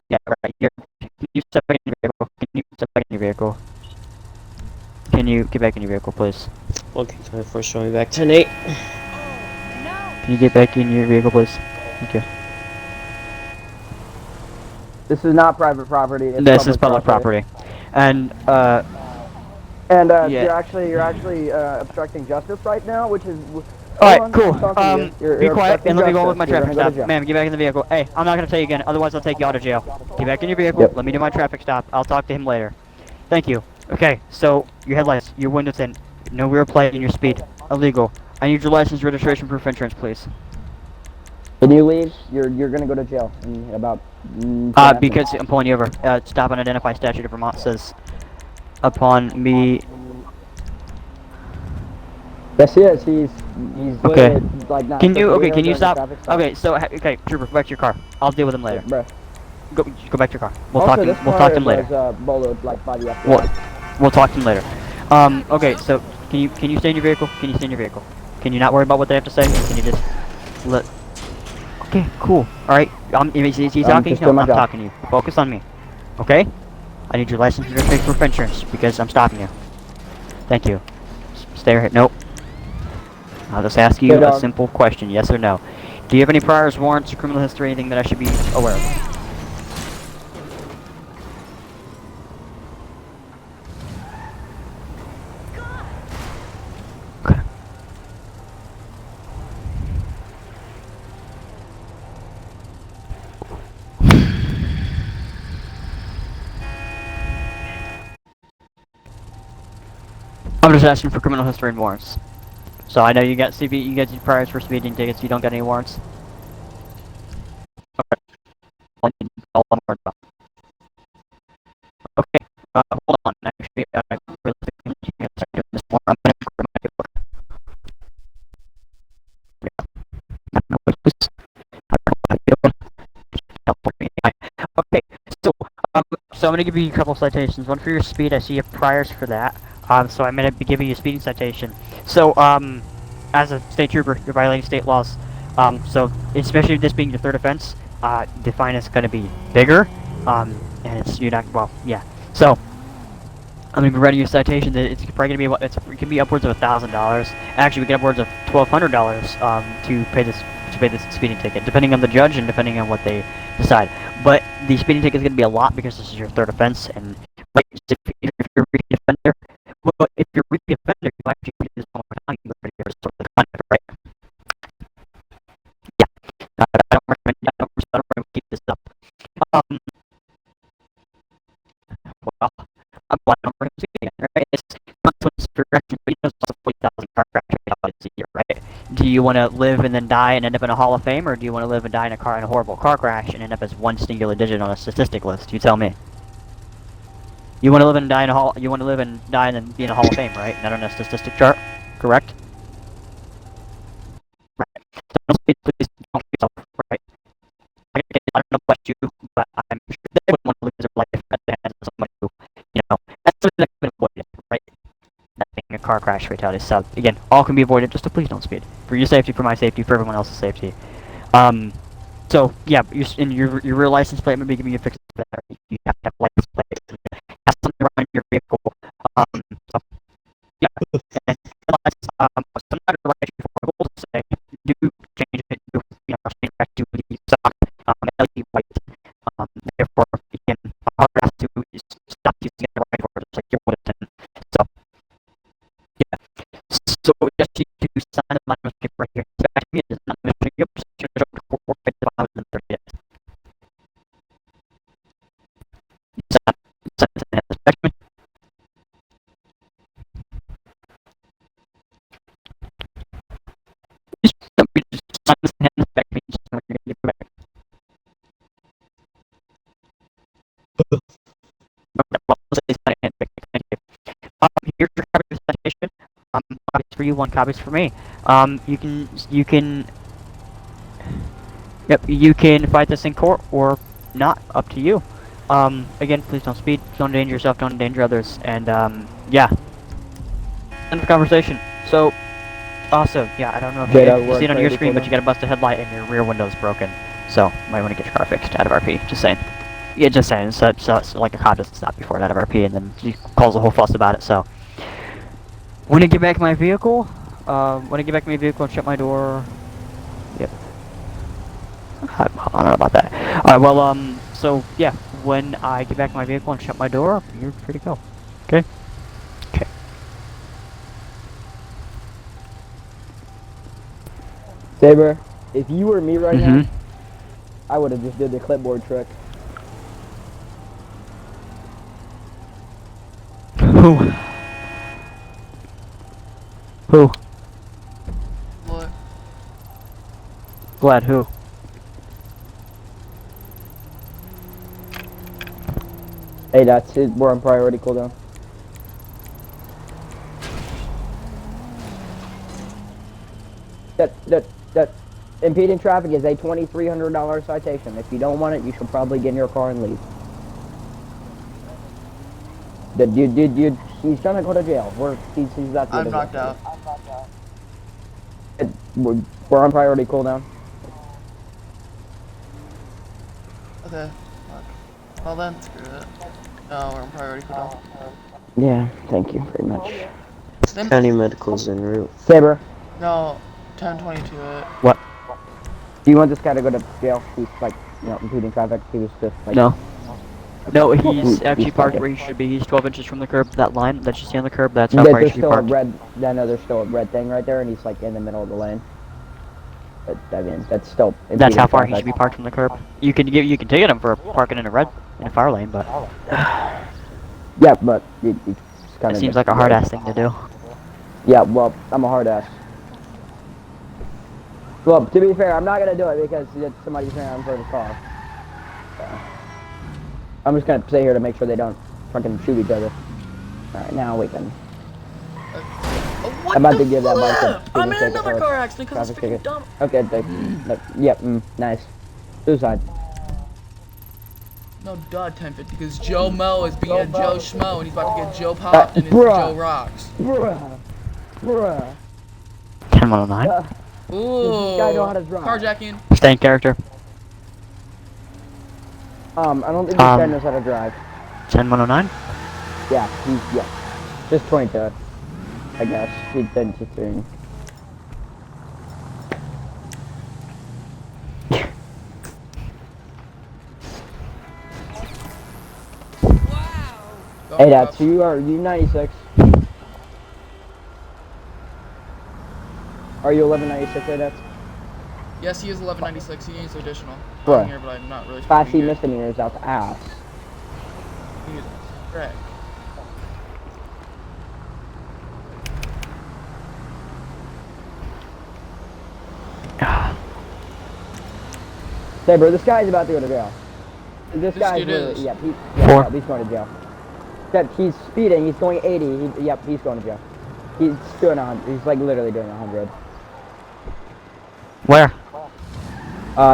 Yeah, right. Can you step back in your vehicle? Can you step back in your vehicle? Can you get back in your vehicle, please? Okay, can I first show me back 10-8? Can you get back in your vehicle, please? Thank you. This is not private property. This is public property. And yeah. You're actually obstructing justice right now, which is. Alright, cool. Be quiet and let me go with my traffic stop. Ma'am, get back in the vehicle. Hey, I'm not gonna tell you again, otherwise I'll take you out of jail. Get back in your vehicle, let me do my traffic stop. I'll talk to him later. Thank you. Okay, so, your headlights, your window tint, no rear plate, and your speed. Illegal. I need your license, registration, proof, insurance, please. When you leave, you're gonna go to jail in about... because I'm pulling you over. Stop and identify statute of Vermont says, upon me... Yes, he is. He's okay. Like not. Can you stop? Okay, so okay, Trooper, go back to your car. I'll deal with him later. Bruh. Go back to your car. We'll talk to him later. We'll talk to him later. Okay, so can you stay in your vehicle? Can you stay in your vehicle? Can you not worry about what they have to say? Can you just let? Okay, cool. All right. Is he talking? No, I'm talking to you. Focus on me. Okay. I need your license and registration proof of insurance because I'm stopping you. Thank you. Stay right. Nope. I'll just ask you a simple question, yes or no. Do you have any priors, warrants, or criminal history, anything that I should be aware of? Okay. I'm just asking for criminal history and warrants. So I know you got you got your priors for speeding tickets. You don't got any warrants. Okay. Okay. Hold on. Actually, really start doing this more. I'm gonna grab my paper. I don't know what it is. I don't know what I'm doing. Okay. So I'm gonna give you a couple citations. One for your speed. I see you have priors for that. So I'm gonna be giving you a speeding citation. So, as a state trooper, you're violating state laws. So, especially this being your third offense, the fine is going to be bigger, and it's you're not well, yeah. So I'm going to be writing you a citation that it's probably going to be it can be upwards of $1,000. Actually, we get upwards of $1,200 to pay this speeding ticket, depending on the judge and depending on what they decide. But the speeding ticket is going to be a lot because this is your third offense, and like if you're a repeat offender, well, if you're a repeat offender, you actually do this one more time, you go to sort of the conduct, right? Yeah, I don't recommend keep this up. Well, I'm blind over him right? It's not so progression, but he knows also 40,000 car crash fatalities a year, right? Do you want to live and then die and end up in a Hall of Fame, or do you want to live and die in a horrible car crash and end up as one singular digit on a statistic list? You tell me. You want to live and die in a hall. You want to live and die and then be in a Hall of Fame, right? Not on a statistic chart, correct? Right. So please don't yourself, right? I don't know about you, but I'm sure they wouldn't want to lose their life at the hands of someone who, that's something that can be avoided, right? That being a car crash fatality. So again, all can be avoided. Just please don't speed for your safety, for my safety, for everyone else's safety. So yeah, your real license plate may be giving you a fixed better. You have to have license plate. Have something around your vehicle. So yeah, and so not a right for goal to say do change it to change back to the stock LED white. Therefore, you can have to stop using it right for just like your bulletin. So yeah, so just to sign my paper right here. So actually, it is not mentioning your position for 30 days. Here's your copy of the citation. Copies for you, 1 copies for me. You can fight this in court or not, up to you. Again, please don't speed, don't endanger yourself, don't endanger others, and yeah. End of conversation. So, also, yeah, I don't know if you see it on your screen, but you got a busted headlight and your rear window's broken. So, might want to get your car fixed out of RP, just saying. Yeah, just saying, so like a cop doesn't stop before it out of RP, and then he calls a whole fuss about it, so. When I get back my vehicle, and shut my door, yep. I don't know about that. Alright, well, so, yeah, when I get back my vehicle and shut my door, you're free to go. Okay? Okay. Saber, if you were me right now, I would have just did the clipboard trick. Who? What? Glad who? Hey, that's it. We're on priority cooldown. That impeding traffic is a $2,300 citation. If you don't want it, you should probably get in your car and leave. He's gonna go to jail. He's about to I'm knocked out. We're on priority cooldown. Okay. Fuck. Well then, screw it. No, we're on priority cooldown. Yeah, thank you very much. Then, County medical's en route. Saber, no, 1022 it. What? do you want this guy to go to jail? He's like, impeding traffic. He was just like... No. No, he's actually parked where he should be. He's 12 inches from the curb. That line that you see on the curb, that's how far he should be parked. There's still a red thing right there, and he's like in the middle of the lane. But, I mean, that's still... That's how far he should be parked from the curb. You can ticket him for parking in a fire lane, but... Yeah, but it's kind It of... seems like a hard-ass thing to do. Yeah, well, I'm a hard-ass. Well, to be fair, I'm not gonna do it because somebody's trying for the car. So, I'm just gonna stay here to make sure they don't fucking shoot each other. Alright, now we can... I'm about to give that bike a I'm in another car accident because it's freaking dumb. Okay, yep, nice. Suicide. No, duh, 1050, because Joe Mo is being a Joe Schmo and he's about to get Joe popped and it's Joe Rocks. Bruh. 10-109. Ooh. This guy know how to drive. Carjacking. Stay in character. I don't think this guy knows how to drive. 10109? Yeah, yeah. Just point to it, I guess. He didn't just doing. Hey, Dad, so you 96? Are you 1196, hey, Dad? Yes, he is 1196. He needs additional. Bro. I'm here, but I'm not really. Flashy misdemeanors out the ass. Correct. Hey, bro, this guy's about to go to jail. This guy's dude literally, is. yep, Four. he's going to jail. Except he's speeding, he's going 80, yep, he's going to jail. He's doing 100, he's like literally doing 100. Where?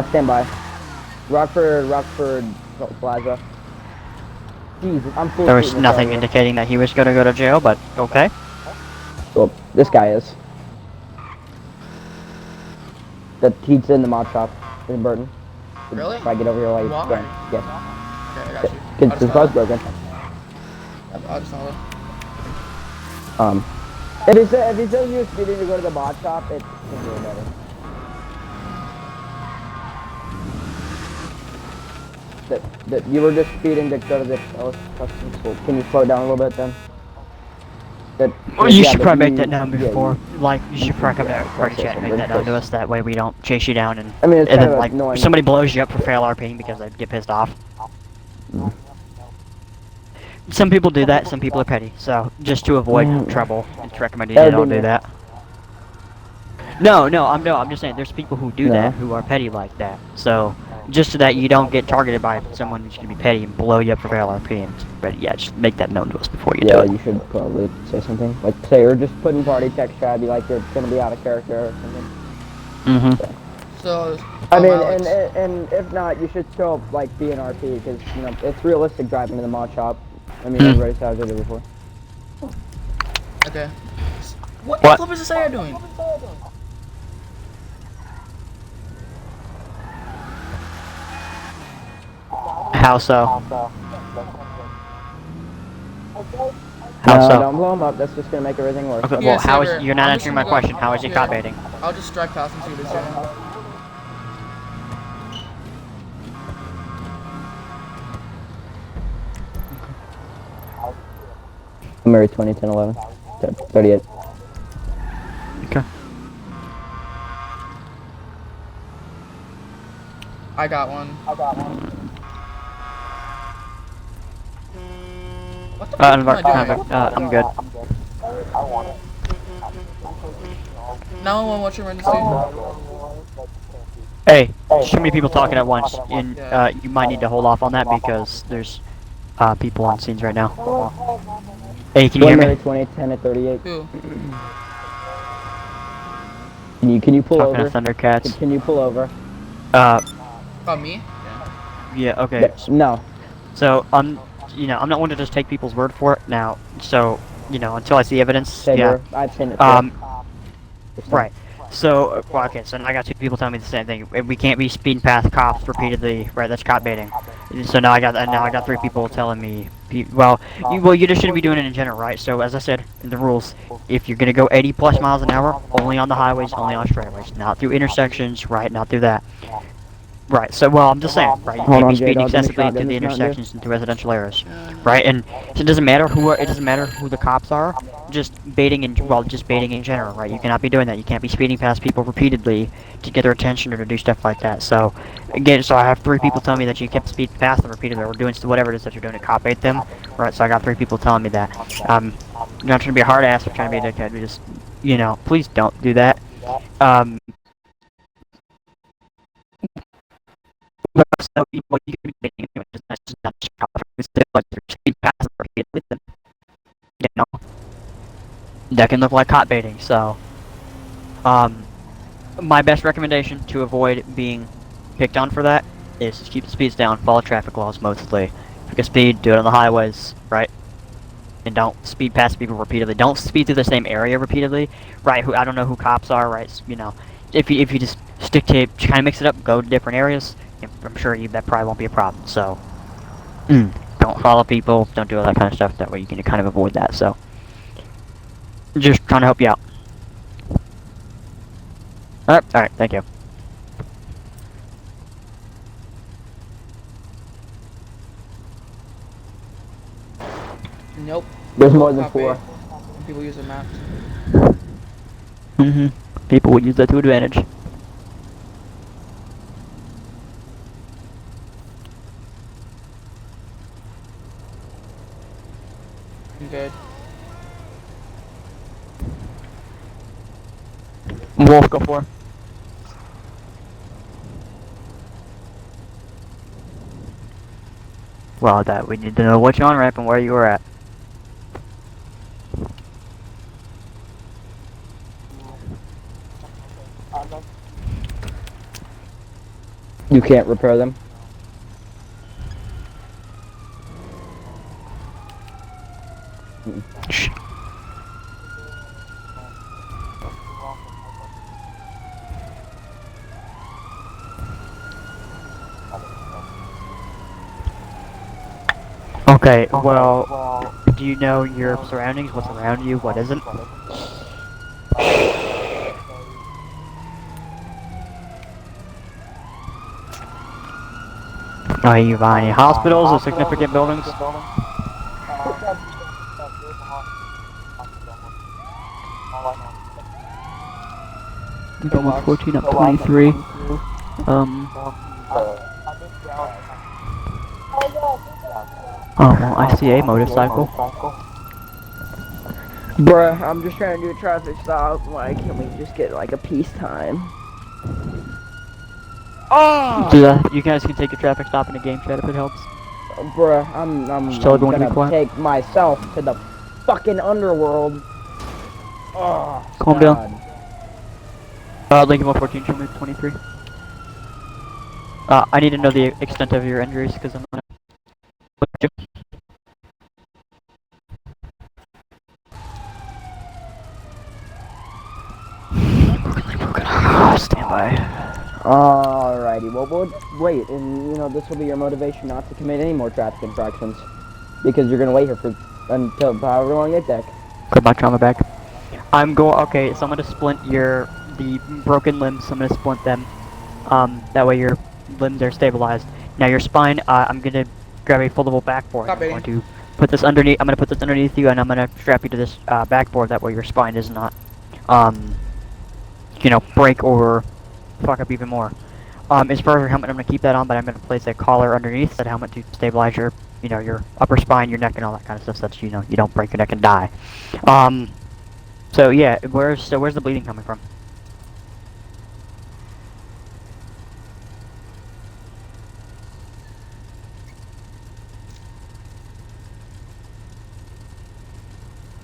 Stand by. Rockford Plaza. Jesus, I'm full. There was nothing indicating that he was gonna go to jail, but okay. Well, this guy is. That he's in the mod shop in Burton. Really? If I get over here while he's Why? going. Yes. Okay, I got you. Because his car's broken. I'll just follow. If he says you're speeding to go to the mod shop, it's gonna be better. That you were just speeding to go to the customs school. Can you slow down a little bit then? Well, you should probably make that known before. Like, you should probably come to our party chat and make that known to us. That way we don't chase you down and, I mean, it's and kind then, of like, annoying. somebody blows you up for fail RPing because they get pissed off. Some people do that, some people are petty. So, just to avoid trouble, it's recommended you don't do that. No, I'm just saying, there's people who do that, who are petty like that. So, just so that you don't get targeted by someone who's gonna be petty and blow you up for fail RPing. But yeah, just make that known to us before you do Yeah, it. you should probably say something. Like, say, or just put in party text chat, be like you're gonna be out of character or something. So. I mean, Alex. and if not, you should still, like, be an RP, because, you know, it's realistic driving to the mod shop. I mean, everybody's had it before. Okay. What the flip is this AR doing? How so? No, How so? don't blow him up, that's just gonna make everything worse. Okay, Yeah, well, how is Saber, you're not I'm answering just my gonna question? How is it cop baiting? I'll just strike past and see what it's doing. I'm married 20, 10, 11, 38. Okay. I got one. What the fuck am I doing? I'm good. No, what's your emergency? Hey, too many people talking at once, and you might need to hold off on that because there's people on scenes right now. Hey, can you hear me? 20, 10 at 38. Who? Can you pull Talking over? to Thundercats. Can you pull over? Me? Yeah, okay. No. So, you know, I'm not one to just take people's word for it now. So, you know, until I see evidence, Saber, I've seen it. right. So, well, okay, so now I got two people telling me the same thing. We can't be speeding past cops repeatedly, right? That's cop baiting. So now I got three people telling me, well, you just shouldn't be doing it in general, right? So as I said in the rules, if you're gonna go 80 plus miles an hour, only on the highways, only on straightaways, not through intersections, right? Not through that. Right, so, well, I'm just saying, right, you can't be speeding excessively through the intersections and through residential areas, right, and it doesn't matter who the cops are, just baiting in general, right, you cannot be doing that, you can't be speeding past people repeatedly to get their attention or to do stuff like that, so, again, so I have three people telling me that you kept speeding past them repeatedly, or doing whatever it is that you're doing to cop bait them, right, so I got three people telling me that, I'm not trying to be a hard ass or trying to be a dickhead, we just, you know, please don't do that, so, what you can be doing is just not you know, that can look like cop baiting. So, my best recommendation to avoid being picked on for that is just keep the speeds down, follow traffic laws mostly. If you can speed, do it on the highways, right? And don't speed past people repeatedly. Don't speed through the same area repeatedly, right? I don't know who cops are, right? You know, if you just stick to kind of mix it up, go to different areas. I'm sure that probably won't be a problem. So, Don't follow people, don't do all that kind of stuff. That way you can kind of avoid that, so. Just trying to help you out. Alright, thank you. Nope. There's more than Copy. 4. People use the maps. People would use that to advantage. I'm good. Wolf, go for it. Well, that we need to know which on-ramp and where you were at. You can't repair them? Shh. Okay, well, do you know your surroundings? What's around you? What isn't? Are you by any hospitals or significant buildings? You can walk 14 up 23. Oh, well, I see a motorcycle. Bruh, I'm just trying to do a traffic stop. Like, can we just get like a peacetime? Oh! So you guys can take a traffic stop in a game chat if it helps. Bruh, I'm Just tell everyone to be gonna quiet. take myself to the fucking underworld. Oh, Calm God. down. Lincoln 114, show me 23. I need to know the extent of your injuries, because I'm gonna... Stand by. Alrighty, well, wait, and you know, this will be your motivation not to commit any more traffic infractions. Because you're gonna wait here for until however long it takes. Grab my trauma bag. Okay, so I'm gonna splint the broken limbs, so I'm gonna splint them. That way your limbs are stabilized. Now your spine, I'm gonna grab a foldable backboard. I'm going to put this underneath you, and I'm gonna strap you to this backboard. That way your spine is not, you know, break or fuck up even more. As far as your helmet, I'm gonna keep that on, but I'm gonna place a collar underneath that helmet to stabilize your, you know, your upper spine, your neck, and all that kind of stuff, so that you know you don't break your neck and die. So yeah, where's the bleeding coming from?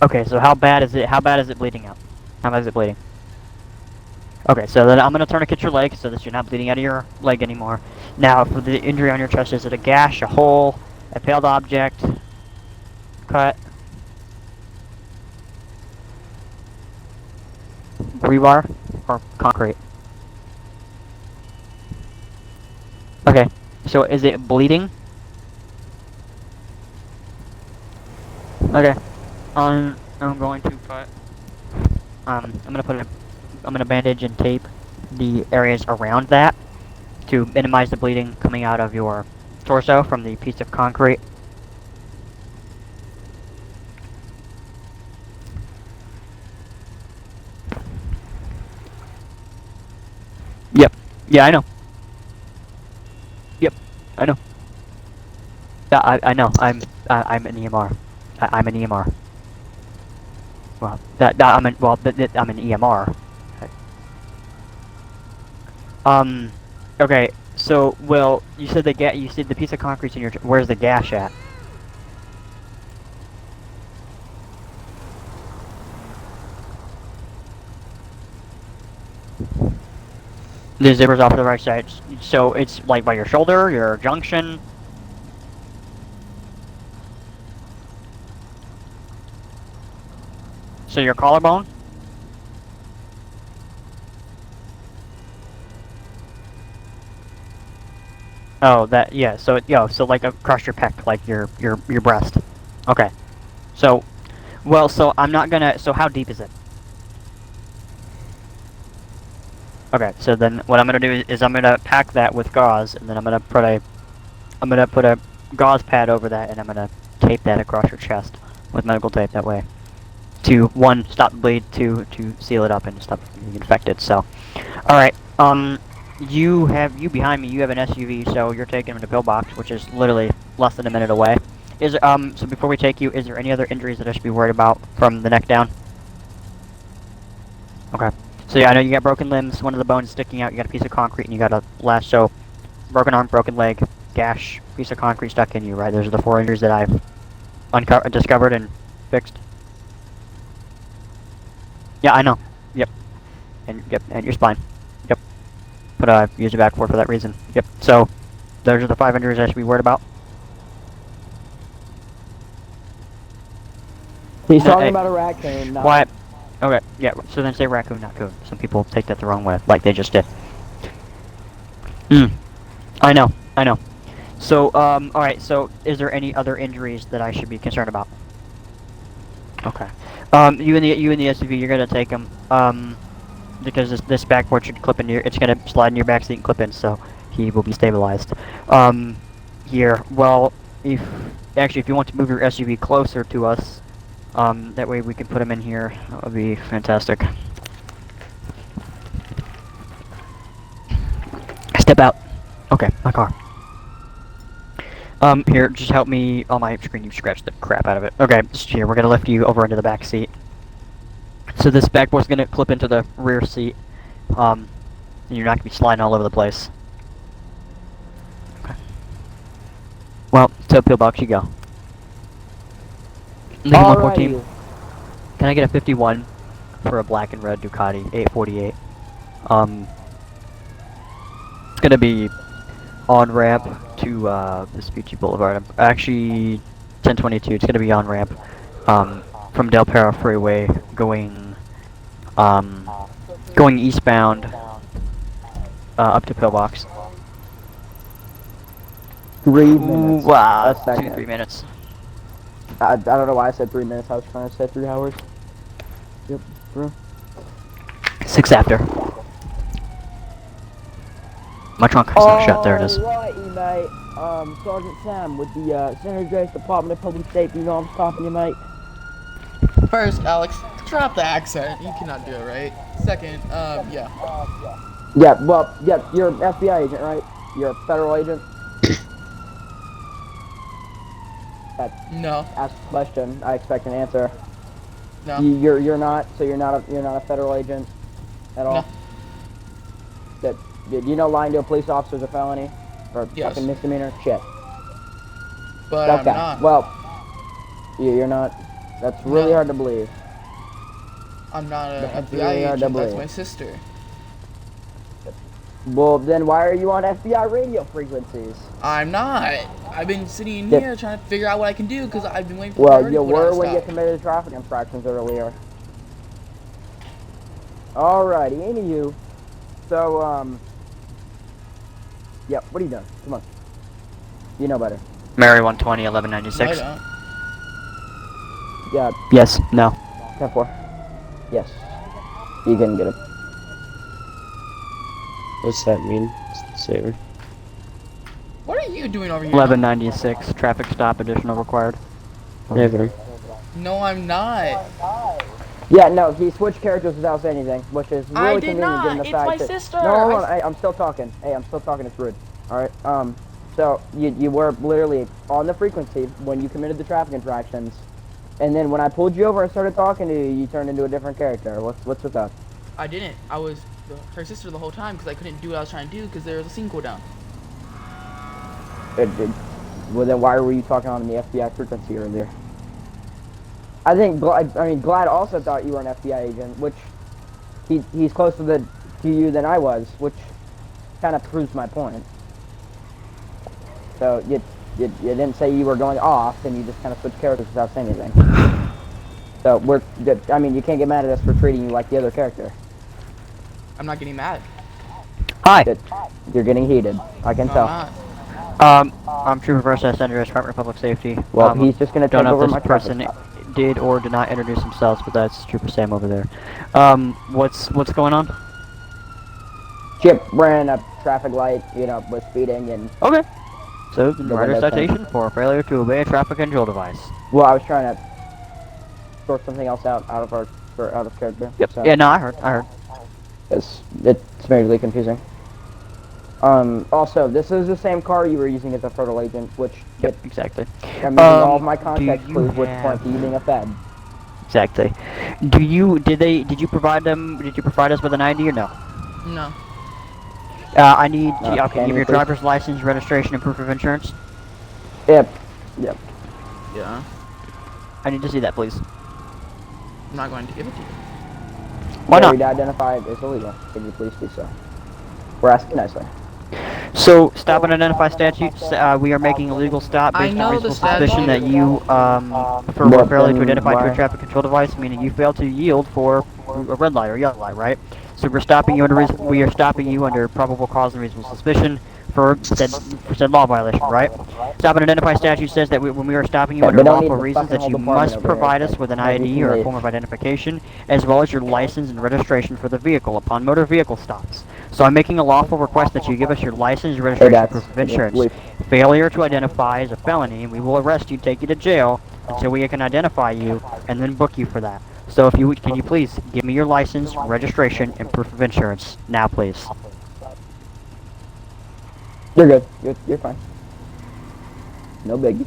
Okay, so how bad is it? How bad is it bleeding out? How bad is it bleeding? Okay, so then I'm gonna tourniquet your leg so that you're not bleeding out of your leg anymore. Now, for the injury on your chest, is it a gash, a hole, a paled object, cut, rebar, or concrete? Okay, so is it bleeding? Okay, I'm going to put, I'm gonna bandage and tape the areas around that to minimize the bleeding coming out of your torso from the piece of concrete. Yep. Yeah, I know. Yep. I know. Yeah, I know. I'm an EMR. I'm an EMR. Well, I'm an EMR. Okay. So, well, you said the piece of concrete's in your. Where's the gash at? The zipper's off to the right side. So it's like by your shoulder, your junction. So your collarbone? Oh, that, yeah, so, so like across your pec, like your breast. Okay. So, well, so I'm not gonna, so how deep is it? Okay, so then what I'm gonna do is I'm gonna pack that with gauze, and then I'm gonna put a gauze pad over that, and I'm gonna tape that across your chest with medical tape that way. To, one, stop the bleed, two, to seal it up and stop it from being infected, so. Alright, you behind me, you have an SUV, so you're taking him to pillbox, which is literally less than a minute away. Is there, so before we take you, is there any other injuries that I should be worried about from the neck down? Okay. So yeah, I know you got broken limbs, one of the bones sticking out, you got a piece of concrete, and you got a lash, so broken arm, broken leg, gash, piece of concrete stuck in you, right? Those are the 4 injuries that I've discovered and fixed. Yeah, I know. Yep. And your spine. Yep. But use your back for that reason. Yep. So those are the 5 injuries I should be worried about. He's talking about a raccoon. Not Why? Okay. Yeah. So then say raccoon, not coon. Some people take that the wrong way, like they just did. I know. So all right. So is there any other injuries that I should be concerned about? Okay. You in the SUV, you're gonna take him. Because this backboard should clip in your, it's gonna slide in your back seat and clip in, so he will be stabilized. Here, well, if you want to move your SUV closer to us, that way we can put him in here. That would be fantastic. Step out. Okay, my car. Here, just help me on my screen. You scratched the crap out of it. Okay, just here. We're gonna lift you over into the back seat. So this backboard's gonna clip into the rear seat. And you're not gonna be sliding all over the place. Okay. Well, to pillbox you go. Lincoln 114. Can I get a 51 for a black and red Ducati 848? It's gonna be on ramp to Vespucci Boulevard. Actually, 1022. It's gonna be on ramp from Del Perro Freeway going eastbound up to Pillbox. 3 minutes. Wow, That's 2 to 3 minutes. I don't know why I said 3 minutes. I was trying to say 3 hours. Yep, bro. 6 after. My trunk is not shut. There it is. Alrighty, mate. Sergeant Sam with the San Andreas Department of Public Safety. You know I'm stopping you, mate. First, Alex, drop the accent. You cannot do it, right? Second, yeah. Yeah, well, yeah, you're an FBI agent, right? You're a federal agent? No. Ask a question. I expect an answer. No. You're not. So you're not a federal agent at all. No. Did you know lying to a police officer is a felony or fucking misdemeanor? Shit. But okay. I'm not. Well, you're not. That's really hard to believe. I'm not an That's FBI really hard to agent. That's believe. my sister. Well, then why are you on FBI radio frequencies? I'm not. I've been sitting in here trying to figure out what I can do because I've been waiting for the Well, you to were when you stop. committed traffic infractions earlier. Alrighty, anywho. So, yep, what are you doing? Come on. You know better. Mary 120, 1196. I don't. Yeah. Yes, no. 10-4. Yes. You can get it. What's that mean, Saber? What are you doing over here? 1196, traffic stop, additional required. Never. No, I'm not. Yeah, no, he switched characters without saying anything, which is really I did convenient not. given the It's fact my that... sister. No, hold on. Hey, I'm still talking. Hey, I'm still talking. It's rude. Alright, so, you were literally on the frequency when you committed the traffic infractions, and then when I pulled you over and started talking to you, you turned into a different character. What's with that? I didn't. I was her sister the whole time because I couldn't do what I was trying to do because there was a scene cooldown. Well, then why were you talking on the FBI frequency earlier? I think Glad also thought you were an FBI agent, which he's closer to you than I was, which kind of proves my point. So you didn't say you were going off, and you just kind of switched characters without saying anything. So you can't get mad at us for treating you like the other character. I'm not getting mad. Hi. You're getting heated. I can tell. I'm not. I'm Trooper Versa, Senator, Department of Public Safety. Well, he's just gonna Don't take know over if my this traffic person stop. did or did not introduce themselves, but that's Trooper Sam over there. What's going on? Chip ran a traffic light, was speeding, and Okay. So, The write a window citation for failure to obey a traffic control device. well, I was trying to sort something else out of character. Yep. So Yeah, no, I heard. it's majorly confusing. Also, this is the same car you were using as a federal agent, which Yep, exactly. I'm using all of my context do clues, you which have- point to you being a Fed. Exactly. Did you provide us with an ID or no? No. I need, okay, can give me you your please? driver's license, registration, and proof of insurance. Yep. Yeah. I need to see that, please. I'm not going to give it to you. Why not? Failure to identify is illegal. Can you please do so? We're asking nicely. So, stop and identify statutes, we are making a legal stop I based know on the reasonable suspicion that you, for But failure to then identify to why- a traffic control device, meaning you failed to yield for a red light or yellow light, right? So we are stopping you under probable cause and reasonable suspicion for said law violation, right? Stop and identify statute says that when we are stopping you Yeah, under we don't lawful need the reasons fucking that you whole department must over here, provide us okay? with an Maybe ID you or a can form of identification, as well as your license and registration for the vehicle upon motor vehicle stops. So I'm making a lawful request that you give us your license, registration, that's- proof of insurance. leave. Failure to identify is a felony, and we will arrest you, take you to jail until we can identify you, and then book you for that. So if you can you please give me your license, registration, and proof of insurance now, please. You're good. You're fine. No biggie.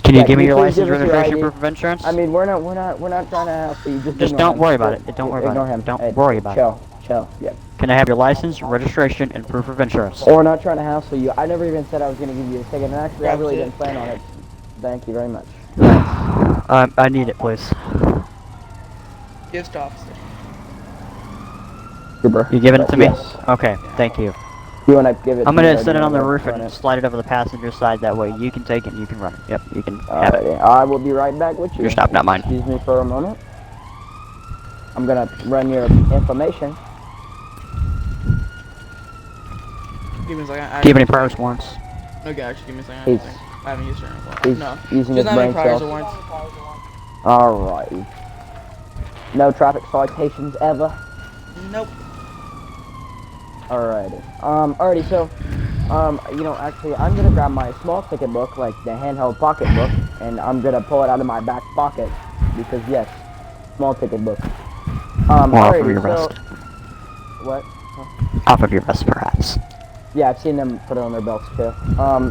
Can you Yeah, give me can you your please license, give us your registration, ID? proof of insurance? I mean, we're not trying to help you. Just ignore don't him. worry about it. Don't worry about Ignore it. him. Don't Hey, worry about it. Chill. Yeah. Can I have your license, registration, and proof of insurance? Or we're not trying to hassle you. I never even said I was going to give you a ticket, and actually, I That's really it. didn't plan on it. Thank you very much. I need it, please. Give it to officer. Super. You giving it to me? Yes. Okay, thank you. You want to give it? I'm to me, gonna or set do it you on the wanna roof run and it? slide it over the passenger side. That way you can take it and you can run it. Yep, you can have it. Alrighty, I will be right back with you. Your stop, not mine. Excuse me for a moment. I'm gonna run your information. Give me a second. Do you have any prior warrants? Okay, actually, give me a second. He's- I haven't used it in a while. He's No. using Just his not any brain priors cells. or warrants. Alrighty. No traffic citations ever. Nope. Alrighty. Alrighty, so, actually, I'm gonna grab my small ticket book, like the handheld pocket book, and I'm gonna pull it out of my back pocket, because yes, small ticket book. Or off of alrighty, your so, vest. what? Off of your vest, perhaps. Yeah, I've seen them put it on their belts too.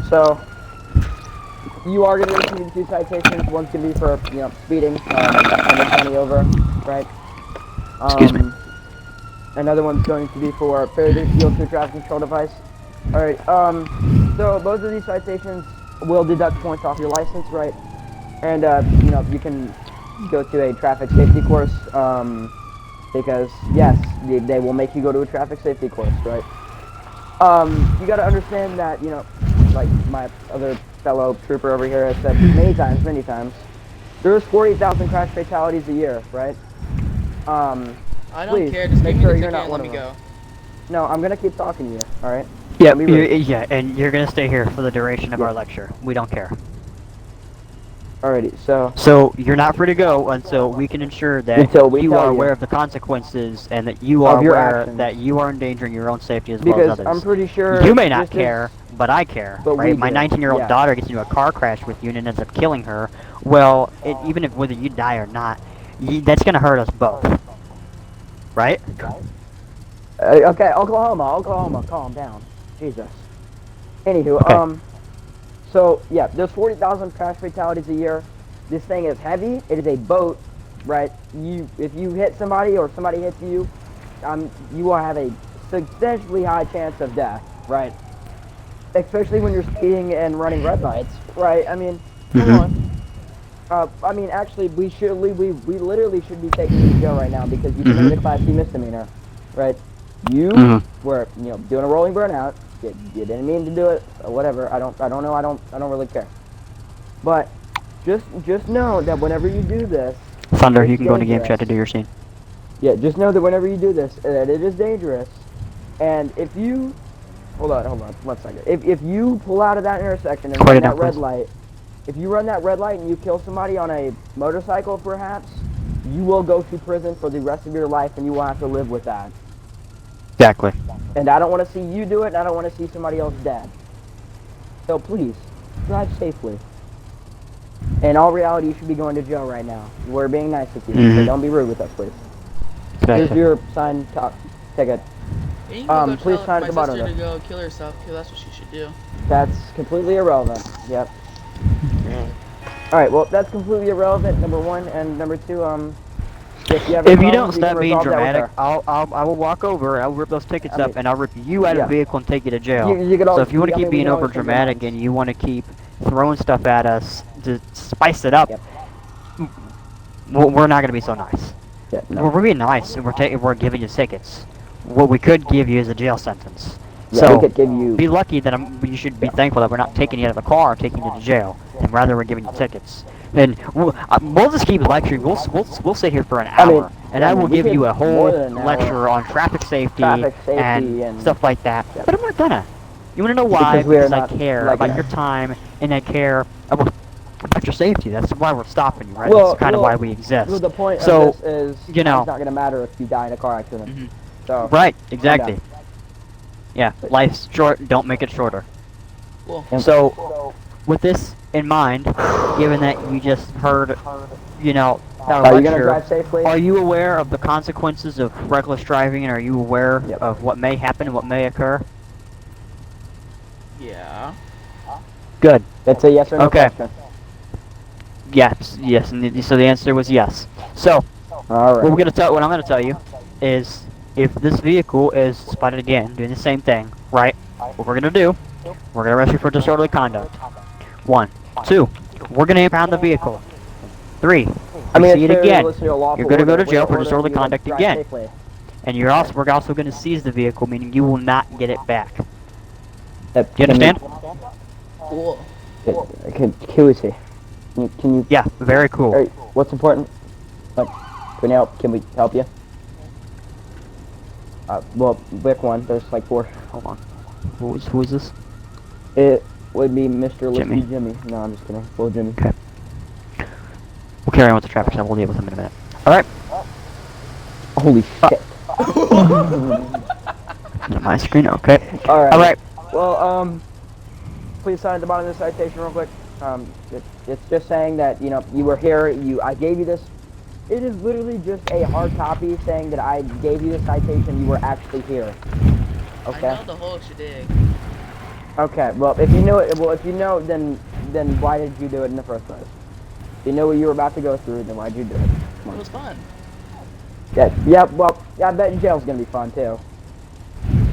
So, you are gonna receive 2 citations. One's gonna be for, speeding, 120 over, right? Excuse me. Another one's going to be for failure to yield to a traffic control device. Alright, so both of these citations will deduct points off your license, right? And, you can go to a traffic safety course, because, yes, they will make you go to a traffic safety course, right? You gotta understand that, like my other fellow trooper over here has said many times, there's 40,000 crash fatalities a year, right? I don't Please, care. Just make give me sure the you're ticket not and one let me of them. go. No, I'm gonna keep talking to you, alright? Yeah, Be rude. yeah, and you're gonna stay here for the duration of our lecture. We don't care. Alrighty, so, So you're not free to go until we can ensure that Until we you tell are you. aware of the consequences and that you Of are your aware actions. that you are endangering your own safety as well as because others. I'm pretty sure You may not this is- care, but I care, But we right? My do, 19-year-old yeah. daughter gets into a car crash with you and ends up killing her. Well, even if whether you die or not, that's gonna hurt us both, right? Okay, Oklahoma, calm down. Jesus. Anywho, Okay. So, yeah, there's 40,000 crash fatalities a year. This thing is heavy. It is a boat, right? If you hit somebody or somebody hits you, you will have a substantially high chance of death, right? Especially when you're speeding and running red lights, right? I mean, come on. Actually, we literally should be taking you to jail right now because you committed a Class C misdemeanor, right? You were, doing a rolling burnout. You didn't mean to do it, or whatever. I don't know. I don't really care. But just know that whenever you do this, Thunder, it's you can go into game dangerous. chat to do your scene. Yeah, just know that whenever you do this, that it is dangerous. And if you hold on, 1 second. If you pull out of that intersection and Quiet run down, that red please. light, if you run that red light and you kill somebody on a motorcycle, perhaps, you will go to prison for the rest of your life, and you will have to live with that. Exactly. And I don't want to see you do it, and I don't want to see somebody else dead. So please, drive safely. In all reality, you should be going to jail right now. We're being nice with you, so Mhm. don't be rude with us, please. Here's Exactly. your signed ticket. And you can go Please tell sign my at the bottom sister of to it. go kill herself, because that's what she should do. That's completely irrelevant. Yep. Alright, well, that's completely irrelevant, number one, and number two, if you have any If you problems, don't can stop being resolve that with dramatic, her. I will walk over, I'll rip those tickets I up, mean, and I'll rip you out of yeah. the vehicle and take you to jail. You could So always- if you want to I mean, keep we being can over always dramatic compromise. and you want to keep throwing stuff at us to spice it up, Yep. we're not going to be so nice. Yeah, no. We're being nice, and we're giving you tickets. What we could give you is a jail sentence. Yeah, So we could give you... be lucky that you should be thankful that we're not taking you out of the car and taking you to jail, and rather we're giving you tickets. And we'll just keep lecturing. We'll sit here for an hour, I mean, and I will we give could you a whole more than an hour. lecture on traffic safety, and stuff like that. Yep. But I'm not gonna. You wanna know why? Because we are I not care like about that. your time, and I care about your safety. That's why we're stopping you, right? Well, That's kind of well, why we exist. Well, the point So, of this is, you know- it's not going to matter if you die in a car accident. Mhm. So, Right, calm exactly. down. Yeah, life's short, don't make it shorter. Cool. Yep. So, with this in mind, given that you just heard, you know, our Are you going to lecture, drive safely? are you aware of the consequences of reckless driving, and are you aware Yep. of what may happen and what may occur? Yeah. Good. It's a yes or no Okay. question. Yes, and so the answer was yes. So, All right. what I'm gonna tell you is, if this vehicle is spotted again doing the same thing, right? What we're gonna do, we're gonna arrest you for disorderly conduct. 1, 2, we're gonna impound the vehicle. 3, I mean, see it's it fair again, listen to a lawful you're gonna go order. to jail We're for ordering disorderly you to conduct drive again. safely. And we're also gonna seize the vehicle, meaning you will not get it back. Do you understand? Cool. Who is he? Can you? Yeah, very cool. Hey, what's important? Can we help? Can we help you? Well, pick one. There's like 4. Hold on. Who is this? It would be Mr. Jimmy. Jimmy. No, I'm just kidding. Little Jimmy. Okay. We'll carry on with the traffic stop. We'll deal with him in a minute. All right. Holy shit. On my screen. Okay. All right. All right. Well, please sign at the bottom of the citation real quick. It's just saying that, you know, you were here, I gave you this. It is literally just a hard copy saying that I gave you the citation, you were actually here. Okay? I know the whole shit. Okay, well, if you know it, then why did you do it in the first place? If you know what you were about to go through, then why'd you do it? It was fun. Yeah, well, I bet jail's gonna be fun, too.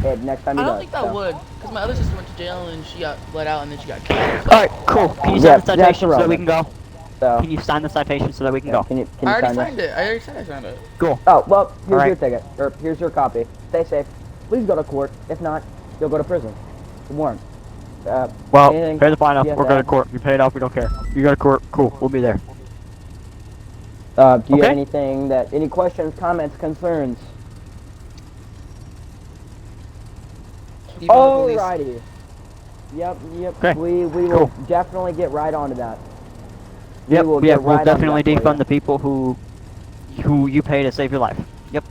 Hey, next time you I go. don't think that would, because my other sister went to jail and she got let out and then she got killed. All right. Cool. Can you Yeah, sign the that's citation so that we can go? So, Can you sign the citation so that we can go? Can you I already sign this? signed it. I already said I signed it. Cool. Oh, well, here's Alright. your ticket. Or here's your copy. Stay safe. Please go to court. If not, you'll go to prison. Good warrant. Well, anything pay the fine off. you have We're to going add? to court. You pay it off. We don't care. You go to court. Cool. We'll be there. Do you Okay. have anything any questions, comments, concerns? Even the police. Alrighty. Yep. Okay, We will definitely get right onto that. Yep. will Yeah. get We'll right onto definitely that for defund you. the people who you pay to save your life. Yep.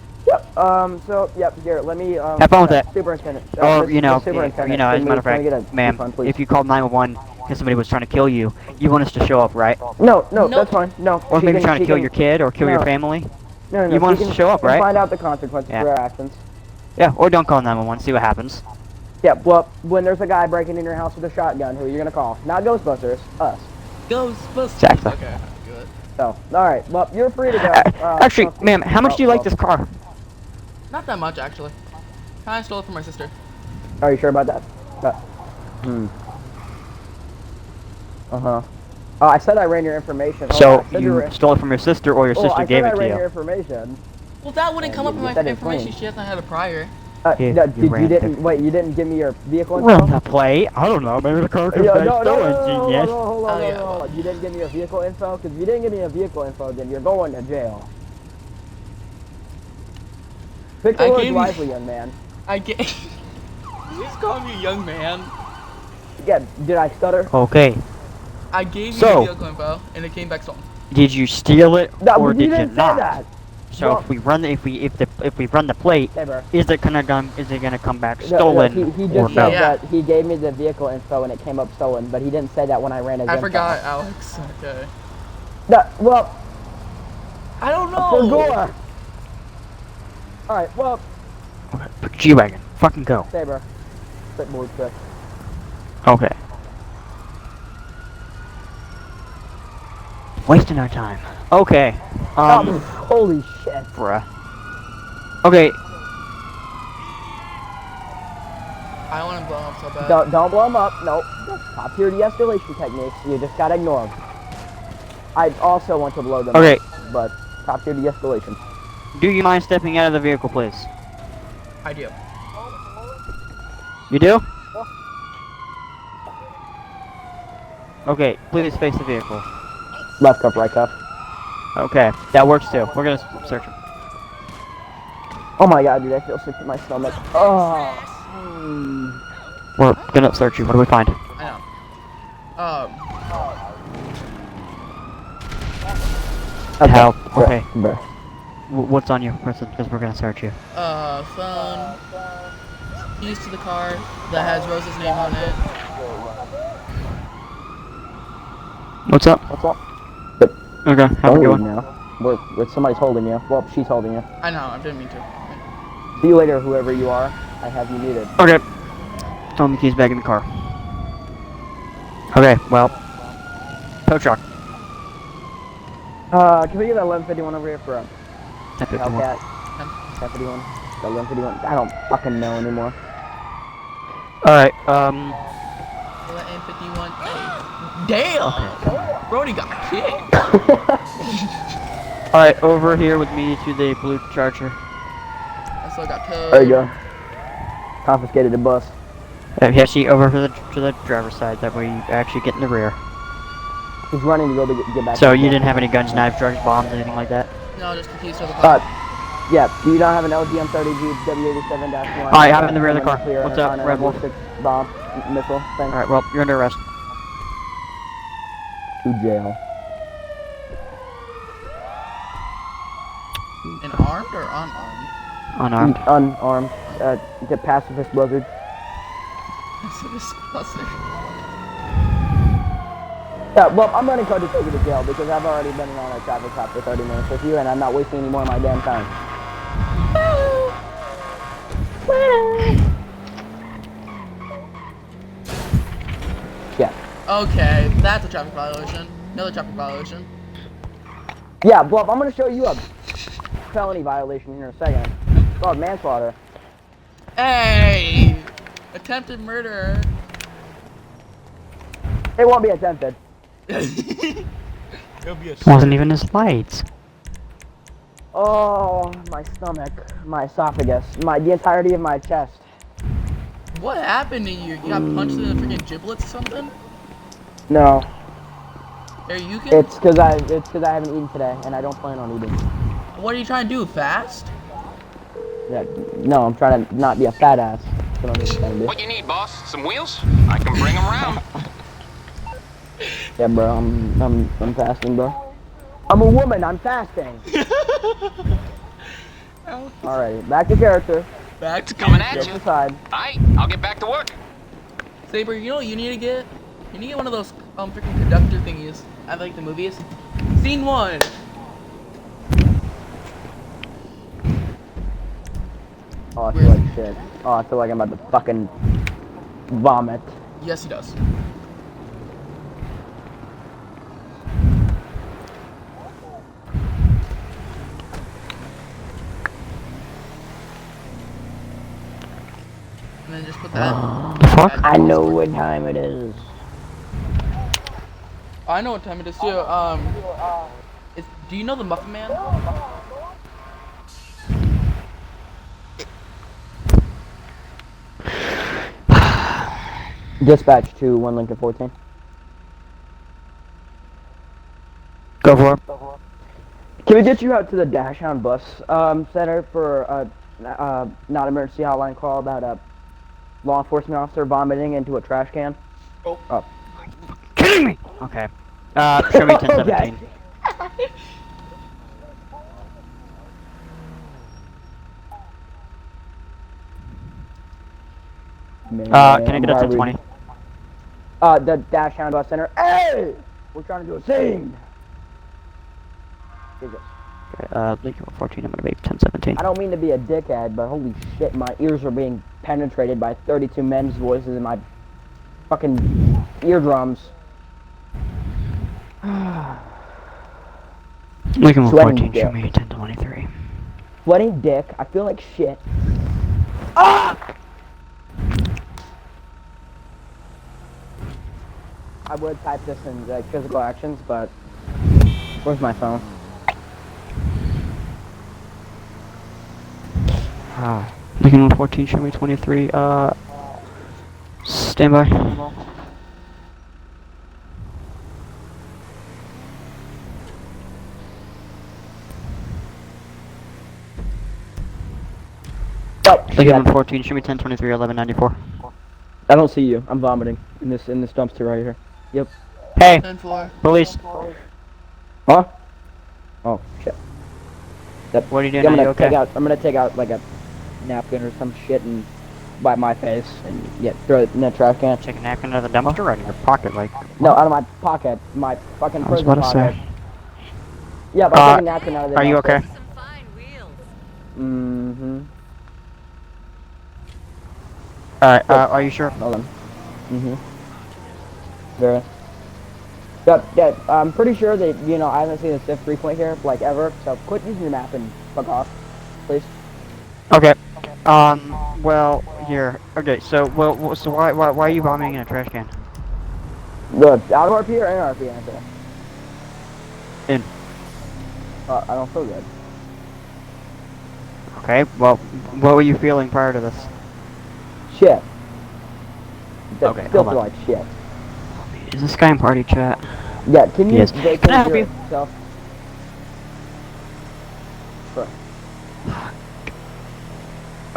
Yep. Here, let me. Have fun with that. Superintendent. Or Miss- you know, Miss Superintendent, as a can matter of we get fact, a ma'am, refund, please? if you called 911 because somebody was trying to kill you, you want us to show up, right? No, Nope. that's fine. No. Or she maybe can- trying to she kill can- your kid or kill your No. family. No. You want she us to can- show up, she can right? Find out the consequences Yeah. for her actions. Yeah. Or don't call 911. See what happens. Yeah, well, when there's a guy breaking in your house with a shotgun, who are you gonna call? Not Ghostbusters, us. Ghostbusters. Exactly. Okay, good. So, alright, well, you're free to go. Actually, ma'am, how much do you like this car? Not that much, actually. I stole it from my sister. Are you sure about that? Uh-huh. Oh, I said I ran your information. Oh, So I said you ran- stole it from your sister, or your Oh, sister I gave said it I to ran your you? information. Well, that wouldn't come up in you my said it information. clean. She hasn't had a prior. Yeah, No, you ran didn't, it. wait, you didn't give me your vehicle info? Run the plate. I don't know. Maybe the car could Yeah, have no, been no, stolen, no, no, genius. hold on, Oh, yeah, hold on. You didn't give me your vehicle info? Because if you didn't give me your vehicle info, then you're going to jail. Pick I the words gave you- wisely, young man. I gave. You just called me a young man. Yeah, did I stutter? Okay. I gave you So- the vehicle info, and it came back stolen. Did you steal it No, or but you did you didn't say not? that. So Well- if we run the if we run the plate, Hey, bro. is it gonna come back No, stolen he or just no? said Yeah. that he gave me the vehicle info and it came up stolen, but he didn't say that when I ran his I info. forgot, Alex. Okay. No, well, I don't for know. Gore. Alright, well, G-Wagon, fucking go. Saber. Spitboard trick. Okay. Wasting our time. Okay. Holy shit. Bruh. Okay. I want to blow him up so bad. Don't blow him up. Nope. That's top tier de-escalation techniques. You just gotta ignore them. I also want to blow them Okay. up, but top tier de-escalation. Do you mind stepping out of the vehicle, please? I do. You do? Okay, please face the vehicle. Left cuff, right cuff. Okay, that works too. We're gonna search him. Oh my god, dude, I feel sick to my stomach. Oh. We're gonna search you. What do we find? I know. Help. Okay. Bruh. What's on you? Because we're gonna search you. Phone. Keys to the car that has Rose's name on it. What's up? What's up? Okay, how we Don't leave going? now. Somebody's holding you. Well, she's holding you. I know, I didn't mean to. See you later, whoever you are. I have you muted. Okay. Throw the keys back in the car. Okay, well. Tow truck. Can we get that 1151 over here for a That bit more. Hellcat? 1051? The 1151? I don't fucking know anymore. Alright, N51A. Damn! Brody got kicked. Alright, over here with me to the blue Charger. I still got towed. There you go. Confiscated the bus. Yeah, see, over to the driver's side. That way you actually get in the rear. He's running to go to get back. So to the you bus. didn't have any guns, knives, drugs, bombs, anything like that? No, just the keys to the car. Yeah, do you not have an LGM-30G W87-1? Alright, I'm in the rear of the car. Clear What's up, on a Red Wolf? 6 bomb missile thing? Alright, well, you're under arrest. To jail. And armed or unarmed? Unarmed. Unarmed. The pacifist buzzard. That's a disgusting. Yeah, well, I'm running code to take you to jail because I've already been on a traffic stop for 30 minutes with you and I'm not wasting any more of my damn time. Yeah. Okay, that's a traffic violation. Another traffic violation. Yeah, well, I'm gonna show you a felony violation here in a second. It's called manslaughter. Hey! Attempted murder. It won't be attempted. It'll be a Wasn't even his lights. Oh, my stomach, my esophagus, the entirety of my chest. What happened to you? You got punched in the freaking giblets or something? No, Are you can? it's because I haven't eaten today and I don't plan on eating. What are you trying to do? Fast? Yeah, no, I'm trying to not be a fat ass. That's what I'm trying to do. What you need, boss? Some wheels? I can bring them around. Yeah, bro, I'm fasting, bro. I'm a woman. I'm fasting. Alright, back to character. Back to Coming at Just you. aside. Aight, I'll get back to work. Saber, you know what you need to get? You need to get one of those freaking conductor thingies. I like the movies. Scene 1. Oh, I feel like shit. Oh, I feel like I'm about to fucking vomit. Yes, he does. And then just put that. The fuck? I know what time it is. I know what time it is too. Do you know the Muffin Man? Dispatch to 1 Lincoln 14. Go for it. Can we get you out to the Dashhound bus center for not emergency hotline call about law enforcement officer vomiting into a trash can. Oh. Kidding me? Okay. Show me 1017. Can I get a 1020? The Dash Hound Bus Center. Hey! We're trying to do a scene! Jesus. Okay, Lincoln 14, I'm gonna be 1017. I don't mean to be a dickhead, but holy shit, my ears are being penetrated by 32 men's voices in my fucking eardrums. Lincoln Sweating 14, show dick. me 1023. Sweating dick, I feel like shit. Ah! I would type this in like physical actions, but where's my phone? Lincoln 14, show me 23. Stand by. Lincoln 14, show me 1023, 1194. I don't see you. I'm vomiting in this dumpster right here. Yep. Hey, 10-4. police. Huh? Oh shit. What are you doing? I'm Are you gonna okay? I'm gonna take out like a napkin or some shit and wipe my face and throw it in the trash can. Take a napkin out of the dumpster right in your pocket, like. No, out of my pocket. My fucking I was prison about to pocket. say. Yeah, but I'm taking a napkin out of the Are you dumpster. okay? Mm-hmm. Alright, are you sure? Hold on. Mm-hmm. Very. Yeah, I'm pretty sure that, you know, I haven't seen a stiff 3-point here, like, ever, so quit using your map and fuck off, please. Okay. Well, here. Okay, so, so why are you vomiting in a trash can? Good. Out of RP or in RP answer? In. I don't feel good. Okay, well, what were you feeling prior to this? Shit. Okay, Still hold feel on. like shit. Is this guy in party chat? Yeah, can you Yes. vacate Can I help you? yourself? Sure.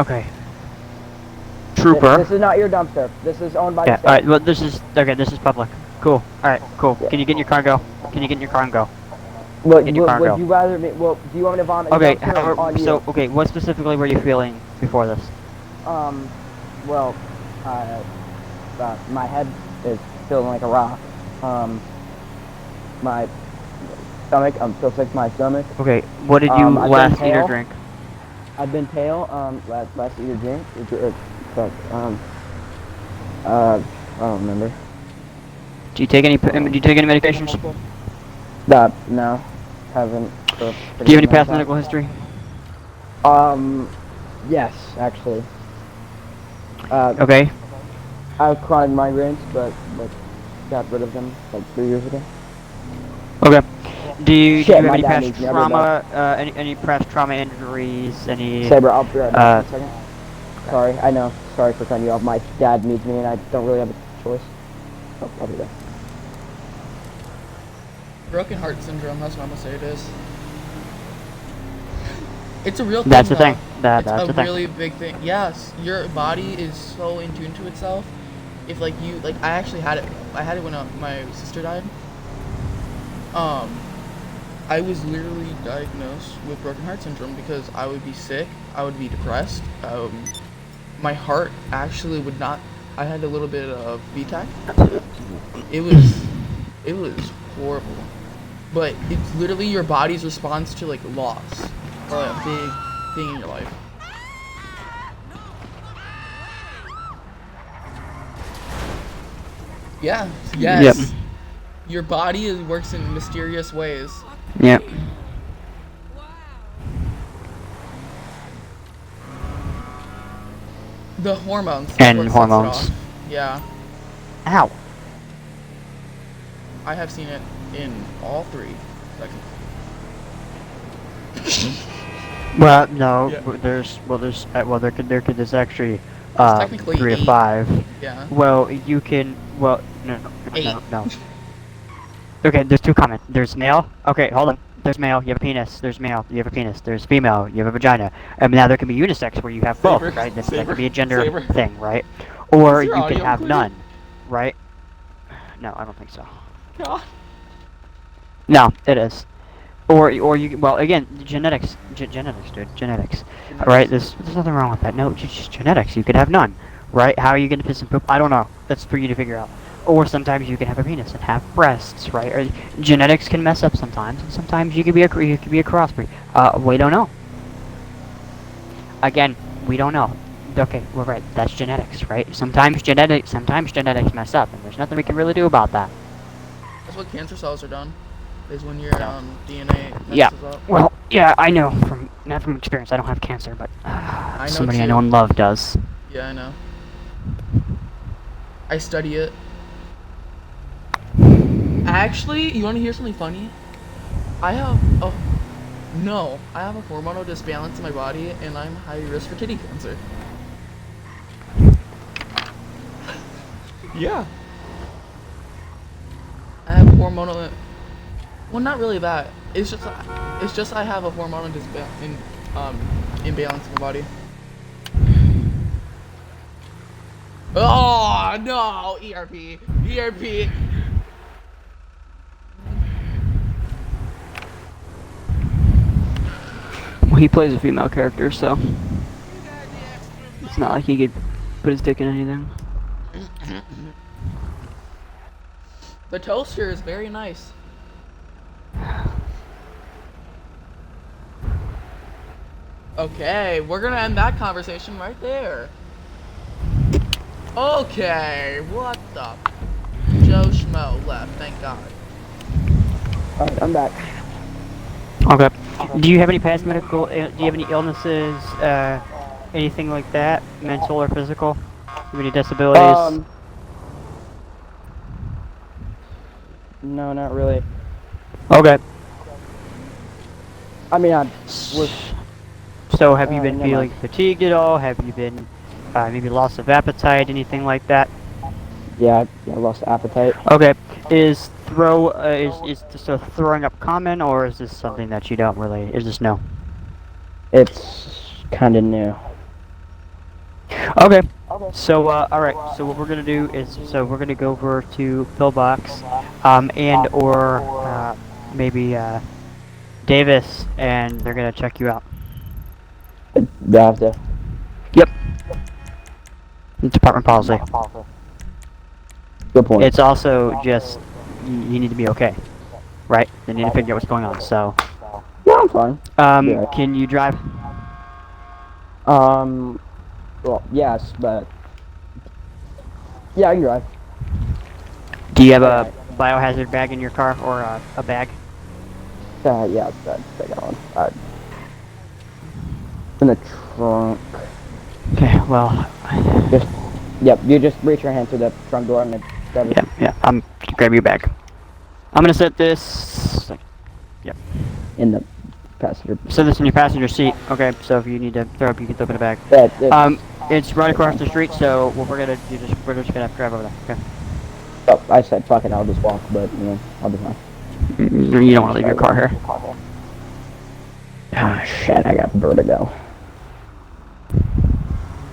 Okay. Trooper. This is not your dumpster. This is owned by Yeah, the state. alright, well, this is public. Cool. Alright, cool. Yeah. Can you get in your car and go? Can you get in your car and go? Would Get in your car and you go. rather me, well, do you want me to vomit in Okay, the dumpster or on you? so, okay, what specifically were you feeling before this? Well, my head is feeling like a rock. My stomach, I'm still sick to my stomach. Okay, what did you I've been last eat or pale. drink? I've been pale, last eat or drink, I don't remember. Do you take any medications? No, haven't. Do you have any past medical history? Yes, actually. Okay. I have chronic migraines, but got rid of them like 3 years ago. Okay. Do you Shit, have my any dad past needs me, I'll be trauma, any past trauma injuries, any... Saber, I'll be right back in a second. Sorry, I know. Sorry for cutting you off. My dad needs me and I don't really have a choice. Oh, I'll be there. Broken heart syndrome, that's what I'm gonna say it is. It's a real thing. That's the thing. though. That's It's the a thing. really big thing. Yes, your body is so in tune to itself. If like you, like I actually had it. I had it when my sister died. I was literally diagnosed with broken heart syndrome because I would be sick, I would be depressed. My heart actually would not. I had a little bit of VTAC. It was horrible. But it's literally your body's response to like loss or like, a big thing in your life. Yeah. Yes. Yep. Your body works in mysterious ways. Yep. The hormones. that's And what sets it hormones. off. Yeah. Ow. I have seen it in all three. Well, no. Yeah. There's actually technically 3 to 8. 5. Yeah. Well, you can. Well, no. 8. No. Okay, there's 2 common. There's male. Okay, hold on. There's male. You have a penis. There's male. You have a penis. There's female. You have a vagina. Now there can be unisex where you have both, Saber, right? That Saber, could be a gender Saber. thing, right? Or Is your you could audio have clear? none, right? No, I don't think so. God. No, it is. Or you, well, again, genetics, genetics, dude, genetics. Right? There's nothing wrong with that. No, just genetics. You could have none, right? How are you gonna piss and poop? I don't know. That's for you to figure out. Or sometimes you can have a penis and have breasts, right? Or genetics can mess up sometimes, and sometimes you could be a crossbreed. We don't know. Again, we don't know. Okay, we're right. That's genetics, right? Sometimes genetics mess up, and there's nothing we can really do about that. That's what cancer cells are done. Is when your DNA messes Yeah. up. Well, yeah, I know not from experience. I don't have cancer, but know somebody I too. know and love does. Yeah, I know. I study it. Actually, you want to hear something funny? I have a hormonal disbalance in my body, and I'm high risk for kidney cancer. Yeah. I have hormonal. Well, not really that. It's just I have a hormonal imbalance in my body. Oh no! ERP. Well, he plays a female character, so it's not like he could put his dick in anything. The toaster is very nice. Okay, we're gonna end that conversation right there. Okay, what the? Joe Schmo left, thank God. Alright, I'm back. Okay. Do you have any past medical? Do you have any illnesses? Anything like that? Mental or physical? Do you have any disabilities? No, not really. Okay. I mean, So have you been never feeling mind. fatigued at all? Have you been maybe loss of appetite? Anything like that? Yeah, I lost appetite. Okay. Is throwing up common, or is this something that you don't really? Is this no? It's kind of new. Okay. So all right. So what we're gonna do is we're gonna go over to Pillbox, and or maybe Davis, and they're gonna check you out. Do I have to? Yep. Department policy. Good point. It's also just you need to be okay, right? They need to figure out what's going on. So. Yeah, I'm fine. Yeah. Can you drive? Well, yes, but yeah, I can drive. Do you have a biohazard bag in your car, or a bag? Yeah, I got one. In the trunk. Okay, well. Yep, you just reach your hand through the front door and grab it. Yeah, I'm grab your bag. I'm gonna set this. Yep. In the passenger. Set this in your passenger seat. Okay, so if you need to throw up, you can throw it in the bag. It's right across the street, so what we're just gonna have to drive over there. Okay. Oh, I said fuck it, I'll just walk, but you know, I'll be fine. You don't want to leave your car here. Ah, shit, I got vertigo.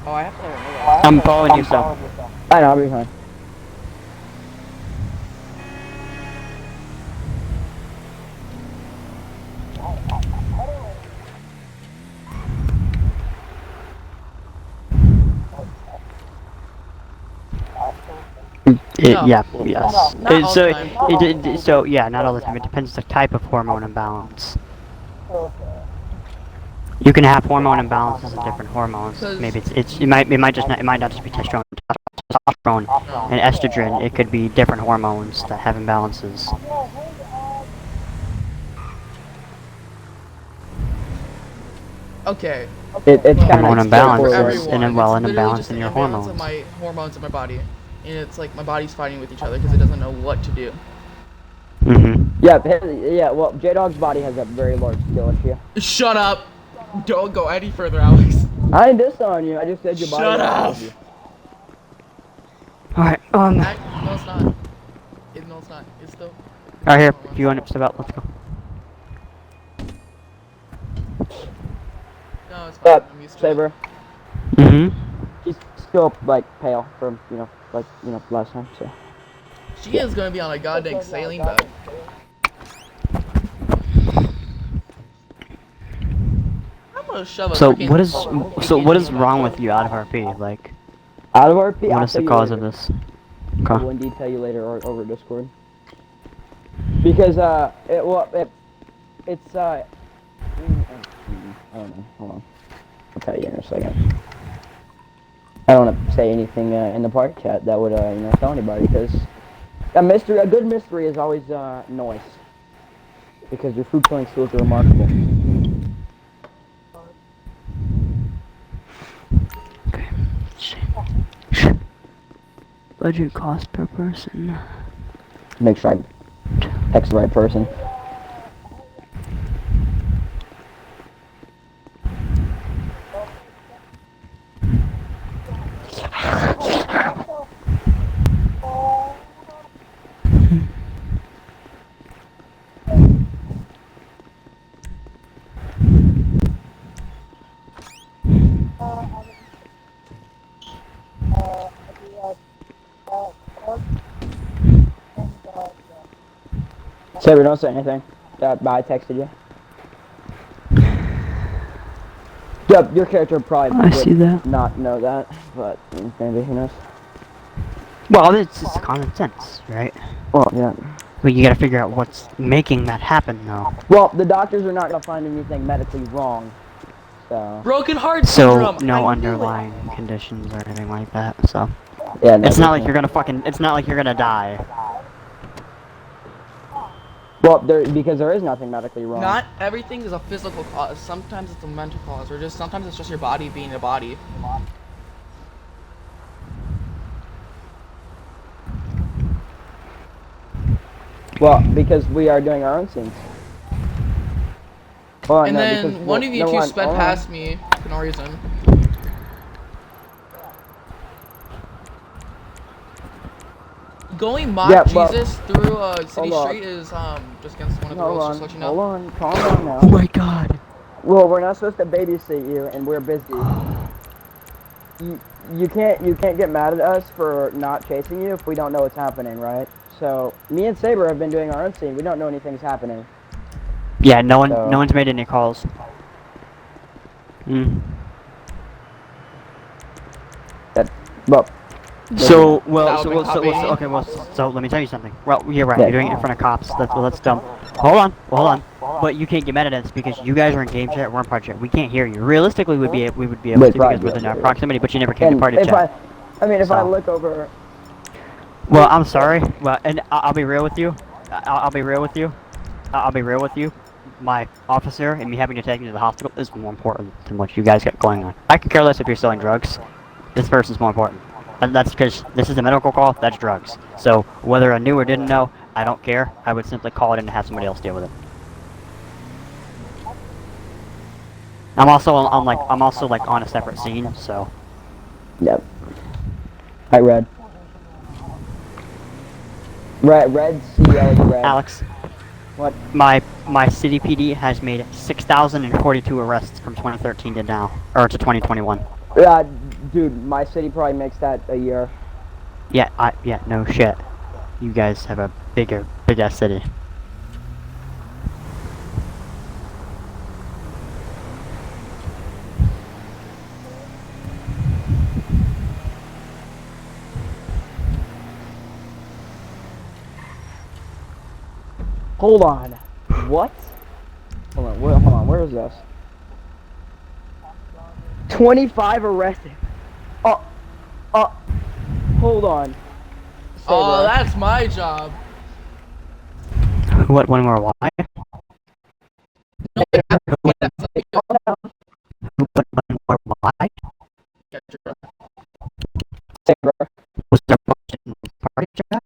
Oh, I have to. I'm following you, so. I know, I'll be fine. Yeah, yes. Not all the time. So yeah, not all the time. It depends the type of hormone imbalance. You can have hormone imbalances in different hormones. Maybe it might not just be testosterone and estrogen. It could be different hormones that have imbalances. Okay. It's kind Hormone of imbalance For is everyone, an it's imbalance just in an your imbalance hormones. of my hormones in my body, and it's like my body's fighting with each other because it doesn't know what to do. Yeah, well, J-Dog's body has a very large skill issue. Shut up! Don't go any further, Alex. I ain't dissing on you, I just said your body Shut up! has a- Alright, No, it's not. No, it's not. It's still. Alright, here. If you want to step out, let's go. No, it's fine. I'm used to it. Saber. Mm-hmm. Just still like pale from last time. So She is gonna be on a goddamn saline boat. I'm gonna shove a So freaking what is wrong with you out of RP? Like, out of RP, what is the cause of this? I will indeed tell you later over Discord. Because it's I don't know. Hold on. I'll tell you in a second. I don't want to say anything in the party chat that would tell anybody, because a good mystery is always noise. Because your food killing skills are remarkable. Budget cost per person. Make sure I text the right person. Saber, don't say anything. I texted you. Yep, your character probably would not know that, but maybe, who knows? Well, it's just common sense, right? Well, yeah. But you gotta figure out what's making that happen, though. Well, the doctors are not gonna find anything medically wrong, so... Broken heart syndrome! So, no underlying conditions or anything like that, so... Yeah, no, it's not like you're gonna it's not like you're gonna die. Well, because there is nothing medically wrong. Not everything is a physical cause. Sometimes it's a mental cause, or sometimes it's just your body being a body. Well, because we are doing our own scenes. Well, and then one of you two sped past me for no reason. Going mock Jesus through a city street is just against one of the rules. Just to let you know. Hold on, calm down now. Oh my god. Well, we're not supposed to babysit you, and we're busy. You can't get mad at us for not chasing you if we don't know what's happening, right? So me and Saber have been doing our own scene. We don't know anything's happening. Yeah, no one's made any calls. Hmm. Well. So let me tell you something. Well, you're right. You're doing it in front of cops. That's dumb. Hold on. But you can't get mad at us because you guys are in game chat. We're in party chat. We can't hear you. Realistically, we would be able to because within our proximity. But you never came to party chat. If I look over. Well, I'm sorry. Well, and I'll be real with you. I'll be real with you. I'll be real with you. My officer and me having to take you to the hospital is more important than what you guys got going on. I can care less if you're selling drugs. This person's more important. And that's because this is a medical call, that's drugs. So, whether I knew or didn't know, I don't care. I would simply call it in and have somebody else deal with it. I'm also on a separate scene, so. Yep. Hi, Red. Red, CL, Red. Alex. What? My city PD has made 6,042 arrests from 2013 to now, or to 2021. Dude, my city probably makes that a year. Yeah, no shit. You guys have a big ass city. Hold on. What? Hold on, where is this? 25 arrested. Hold on. Oh, that's my job. What, one more why? Why? Was there party chat?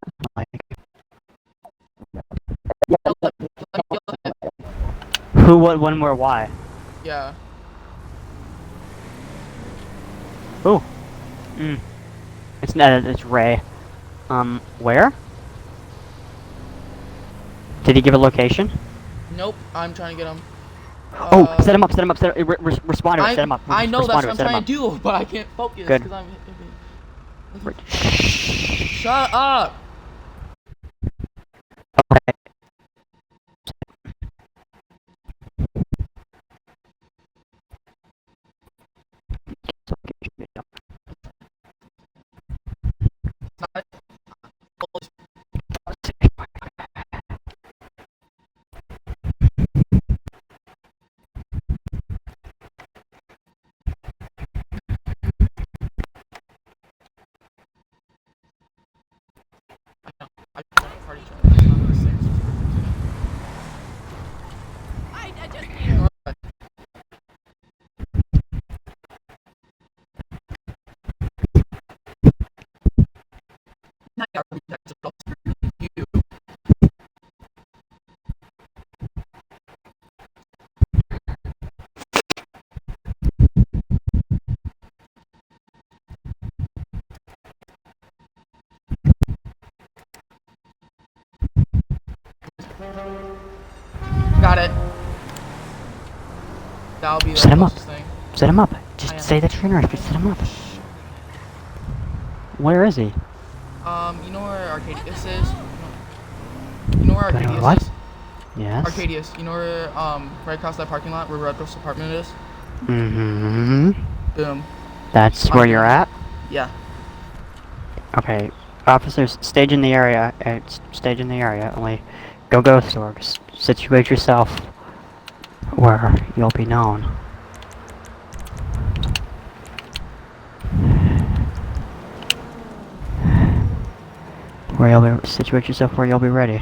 Who, what, one more why? Yeah. Oh. It's Ray. Where? Did he give a location? Nope, I'm trying to get him. Set him up, responder, set him up. I know, that's what I'm trying to do, but I can't focus. Good. Shut up! Okay. I just need Got it. That'll be the Set him up. closest thing. Set him up. Just say that you're interested. Set him up. Where is he? You know where Arcadius is? You know where Do I know Arcadius what? is? Yes. Arcadius. You know where, right across that parking lot where Redbrook's apartment is? Mm-hmm. Boom. That's where you're at? Yeah. Okay. Officers, stage in the area. Stage in the area. Only go ghost orgs. Situate yourself where you'll be known. Where you'll be, situate yourself where you'll be ready.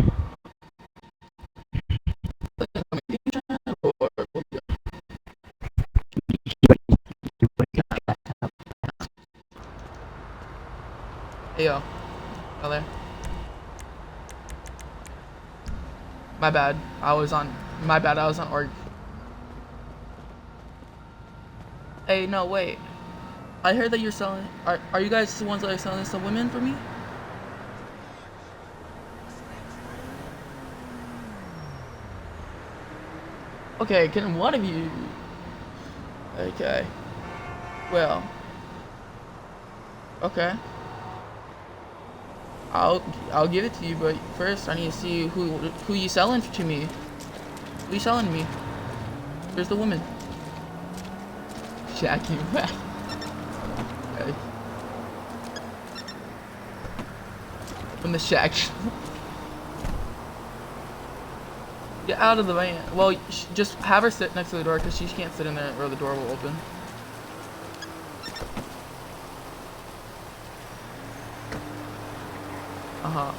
Hey yo. Hello there. My bad. I was on org. Hey, no, wait. I heard that you're selling. Are you guys the ones that are selling some women for me? Okay, can one of you? Okay. Well. Okay. I'll give it to you, but first I need to see who you selling to me. Who you selling me? There's the woman. Jackie back. Okay. From the shack. Get out of the van. Well, just have her sit next to the door because she can't sit in there or the door will open. Uh-huh.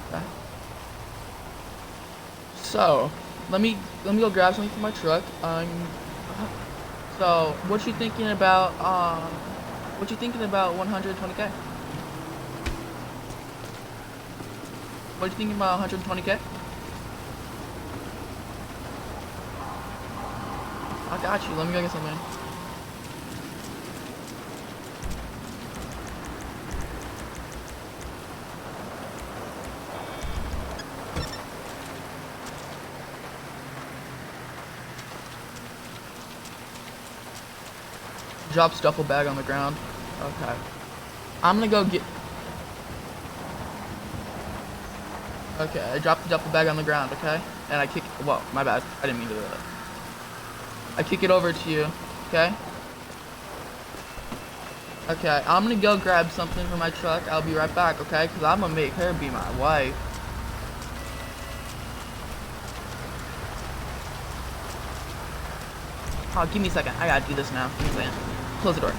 Okay. So, let me go grab something from my truck. So, what you thinking about 120K? What you thinking about 120K? I got you. Let me go get something. Drops duffel bag on the ground. Okay. I'm gonna go get... Okay, I dropped the duffel bag on the ground, okay? And I kick... Well, my bad. I didn't mean to do that. I kick it over to you, okay? Okay, I'm gonna go grab something from my truck. I'll be right back, okay? Because I'm gonna make her be my wife. Oh, give me a second. I gotta do this now. Give me a second. Close the door.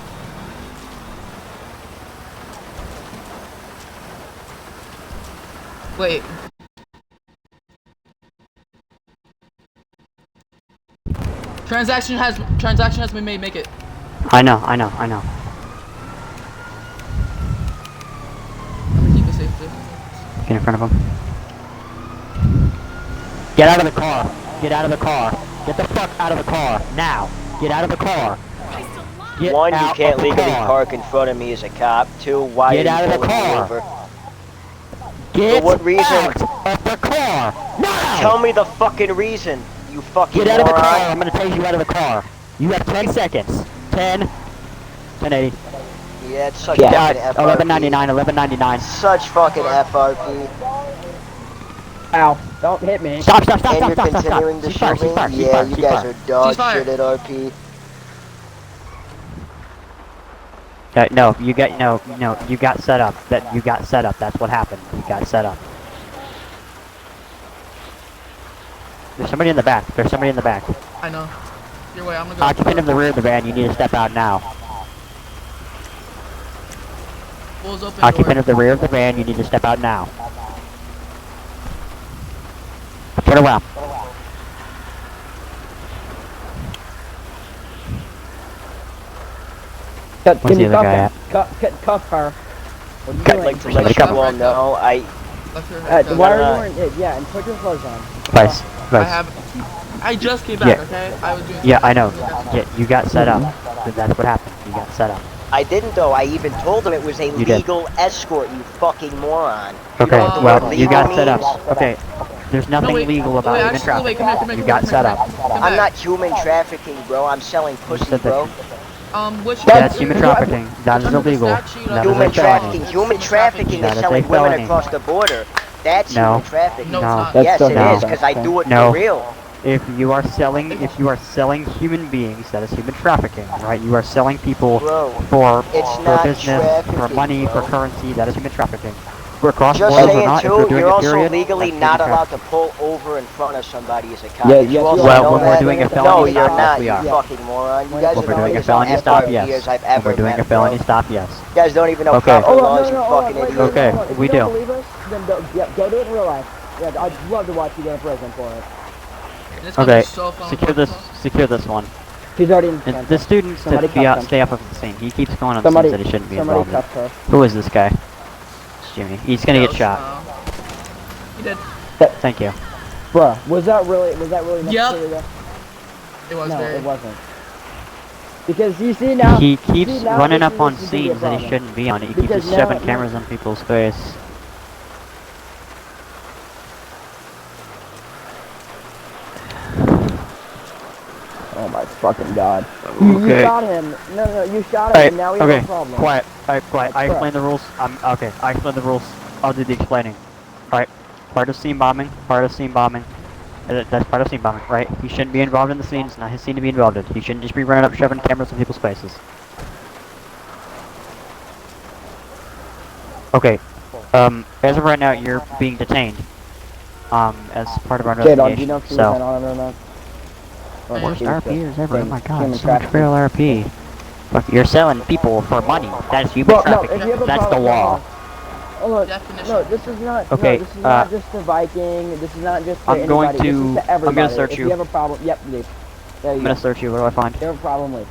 Wait. Transaction has been made. Make it. I know. I'm gonna keep it safe too. Get in front of him. Get out of the car. Get out of the car. Get the fuck out of the car. Now. Get out of the car. Get One, you out can't of the legally car. park in front of me as a cop. Two, why Get are out you of the pulling me car. over? Get For what reason? out of the car. Now. Tell me the fucking reason, you fucking Get out of the moron. car. I'm gonna take you out of the car. You have 10 seconds. 10. 1080. Yeah, it's such Yeah, fucking FRP. 1199, 1199. Such fucking FRP. Ow, don't hit me. Stop, stop, stop, And stop, you're stop, stop, stop. continuing to Ceasefire, shoot me? ceasefire, Yeah, ceasefire, you guys ceasefire. are dog Ceasefire. shit at RP. No, you got you got set up. You got set up. That's what happened. You got set up. There's somebody in the back. There's somebody in the back. I know. Your way, I'm gonna go. Occupant of the rear of the van, you need to step out now. Doors open, Occupant door. of the rear of the van, you need to step out now. Turn around. Can Where's the you other cuff guy him? at? Cuff her. What are you I'd doing? like to let you all know, Left your head, Why are No, you no. wearing it? Yeah, and put your clothes on. Vice. I just came back, Yeah. okay? I was doing Yeah, I something. know. Yeah, you got set up. That's what happened. You got set up. I didn't though. I even told him it was a You did. legal escort, you fucking moron. Okay, know what the well, word you legal got set up. means? Okay, there's nothing wait. legal Oh, about wait, human actually, wait, trafficking. come here, come here, You come got here, set come up. here. Come I'm back. not human trafficking, bro. I'm selling pussy, said that bro. Which That's human trafficking. That is under the illegal. statute That of is Human a felony. trafficking. Human trafficking That is is selling a women felony. across the border. That's No. human trafficking. No, it's No. not. That's Yes, still it no. is, because I do it No. for real. If you are selling human beings, that is human trafficking, right? You are selling people Bro, for it's not business, for trafficking, money, for bro. currency. That is human trafficking. We're cross Just borders or saying not. If too, we're doing you're it, also period, legally that's not human allowed trafficking. to pull over in front of somebody as a cop. Yeah, Did you yes, also you are. know when we're that? doing a No, felony you're stop, not, we you are. fucking moron. You When guys we're are the doing a biggest felony stop, FRPers yes. I've When ever we're doing met, a felony bro. stop, yes. You guys don't even know Okay. proper Hold on, laws, no, you hold on, fucking wait, idiots. Okay, hold on. If we you don't do. believe us, then go do it in real life. Yeah, I'd love to watch you go to prison for it. This gonna Okay, be so fun. secure this one. He's already in And detention. the student Somebody to be cuffed out, him. stay off of the scene. He keeps going on Somebody- scenes that he shouldn't be somebody involved in. cuffed her. Who is this guy? It's Jimmy. He's gonna get shot. He did. Thank you. Bruh, was that really necessary though? It was No, very. it wasn't. Because you see now, He keeps see, now running this up on is gonna be a scenes that he problem. shouldn't be on. He keeps Because just now- shoving now- cameras on people's face. Oh my fucking god. You Okay. shot him. No, you shot him Alright, and now we have okay, a problem. quiet. Alright, quiet. I That's explain the rules. Okay, I explain the rules. I'll do the explaining. Alright, part of scene bombing, that's part of scene bombing, right? He shouldn't be involved in the scene. It's not his scene to be involved in. He shouldn't just be running up shoving cameras in people's faces. Okay, as of right now, you're being detained. As part of our J-Dog, do you investigation. know if he was So, an honor or not? Or worst he was RP just is ever. Oh being my god, human so much trafficking? real RP. Look, you're selling people for money. That's human Well, no, if trafficking. you have a That's the problem, law. Oh look, Definition. no, this is not. Okay, no, this is not just to Viking. This is not just to I'm going anybody. to- This is to I'm gonna everybody. search if you. you have a problem, yep, leave. There you I'm go. gonna search you. What do I find? If you have a problem, leave.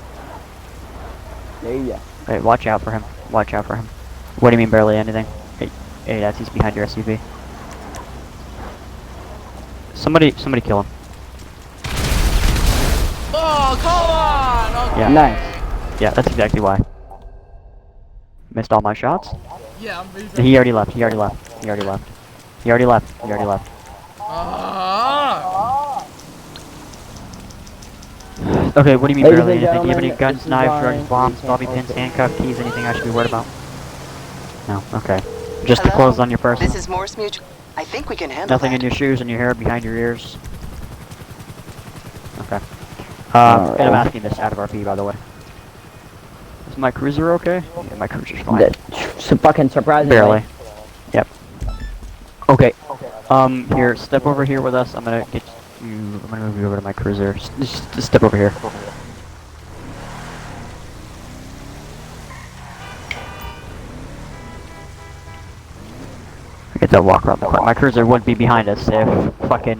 There you go. Hey, watch out for him. Watch out for him. What do you mean barely anything? Hey, that's he's behind your SUV. Somebody kill him. Oh, come on! Okay. Yeah. Nice. Yeah, that's exactly why. Missed all my shots. Yeah, I'm very He already left. He already left. He already left. He already left. He already left. Okay, what do you mean Ladies barely and anything? Do you have any gentlemen, guns, this is knives, Ryan. drugs, bombs, We bobby can't pins, post it. handcuff keys, anything I should be worried about? No. Okay. Just the Hello? clothes on your person. This is Morse Mutual. I think we can handle Nothing that. in your shoes, in your hair, behind your ears. Okay. Alright. And I'm asking this out of RP, by the way. Is my cruiser okay? Yeah, my cruiser's fine. So fucking surprisingly. Barely. Yep. Okay. Here, step over here with us. I'm gonna get you. I'm gonna move you over to my cruiser. Just step over here. I get to walk around the corner. My cruiser would be behind us if fucking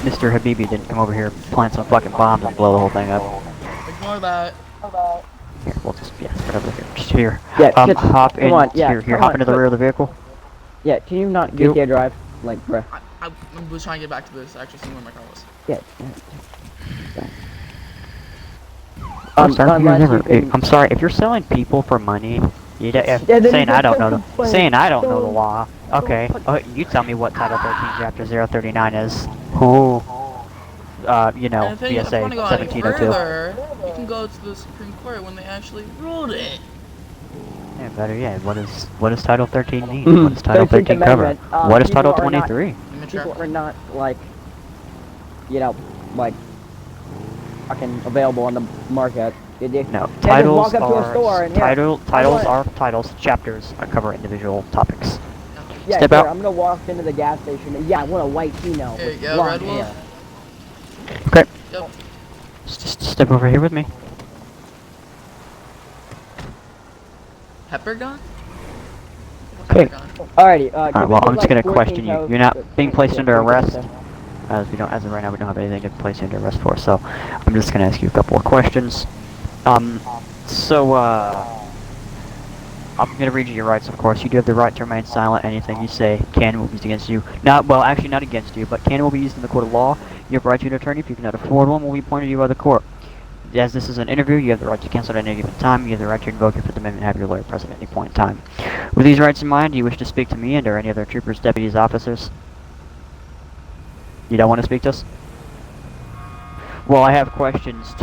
Mr. Habibi didn't come over here, plant some fucking bombs and blow the whole thing up. Ignore that. Here, we'll just right over here. Just here. Yeah, just- hop in. come on, yeah, here, come hop on, into the quick. rear of the vehicle. Yeah, can you not You- GTA drive? Like, bruh. I was trying to get back to this, actually, seeing where my car was. Yeah. I'm sorry, unless you can- I'm sorry. If you're selling people for money, you Yeah, then saying you I just don't know don't the complain. saying I don't know the Don't- law. Okay, you tell me what Title 13 Chapter 039 is. Oh, you know, And the thing, if you VSA want to go any 1702. further, you can go to the Supreme Court when they actually ruled it. Yeah, better yet. What does Title 13 mean? What does Title 13th 13 cover? Amendment, What is people Title are not- 23? People are not, like, you know, like, fucking available on the market. No, Can't just titles walk up to a store are and, here, titles I are titles. Chapters cover individual topics. Yeah, Step here, out. I'm gonna walk into the gas station. And, yeah, I want a white female Here you with go, blonde Red Wolf. hair. Okay. Yep. Just step over here with me. Pepper gun? Okay. Alrighty. Alright, can we well, get, I'm just like, gonna 14 question you. toast? You're not being placed under arrest, 14. as of right now, we don't have anything to place you under arrest for. So, I'm just gonna ask you a couple of questions. I'm gonna read you your rights, of course. You do have the right to remain silent. Anything you say can will be used against you. Actually not against you, but can will be used in the court of law. You have the right to an attorney. If you cannot afford one, will be appointed to you by the court. As this is an interview, you have the right to cancel at any given time. You have the right to invoke your Fifth Amendment and have your lawyer present at any point in time. With these rights in mind, do you wish to speak to me and or any other troopers, deputies, officers? You don't want to speak to us? Well, I have questions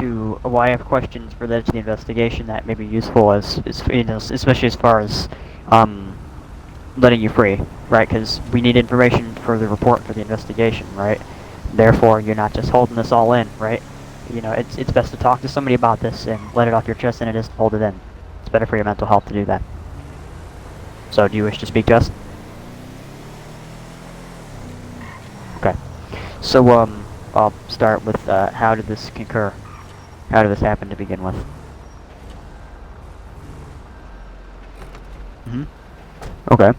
related to the investigation that may be useful as you know, especially as far as letting you free, right? Because we need information for the report for the investigation, right? Therefore, you're not just holding this all in, right? You know, it's best to talk to somebody about this and let it off your chest than it is to hold it in. It's better for your mental health to do that. So, do you wish to speak to us? Okay. So, I'll start with, how did this concur? How did this happen to begin with? Okay.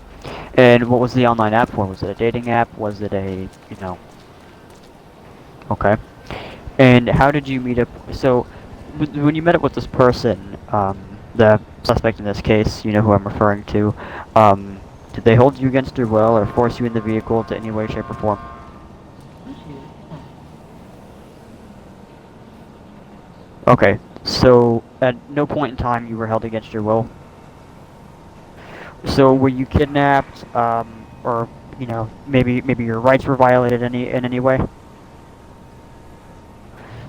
And what was the online app for? Was it a dating app? Was it a, you know... Okay. And how did you meet up? So, when you met up with this person, the suspect in this case, you know who I'm referring to, did they hold you against your will or force you in the vehicle to any way, shape, or form? Okay, so at no point in time you were held against your will? So were you kidnapped, or, you know, maybe your rights were violated in any way?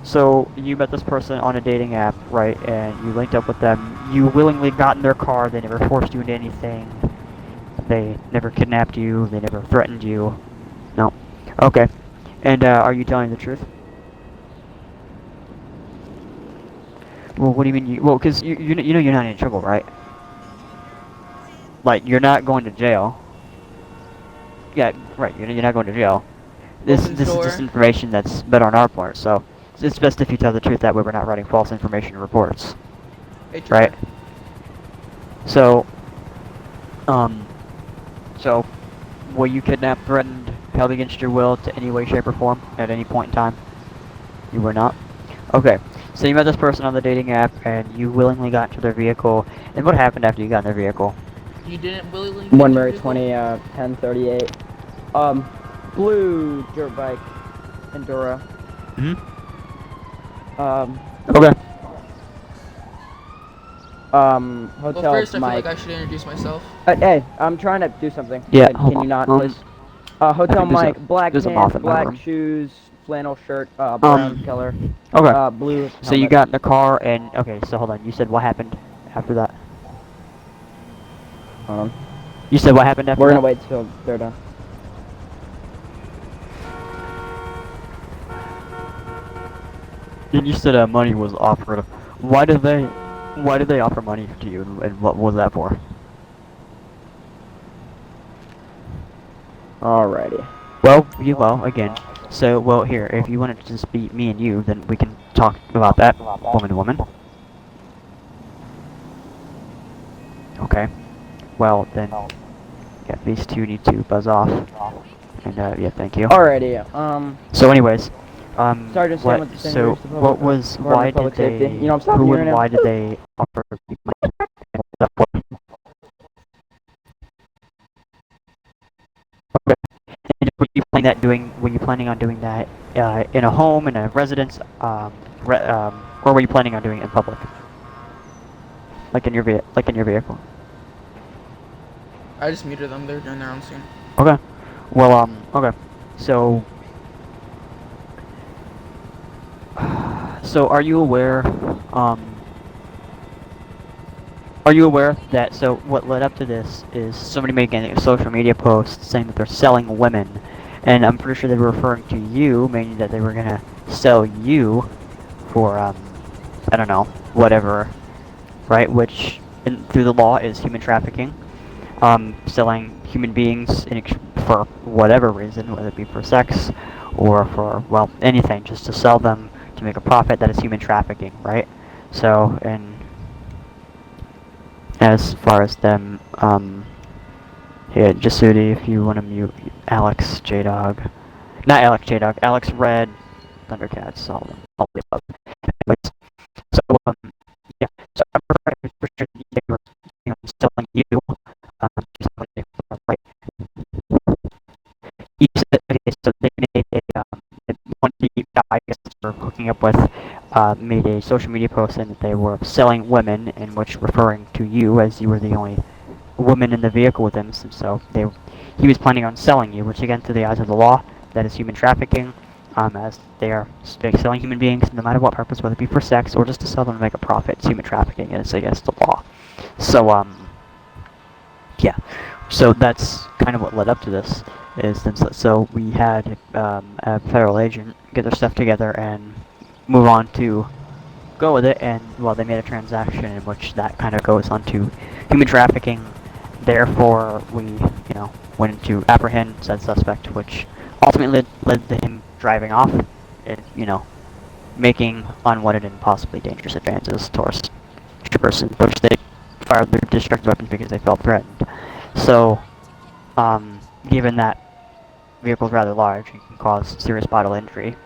So, you met this person on a dating app, right, and you linked up with them. You willingly got in their car, they never forced you into anything. They never kidnapped you, they never threatened you. No. Okay. And, are you telling the truth? Well, what do you mean well, because you know you're not in trouble, right? Like, you're not going to jail. Yeah, right, you're not going to jail. This is just information that's better on our part, so... It's best if you tell the truth, that way we're not writing false information reports. Right? So, so, were you kidnapped, threatened, held against your will to any way, shape, or form at any point in time? You were not? Okay. So you met this person on the dating app, and you willingly got into their vehicle. And what happened after you got in their vehicle? You didn't willingly... 1 Mary 20, 1038. Blue dirt bike. Endura. Okay. Hotel Well, first I feel Mike. like I should introduce myself. Hey, I'm trying to do something. Yeah, Can you not, please? Hotel Mike, black pants, black shoes, flannel shirt, brown color. Okay. Blue So you helmet. got in the car, and okay. So hold on. You said what happened after that? You said what happened after We're that? gonna wait till they're done. And you said money was offered. Why did they offer money to you, and what was that for? Alrighty. Well, again. So, well, here, if you wanted to just be me and you, then we can talk about that, woman to woman. Okay. Well, then, yeah, these two need to buzz off. And, yeah, thank you. Alrighty, So, anyways, Sergeant Sam with the St. Louis what was, why did Public they, Safety. You know, I'm stopping who you and right why now. did they offer you money? Okay. And were you planning on doing that in a home, in a residence, or were you planning on doing it in public? Like in your vehicle? I just muted them. They're doing their own scene. Okay. Well, okay. So, So are you aware, are you aware that, so what led up to this is somebody making a social media post saying that they're selling women, and I'm pretty sure they were referring to you, meaning that they were gonna sell you for, I don't know, whatever, right, which through the law is human trafficking, selling human beings for whatever reason, whether it be for sex or for, well, anything, just to sell them to make a profit, that is human trafficking, right? So, and as far as them, yeah, Jasudi, if you want to mute Alex J-Dog. Not Alex J-Dog, Alex Red, Thundercats, all the above. Anyways, so, yeah, so I'm pretty sure they were, selling you, to somebody, right? Okay, so they made one of the guys were hooking up with, made a social media post saying that they were selling women, in which referring to you as you were the only woman in the vehicle with him, so he was planning on selling you, which again, to the eyes of the law, that is human trafficking, as they are selling human beings no matter what purpose, whether it be for sex or just to sell them to make a profit. It's human trafficking, and it's against the law. So, yeah. So that's kind of what led up to this. So we had a federal agent get their stuff together and move on to go with it, and well, they made a transaction in which that kind of goes on to human trafficking. Therefore, we, went into apprehend said suspect, which ultimately led to him driving off and, making unwanted and possibly dangerous advances towards the person, which they fired their destructive weapons because they felt threatened. So, given that vehicle is rather large and can cause serious bodily injury,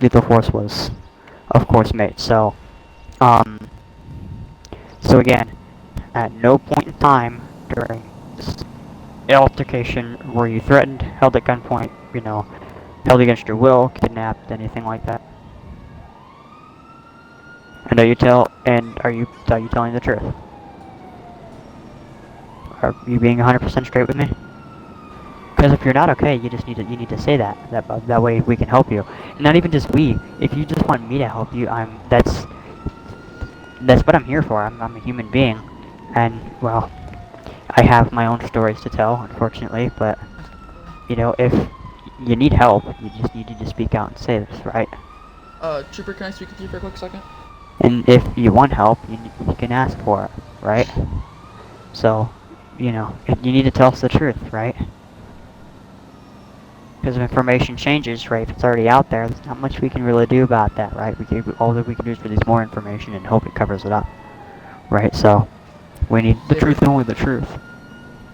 lethal force was, of course, made. So, so again, at no point in time during this altercation were you threatened, held at gunpoint, held against your will, kidnapped, anything like that. And are you telling the truth? Are you being 100% straight with me? Because if you're not okay, you need to say that. That way we can help you. And not even just we. If you just want me to help you, that's what I'm here for. I'm a human being, and well, I have my own stories to tell, unfortunately. But if you need help, you just need to speak out and say this, right? Trooper, can I speak with you for a quick second? And if you want help, you can ask for it, right? So, you need to tell us the truth, right? Because if information changes, right, if it's already out there, there's not much we can really do about that, right? All that we can do is release more information and hope it covers it up, right? So, we need the truth and only the truth.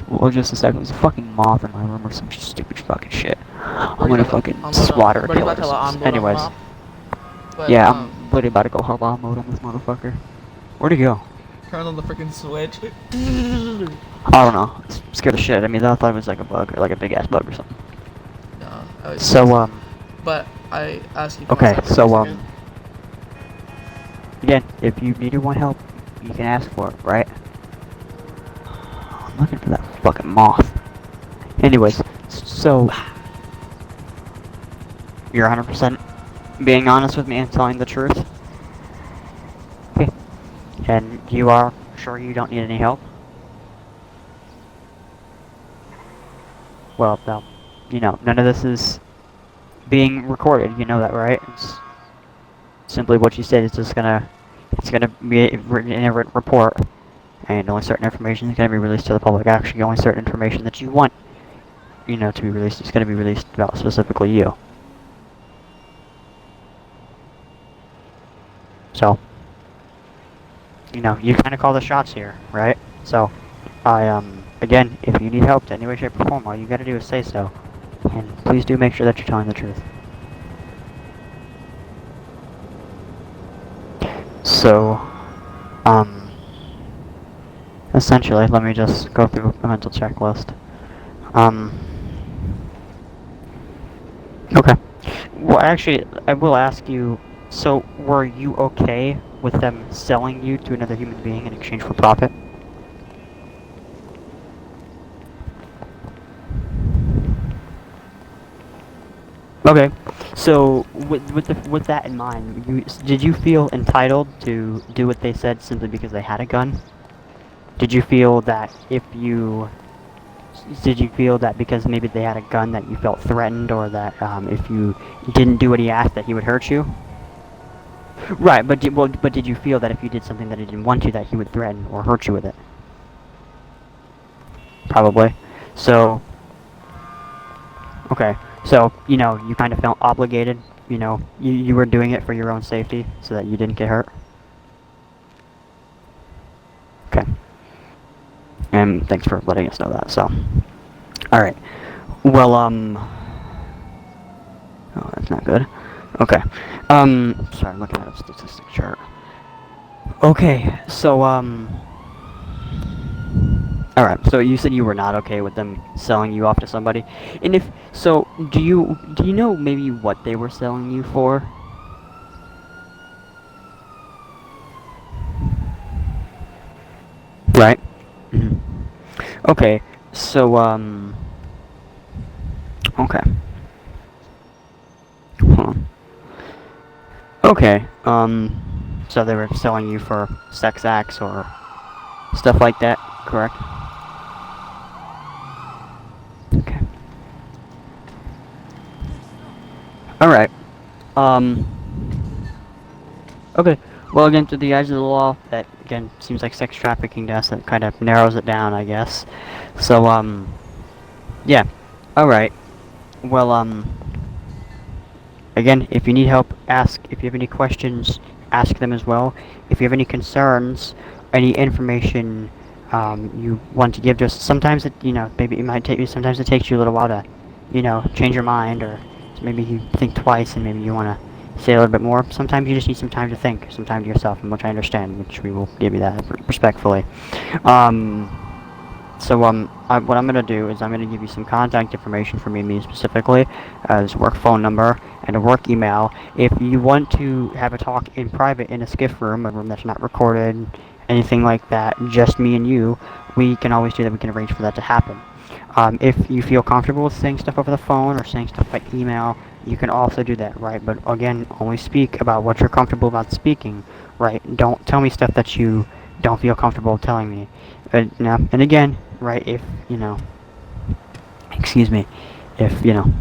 Well, just a second, there's a fucking moth in my room or some stupid fucking shit. I'm gonna fucking slaughter it. Anyways. Yeah, I'm literally about to go halal mode on this motherfucker. Where'd he go? Turn on the freaking switch. I don't know. It scared the shit out of me. I thought it was like a bug, or like a big ass bug or something. No, so, but I asked you. Okay, so, again, if you need or want help, you can ask for it, right? I'm looking for that fucking moth. Anyways, so, you're 100% being honest with me and telling the truth? Okay. And you are sure you don't need any help? Well, no. None of this is being recorded, you know that, right? It's simply what you said. It's gonna be written in a written report, and only certain information is gonna be released to the public. Actually, only certain information that you want, to be released is gonna be released about specifically you. So, you kind of call the shots here, right? So, again, if you need help in any way, shape, or form, all you gotta do is say so. And please do make sure that you're telling the truth. So, essentially, let me just go through a mental checklist. Okay. Well, actually, I will ask you, so were you okay with them selling you to another human being in exchange for profit? Okay, so with that in mind, did you feel entitled to do what they said simply because they had a gun? Did you feel that because maybe they had a gun that you felt threatened, or that if you didn't do what he asked that he would hurt you? Right, but did you feel that if you did something that he didn't want to, that he would threaten or hurt you with it? Probably. So, okay. So, you know, you kind of felt obligated, you know, you were doing it for your own safety so that you didn't get hurt? Okay. And thanks for letting us know that, so. Alright. Well, oh, that's not good. Okay. Sorry, I'm looking at a statistic chart. Okay, so, alright, so you said you were not okay with them selling you off to somebody. And if so, do you know maybe what they were selling you for? Right? Mm-hmm. Okay, so okay. Huh. Okay, so they were selling you for sex acts or stuff like that, correct? Okay. Alright. Okay. Well, again, to the eyes of the law, that, again, seems like sex trafficking to us. That kind of narrows it down, I guess. So, yeah. Alright. Well, again, if you need help, ask. If you have any questions, ask them as well. If you have any concerns, any information you want to give to us, sometimes it, you know, maybe it might take you, sometimes it takes you a little while to, you know, change your mind, or maybe you think twice and maybe you want to say a little bit more. Sometimes you just need some time to think, some time to yourself, and which I understand, which we will give you that respectfully. So what I'm going to do is I'm going to give you some contact information for me specifically, his work phone number and a work email. If you want to have a talk in private in a skiff room, a room that's not recorded, anything like that, just me and you, we can always do that. We can arrange for that to happen. If you feel comfortable with saying stuff over the phone or saying stuff by email, you can also do that, right? But again, only speak about what you're comfortable about speaking, right? Don't tell me stuff that you don't feel comfortable telling me. Now, and again, right, if, you know, excuse me, if, you know,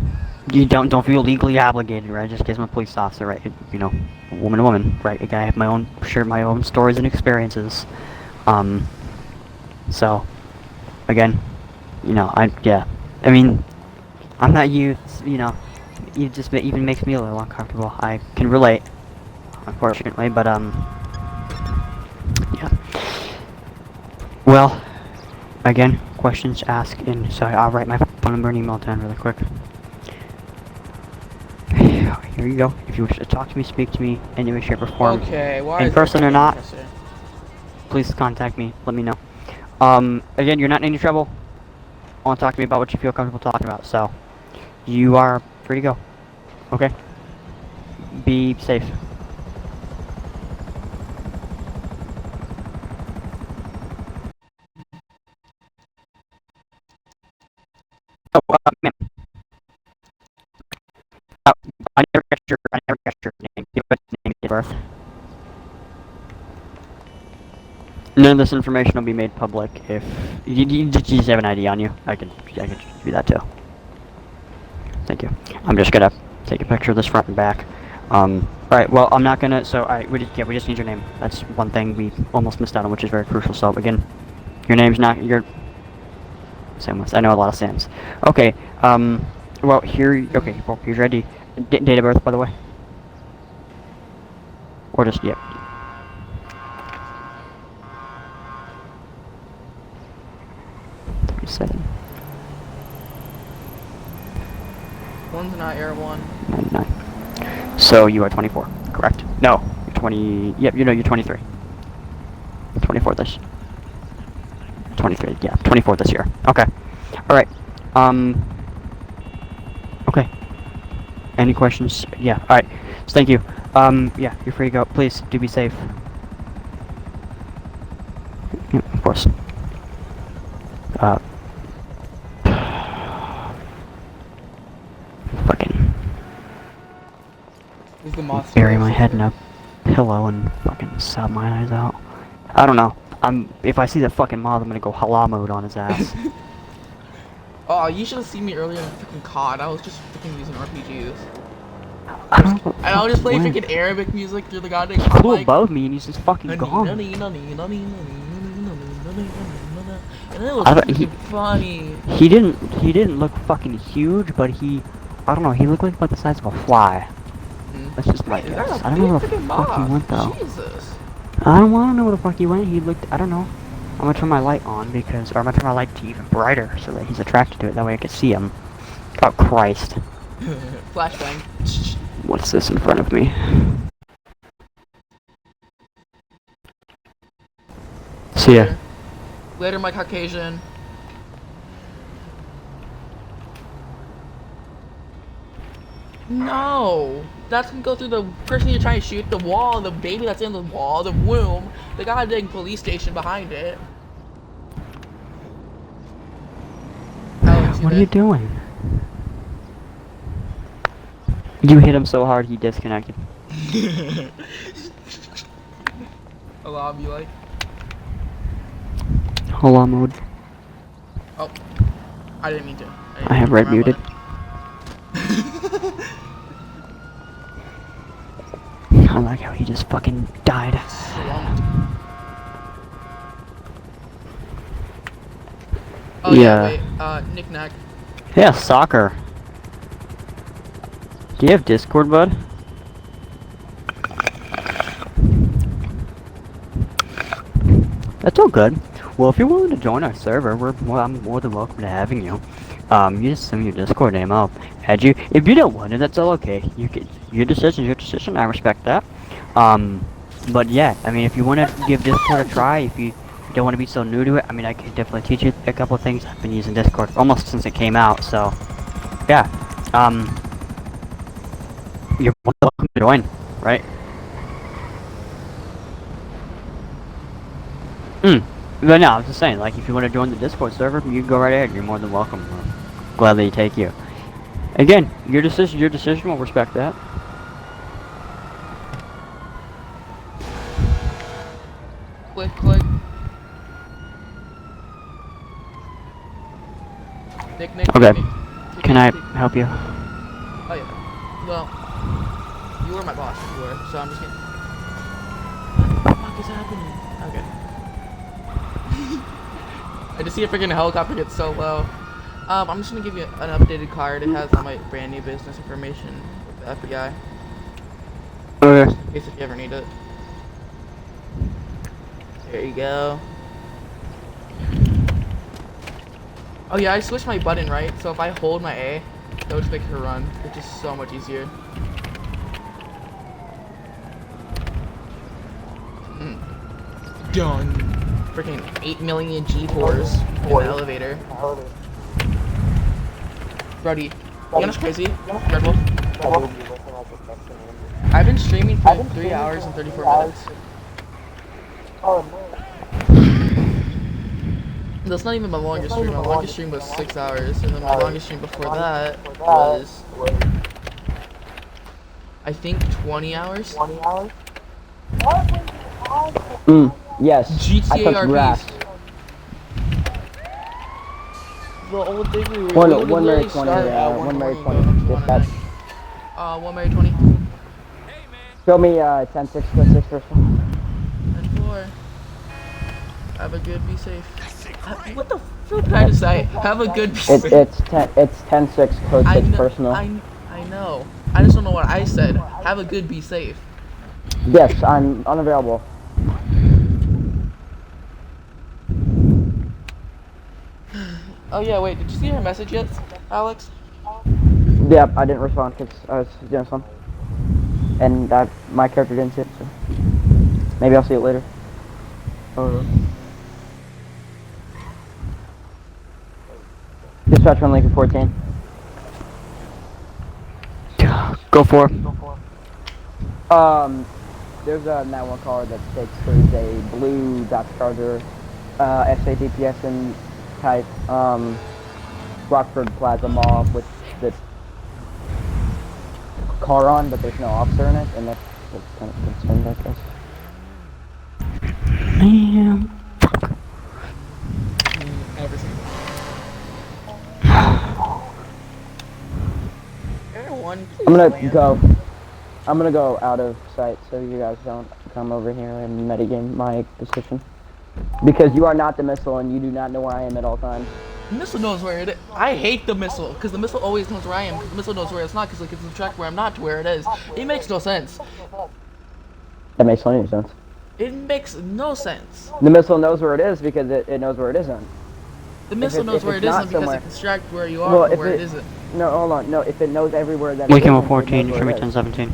you don't feel legally obligated, right, just because I'm a police officer, right, you know, woman to woman, right, I have my own, share my own stories and experiences, so, again, you know, I mean, I'm not you, you know, it just even makes me a little uncomfortable. I can relate, unfortunately, but, yeah. Well, again, questions, ask, and so I'll write my phone number and email down really quick. Here you go. If you wish to talk to me, speak to me, in any way, shape, or form, Okay, why in is person or not, precedent? please contact me. Let me know. Again, you're not in any trouble. Want to talk to me about what you feel comfortable talking about, so you are free to go. Okay? Be safe. Oh, ma'am. I never got your name. Give us name and birth. None of this information will be made public. If you just have an ID on you, I could do that too. Thank you. I'm just gonna take a picture of this front and back. Alright, well, I'm not gonna, so we just need your name. That's one thing we almost missed out on, which is very crucial. So again, your name's not your Sam West. I know a lot of Sams. Okay, well, okay, well, here's your ID. Date of birth, by the way. Or just, yep. One's not Air One. 99. So you are 24, correct? No, you're 20. Yep, you know you're 23. 24 this. 23. Yeah, 24 this year. Okay. All right. Okay. Any questions? Yeah. All right. So thank you. Yeah, you're free to go. Please do be safe. Yeah, of course. Fucking. He's the monster. Bury my head in a pillow and fucking sob my eyes out. I don't know. If I see that fucking moth, I'm gonna go hala mode on his ass. Oh, you should have seen me earlier in freaking COD. I was just freaking using RPGs. I don't know. And I would just play when. freaking Arabic music through the goddamn Cool mic. above me and he's just fucking gone. And it was I thought he- freaking funny. He didn't look fucking huge, but I don't know, he looked like the size of a fly. That's just my Is that guess. a I don't know where big the freaking fuck he moth? went though. Jesus. I don't know where the fuck he went. He looked, I don't know. I'm gonna turn my light on because, or I'm gonna turn my light to even brighter so that he's attracted to it. That way I can see him. Oh Christ. Flashbang. What's this in front of me? See ya. Later, my Caucasian. No! That's gonna go through the person you're trying to shoot, the wall, the baby that's in the wall, the womb, the goddamn police station behind it. Alex, What are you doing? You hit him so hard he disconnected. A lot of you like? Hold mode. Oh. I didn't mean to. I have red muted. I like how he just fucking died. Oh yeah, wait, knick-knack. Yeah, soccer. Do you have Discord, bud? That's all good. Well, if you're willing to join our server, I'm more than welcome to having you. You just send me your Discord name, I'll add you. If you don't want to, that's all okay. Your decision, I respect that. But yeah, I mean, if you want to give Discord a try, if you don't want to be so new to it, I mean, I can definitely teach you a couple of things. I've been using Discord almost since it came out, so yeah. You're welcome to join, right? But no, I was just saying, like, if you want to join the Discord server, you can go right ahead. You're more than welcome. I'll gladly take you. Again, your decision, we'll respect that. Click, click. Nick, Okay. Nick. Can I help you? Oh yeah. Well, you were my boss before, so I'm just kidding. What the fuck is happening? Okay. I just see a freaking helicopter get so low. I'm just gonna give you an updated card. It has all my brand new business information with the FBI. Okay. In case if you ever need it. There you go. Oh yeah, I switched my button, right? So if I hold my A, it'll just make her run, which is so much easier. Done. Freaking 8 million G-force in the elevator. Brody, you know what's crazy? Red Wolf? I've been streaming for 3 hours and 34 minutes. That's not even my longest stream. My longest stream was 6 hours, and then my longest stream before that was, I think, 20 hours. Yes. GTA I took RPs. grass. The old thing we were One literally Mary 20, start at 1 Mary 1:20, 20. go up to Dispatch. 1 Mary 20. Show me 10-6, 6 first. 10-4. Have a good, be safe. What the fuck did I just say? Have a good, be safe. It's 10-6, code 6 personal. I know. I just don't know what I said. Have a good, be safe. Yes, I'm unavailable. Oh yeah, wait, did you see her message yet, Alex? Yep, I didn't respond because I was doing something. And my character didn't see it, so maybe I'll see it later. Dispatch 1 Lincoln 14. Go for it. There's a 911 caller that states there's a blue Dodge Charger, SADPS in type, Rockford Plaza Mall, which the car on, but there's no officer in it, and that's kind of concerned, I guess. Man. Everything. Everyone, please I'm gonna go out of sight so you guys don't come over here and metagame my position. Because you are not the missile and you do not know where I am at all times. The missile knows where it is. I hate the missile, because the missile always knows where I am, because the missile knows where it's not, because it can subtract where I'm not to where it is. It makes no sense. That makes plenty of sense. It makes no sense. The missile knows where it is because it knows where it isn't. The missile knows where it isn't because somewhere. it can subtract where you are from where it isn't. No, hold on. No, if it knows everywhere that Lincoln it isn't, 14, it knows show me where it is. 1017.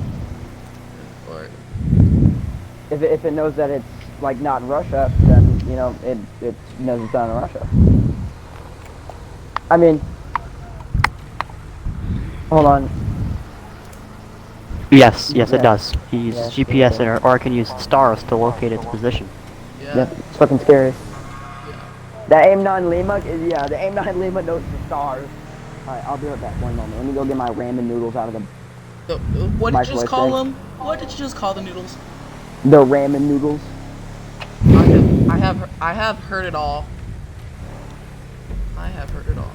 Or If it knows that it's like not in Russia, then you know it knows it's not in Russia. I mean, hold on. Yes, it Yeah. does. He uses GPS or I can use stars to locate its position. yeah. Yep, it's fucking scary. The AIM-9 Lima, the AIM-9 Lima knows the stars. Alright, I'll be right back. 1 moment. Let me go get my ramen noodles out of the What did you just microwave call thing. them? What did you just call the noodles? The ramen noodles. I have heard it all. I have heard it all.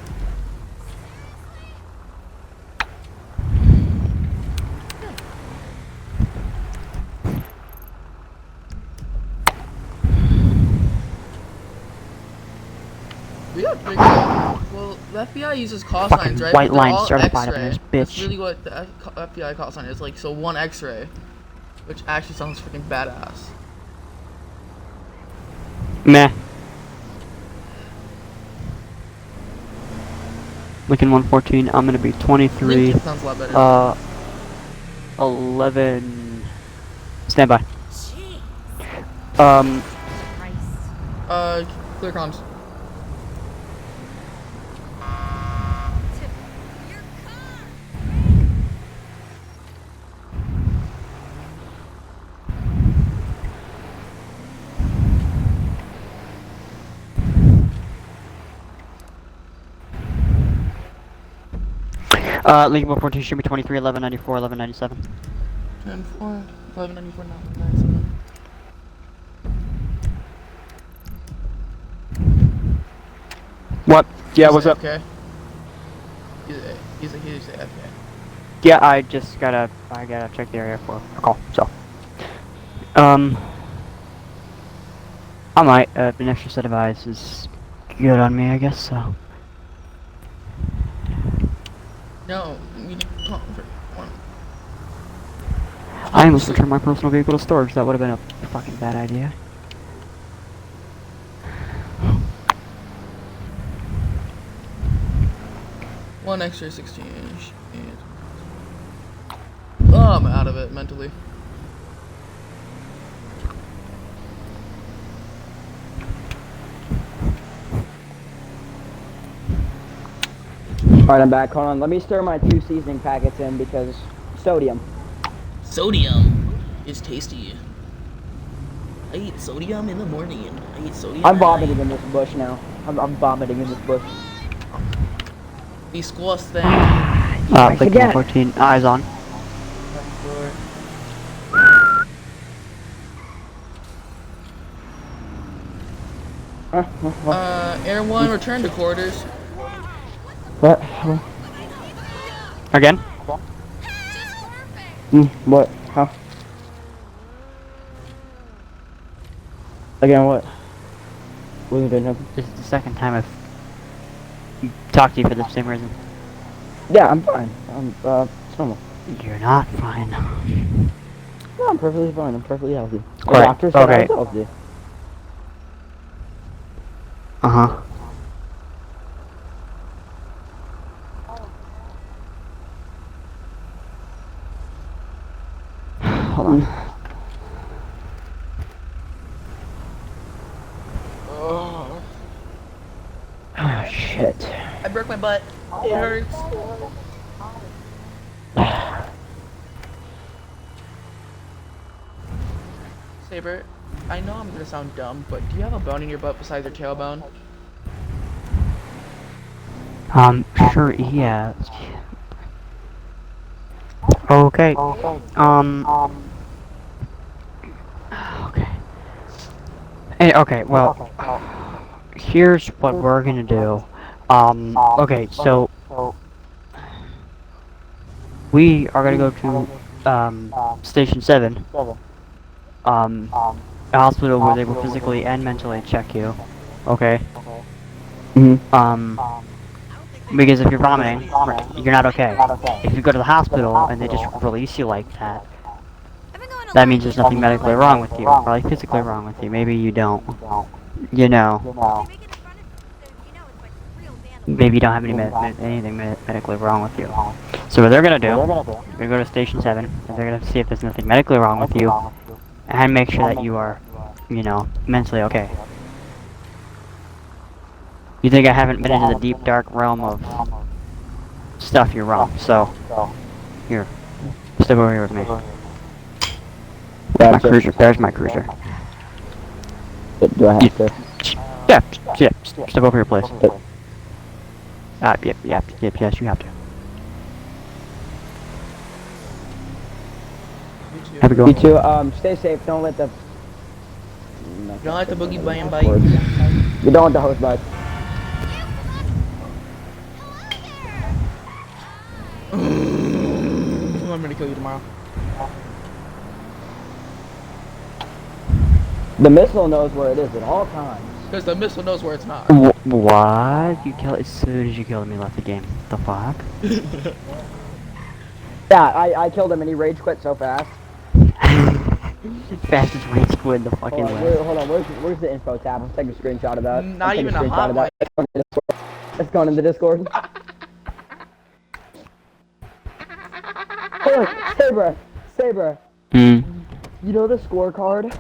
We have big. Well, the FBI uses call Fucking signs, right? white But they're line all certified up in X-ray. this That's bitch. really what the FBI call sign is. Like, so one X-ray, which actually sounds freaking badass. Meh. Lincoln 114, I'm gonna be 23. Lincoln sounds a lot better. 11. Stand by. Clear comms. Lincoln 114 should be 23, 1194, 1197. 10-4, 1194, 997. What? Yeah, what's up? Okay. He's a FK. Yeah, I gotta check the area for a call, so. I might, an extra set of eyes is good on me, I guess, so. No, we need to talk for one. I almost returned my personal vehicle to storage, that would have been a fucking bad idea. One extra 16 inch. Oh, I'm out of it mentally. Alright, I'm back. Hold on. Let me stir my 2 seasoning packets in because sodium. Sodium is tasty. I eat sodium in the morning and I eat sodium I'm at vomiting night. in this bush now. I'm vomiting in this bush. The squash thing. Lincoln 114, eyes on. Air 1, return to quarters. What? Again? What? Huh? Again, what? Wasn't doing nothing. This is the second time I've talked to you for the same reason. Yeah, I'm fine. It's normal. You're not fine. No, I'm perfectly fine. I'm perfectly healthy. The Right, doctor said I okay. was healthy. Uh-huh. Hold on. Oh, shit. I broke my butt. It hurts. Saber, I know I'm gonna sound dumb, but do you have a bone in your butt besides your tailbone? Sure, yeah. Okay. Okay. Okay, well, here's what we're gonna do. Okay, so we are gonna go to Station 7. A hospital where they will physically and mentally check you. Okay. Because if you're vomiting, you're not okay. If you go to the hospital and they just release you like that, that means there's nothing medically wrong with you, probably physically wrong with you. Maybe you don't. You know. Maybe you don't have anything medically wrong with you. So what they're gonna do, they're gonna go to Station 7, and they're gonna see if there's nothing medically wrong with you, and make sure that you are, you know, mentally okay. You think I haven't been into the deep, dark realm of stuff, you're wrong. So, here. Step over here with me. My cruiser. There's my cruiser. Do I have to? Yeah. Step over here, please. Yep, yes, you have to. Have a go. You too, stay safe, don't let the... Don't let the boogie bite. You don't want the host bite. I'm gonna kill you tomorrow. The missile knows where it is at all times. Because the missile knows where it's not. What? You kill as soon as you killed him, you left the game. The fuck? Yeah, I killed him and he rage quit so fast. Fastest rage quit the fucking way. Hold on, where's the info tab? Let's take a screenshot of that. Not even a hot mic. Let's go into Discord. Hold on, Saber. You know the scorecard?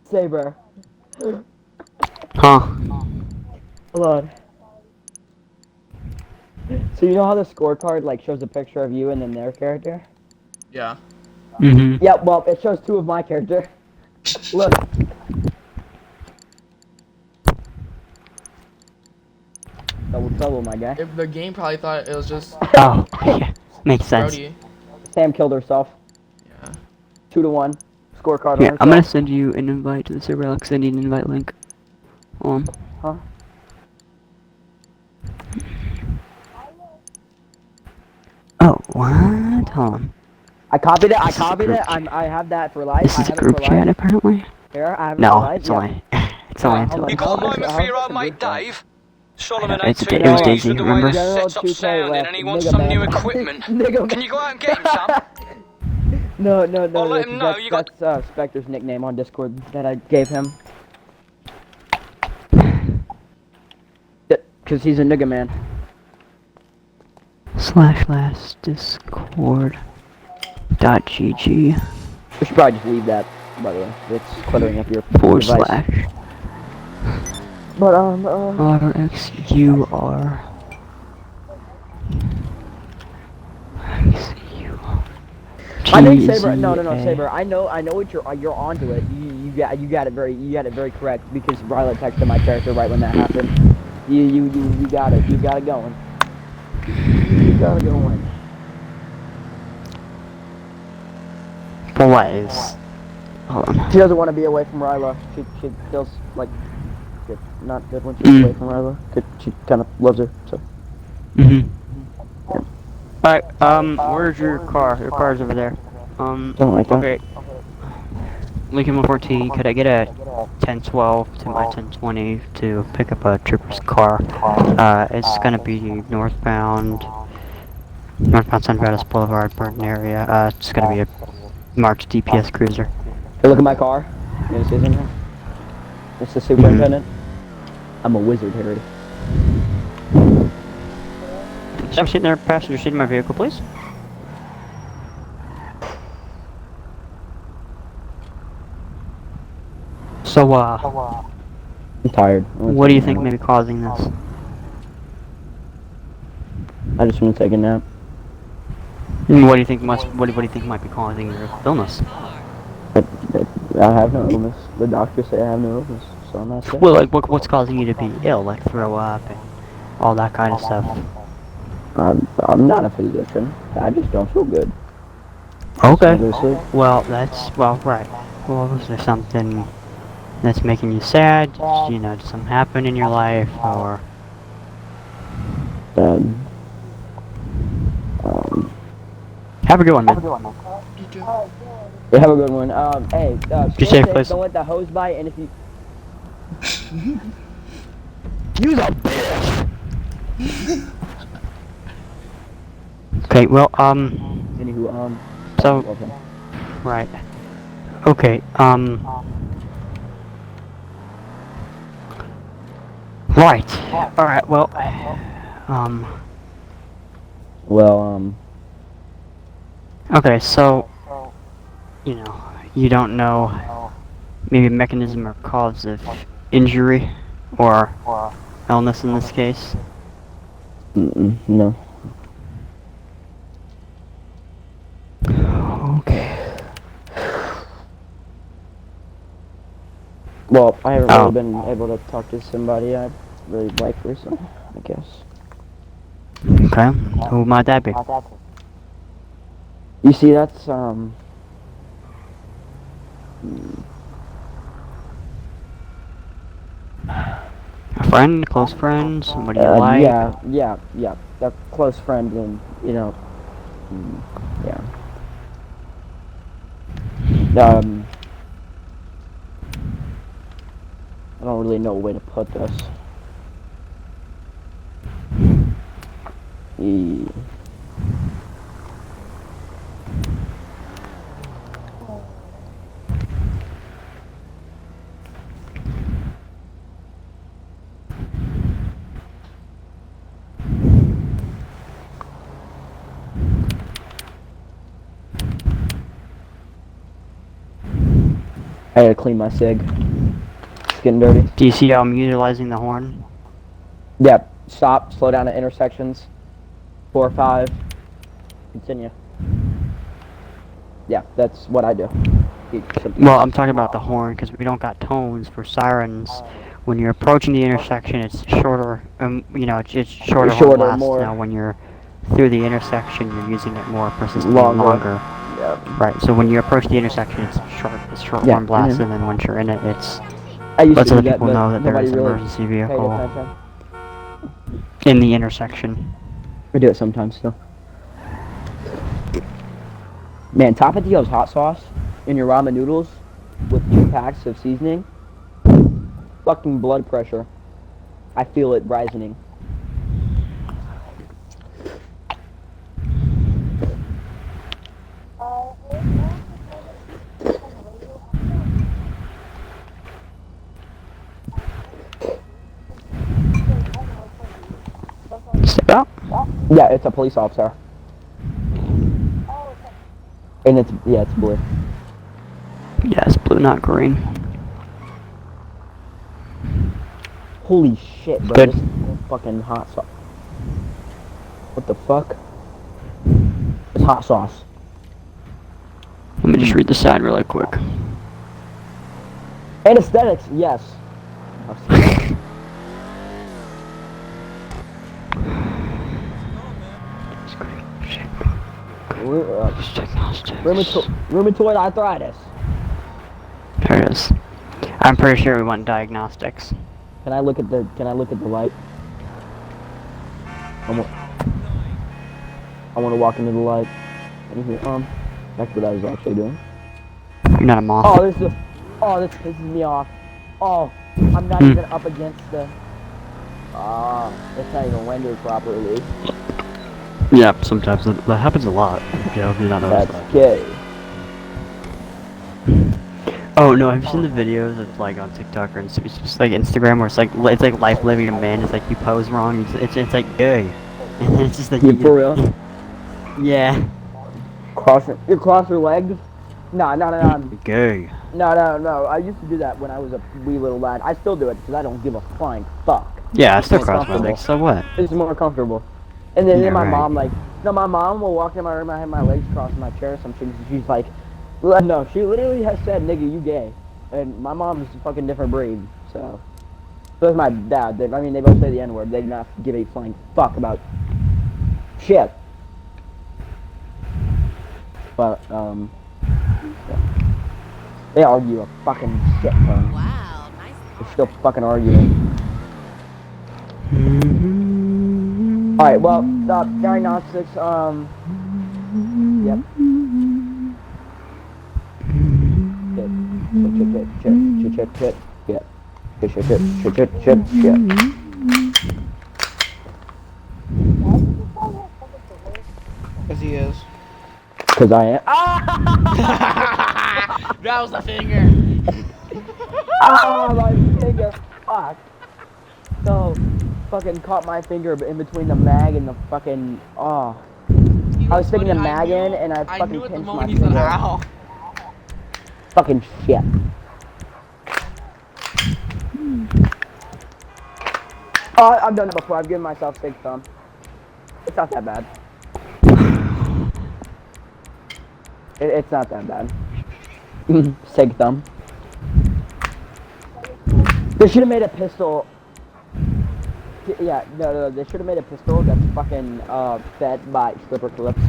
Saber. Huh? Hold on. So you know how the scorecard like shows a picture of you and then their character? Yeah. Yeah, well, it shows two of my character. Look. Double trouble, my guy. If the game probably thought it was just... Oh, yeah. Makes sense. Brody. Sam killed herself. Yeah. 2-1. Scorecard on Yeah, herself. I'm gonna send you an invite to the server. I'll send you an invite link. Huh? Oh, what? Hold on. I copied it. I have that for life. This is a group chat, apparently. Here, I have it for No, life. it's only until You got a moment for your old mate Dave? Solomon It 18 was years Daisy, with the way remember? the setup's General sounding 2K and he wants left. some Nigga new man. equipment. Nigga Can you go out and get him some? No, I'll let him know you got... that's Spectre's nickname on Discord that I gave him. Cause he's a nigga man. // discord.gg We should probably just leave that, by the way. It's cluttering up your / device. But RXUR. I think Saber. No, Saber. I know what you're onto it. You got it very correct because Ryla texted my character right when that happened. You got it. You got it going. You got it going. Blaze. Hold on. She doesn't want to be away from Ryla. She feels like not good when she's away from Ryla. She kind of loves her. So. Alright, where's your car? Your car's over there. Don't like that. Okay. Lincoln 114, could I get a 1012 to my 1020 to pick up a trooper's car? It's gonna be northbound San Francisco Boulevard, Burton area. It's gonna be a marked DPS cruiser. Hey, look at my car. You gonna see something? It's the superintendent. I'm a wizard, Harry. I'm sitting there, passenger seat in my vehicle, please. So, I'm tired. What do you think may be causing this? I just want to take a nap. What do you think what do you think might be causing your illness? I have no illness. The doctors say I have no illness, so I'm not sick. Well, like, what's causing you to be ill? Like, throw up and all that kind of stuff? I'm not a physician. I just don't feel good. Okay. Seriously. Well, right. Well, is there something that's making you sad? You know, did something happen in your life, or? Have a good one, man. You too. Yeah, have a good one. Hey, Be stay safe, safe, please. don't let the hose bite, and if you... You's a bitch! Okay, well, Anywho, so, okay. right. Okay, right. Alright, well, Well, okay, so, you know, you don't know maybe mechanism or cause of injury or illness in this case? No. Okay. Well, I haven't really been able to talk to somebody I really like recently, I guess. Okay, who might that be? You see, that's, A friend, close friend, somebody you like? yeah, a close friend, and, you know, yeah. I don't really know a way to put this. I gotta clean my cig. It's getting dirty. Do you see how I'm utilizing the horn? Yep. Stop. Slow down at intersections. 4, 5. Continue. Yeah, that's what I do. Well, I'm talking about the horn because we don't got tones for sirens. When you're approaching the intersection, it's shorter. You know, it's shorter horn blast. more. Now, when you're through the intersection, you're using it more persistently Longer. Yeah. Right. So when you approach the intersection, it's short horn blast, and then once you're in it, it's lets other people know that there is an emergency vehicle in the intersection. I do it sometimes still. Man, Tapatio's hot sauce in your ramen noodles with 2 packs of seasoning. Fucking blood pressure. I feel it rising. Step out. Yeah, it's a police officer. And it's blue. Yeah, it's blue, not green. Holy shit, bro. Good. This fucking hot sauce. What the fuck? It's hot sauce. Let me just read the side really quick. Anesthetics, yes. Rheumatoid arthritis. There it is. I'm pretty sure we want diagnostics. Can I look at the light? I want to walk into the light. That's what I was actually doing. You're not a moth. Oh, this pisses me off. Oh, I'm not even up against the. It's not even rendered properly. Yeah, sometimes that happens a lot. Yeah, if you not notice that. That's gay. Oh no, have you seen the videos of like on TikTok or it's just like Instagram where it's like life living a man. It's like you pose wrong. It's like gay. And it's just like you for real. Yeah. You cross your legs? No. Gay. No. I used to do that when I was a wee little lad. I still do it because I don't give a flying fuck. Yeah, I still cross my legs. So what? It's more comfortable. And then Yeah, my right. mom my mom will walk in my room. I have my legs crossed in my chair or something. She's like, no, she literally has said, "Nigga, you gay." And my mom's a fucking different breed. So is my dad. They both say the N-word. They do not give a flying fuck about Shit. But, they argue a fucking shit ton. Wow, nice. They're still fucking arguing. Alright, well, diagnostics, yep. Shit. Yep. Shit. Cause he is. Cause I am. That was the finger. Ah, my finger. Fuck. So, fucking caught my finger in between the mag and the fucking. Oh. I was sticking the mag in and I fucking pinched my finger. Ow. Fucking shit. Oh, I've done it before. I've given myself Sig thumb. It's not that bad. It's not that bad. Sig thumb. They should have made a pistol. Yeah, no, they should have made a pistol that's fucking fed by slipper clips.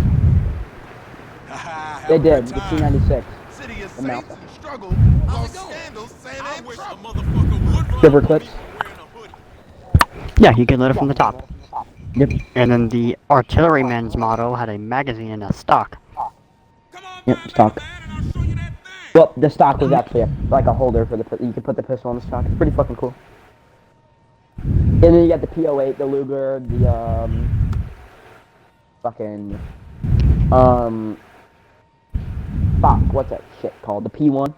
They did. The T96. The Malta. Slipper clips. Yeah, you can load it from the top. Yep. And then the artilleryman's model had a magazine and a stock. Yep, stock. Well, the stock was actually like a holder for the. You could put the pistol on the stock. It's pretty fucking cool. And then you got the P08, the Luger, the fucking fuck, what's that shit called? The P1,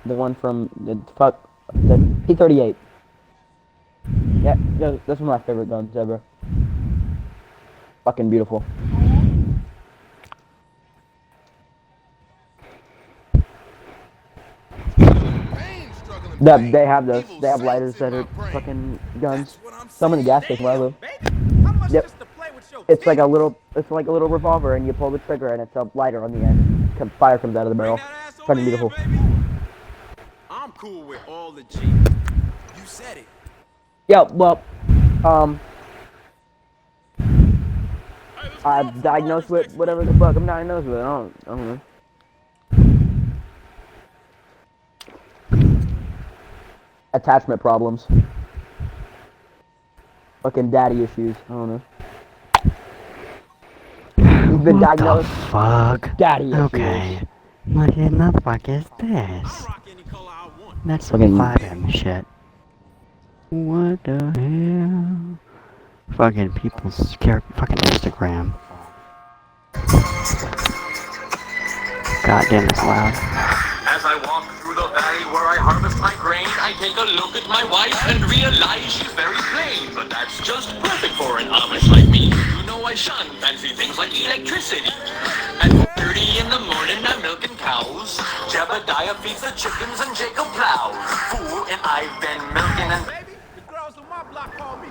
the one from the P38. Yeah, that's one of my favorite guns ever. Fucking beautiful. They have those. They have lighters that are fucking guns. Some in the gas station where I live. Yep. It's like a little revolver, and you pull the trigger, and it's a lighter on the end. Fire comes out of the barrel. Fucking beautiful. I'm cool with all the G. You said it. Yeah, well, I'm diagnosed with whatever the fuck I'm diagnosed with. I don't know. Attachment problems. Fucking daddy issues. I don't know. You've been diagnosed. What the fuck? Daddy issues. Okay. What in the fuck is this? That's some Fucking 5M shit. What the hell? Fucking people scare fucking Instagram. God damn, it's loud. As I walk through the valley where I harvest my grain, I take a look at my wife and realize she's very plain. But that's just perfect for an Amish like me. You know I shun fancy things like electricity. At 4:30 in the morning I'm milking cows. Jebediah feeds the chickens and Jacob plows. Fool, and I've been milking and... Baby, the girls on my block call me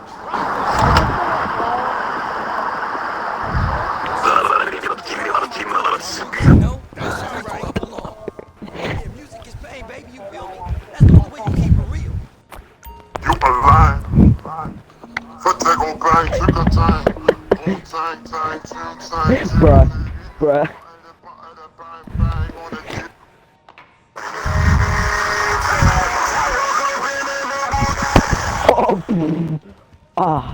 No, that's alright. Yeah, music is pain, baby, you feel me? That's the only way you keep it real. You alive? For take on bang, took a time. Bruh. Oh, ah.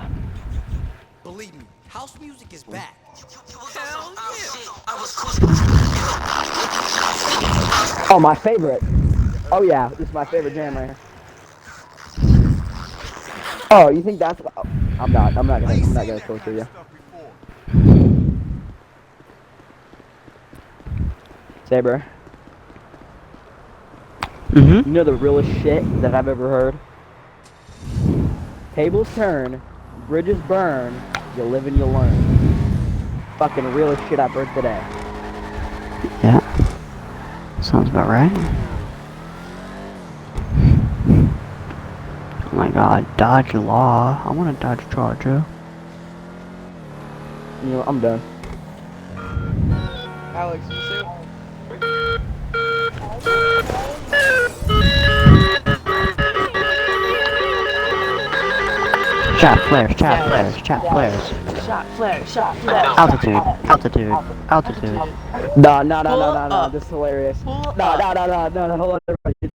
Believe me, house music is back. Hell Oh, my favorite. Oh yeah, this is my favorite jam right here. Oh, you think that's? Oh, I'm not gonna torture you. Saber. You know the realest shit that I've ever heard? Tables turn, bridges burn, you live and you learn. Fucking realest shit I've heard today. Yeah. Sounds about right. Oh my god, dodge law. I wanna dodge Georgia. You know, I'm done. Alex, you say Chat flares. shot, flag, shot, flag. Altitude, altitude, altitude. No, Pull up. this is hilarious. Pull No, up. hold on, everybody.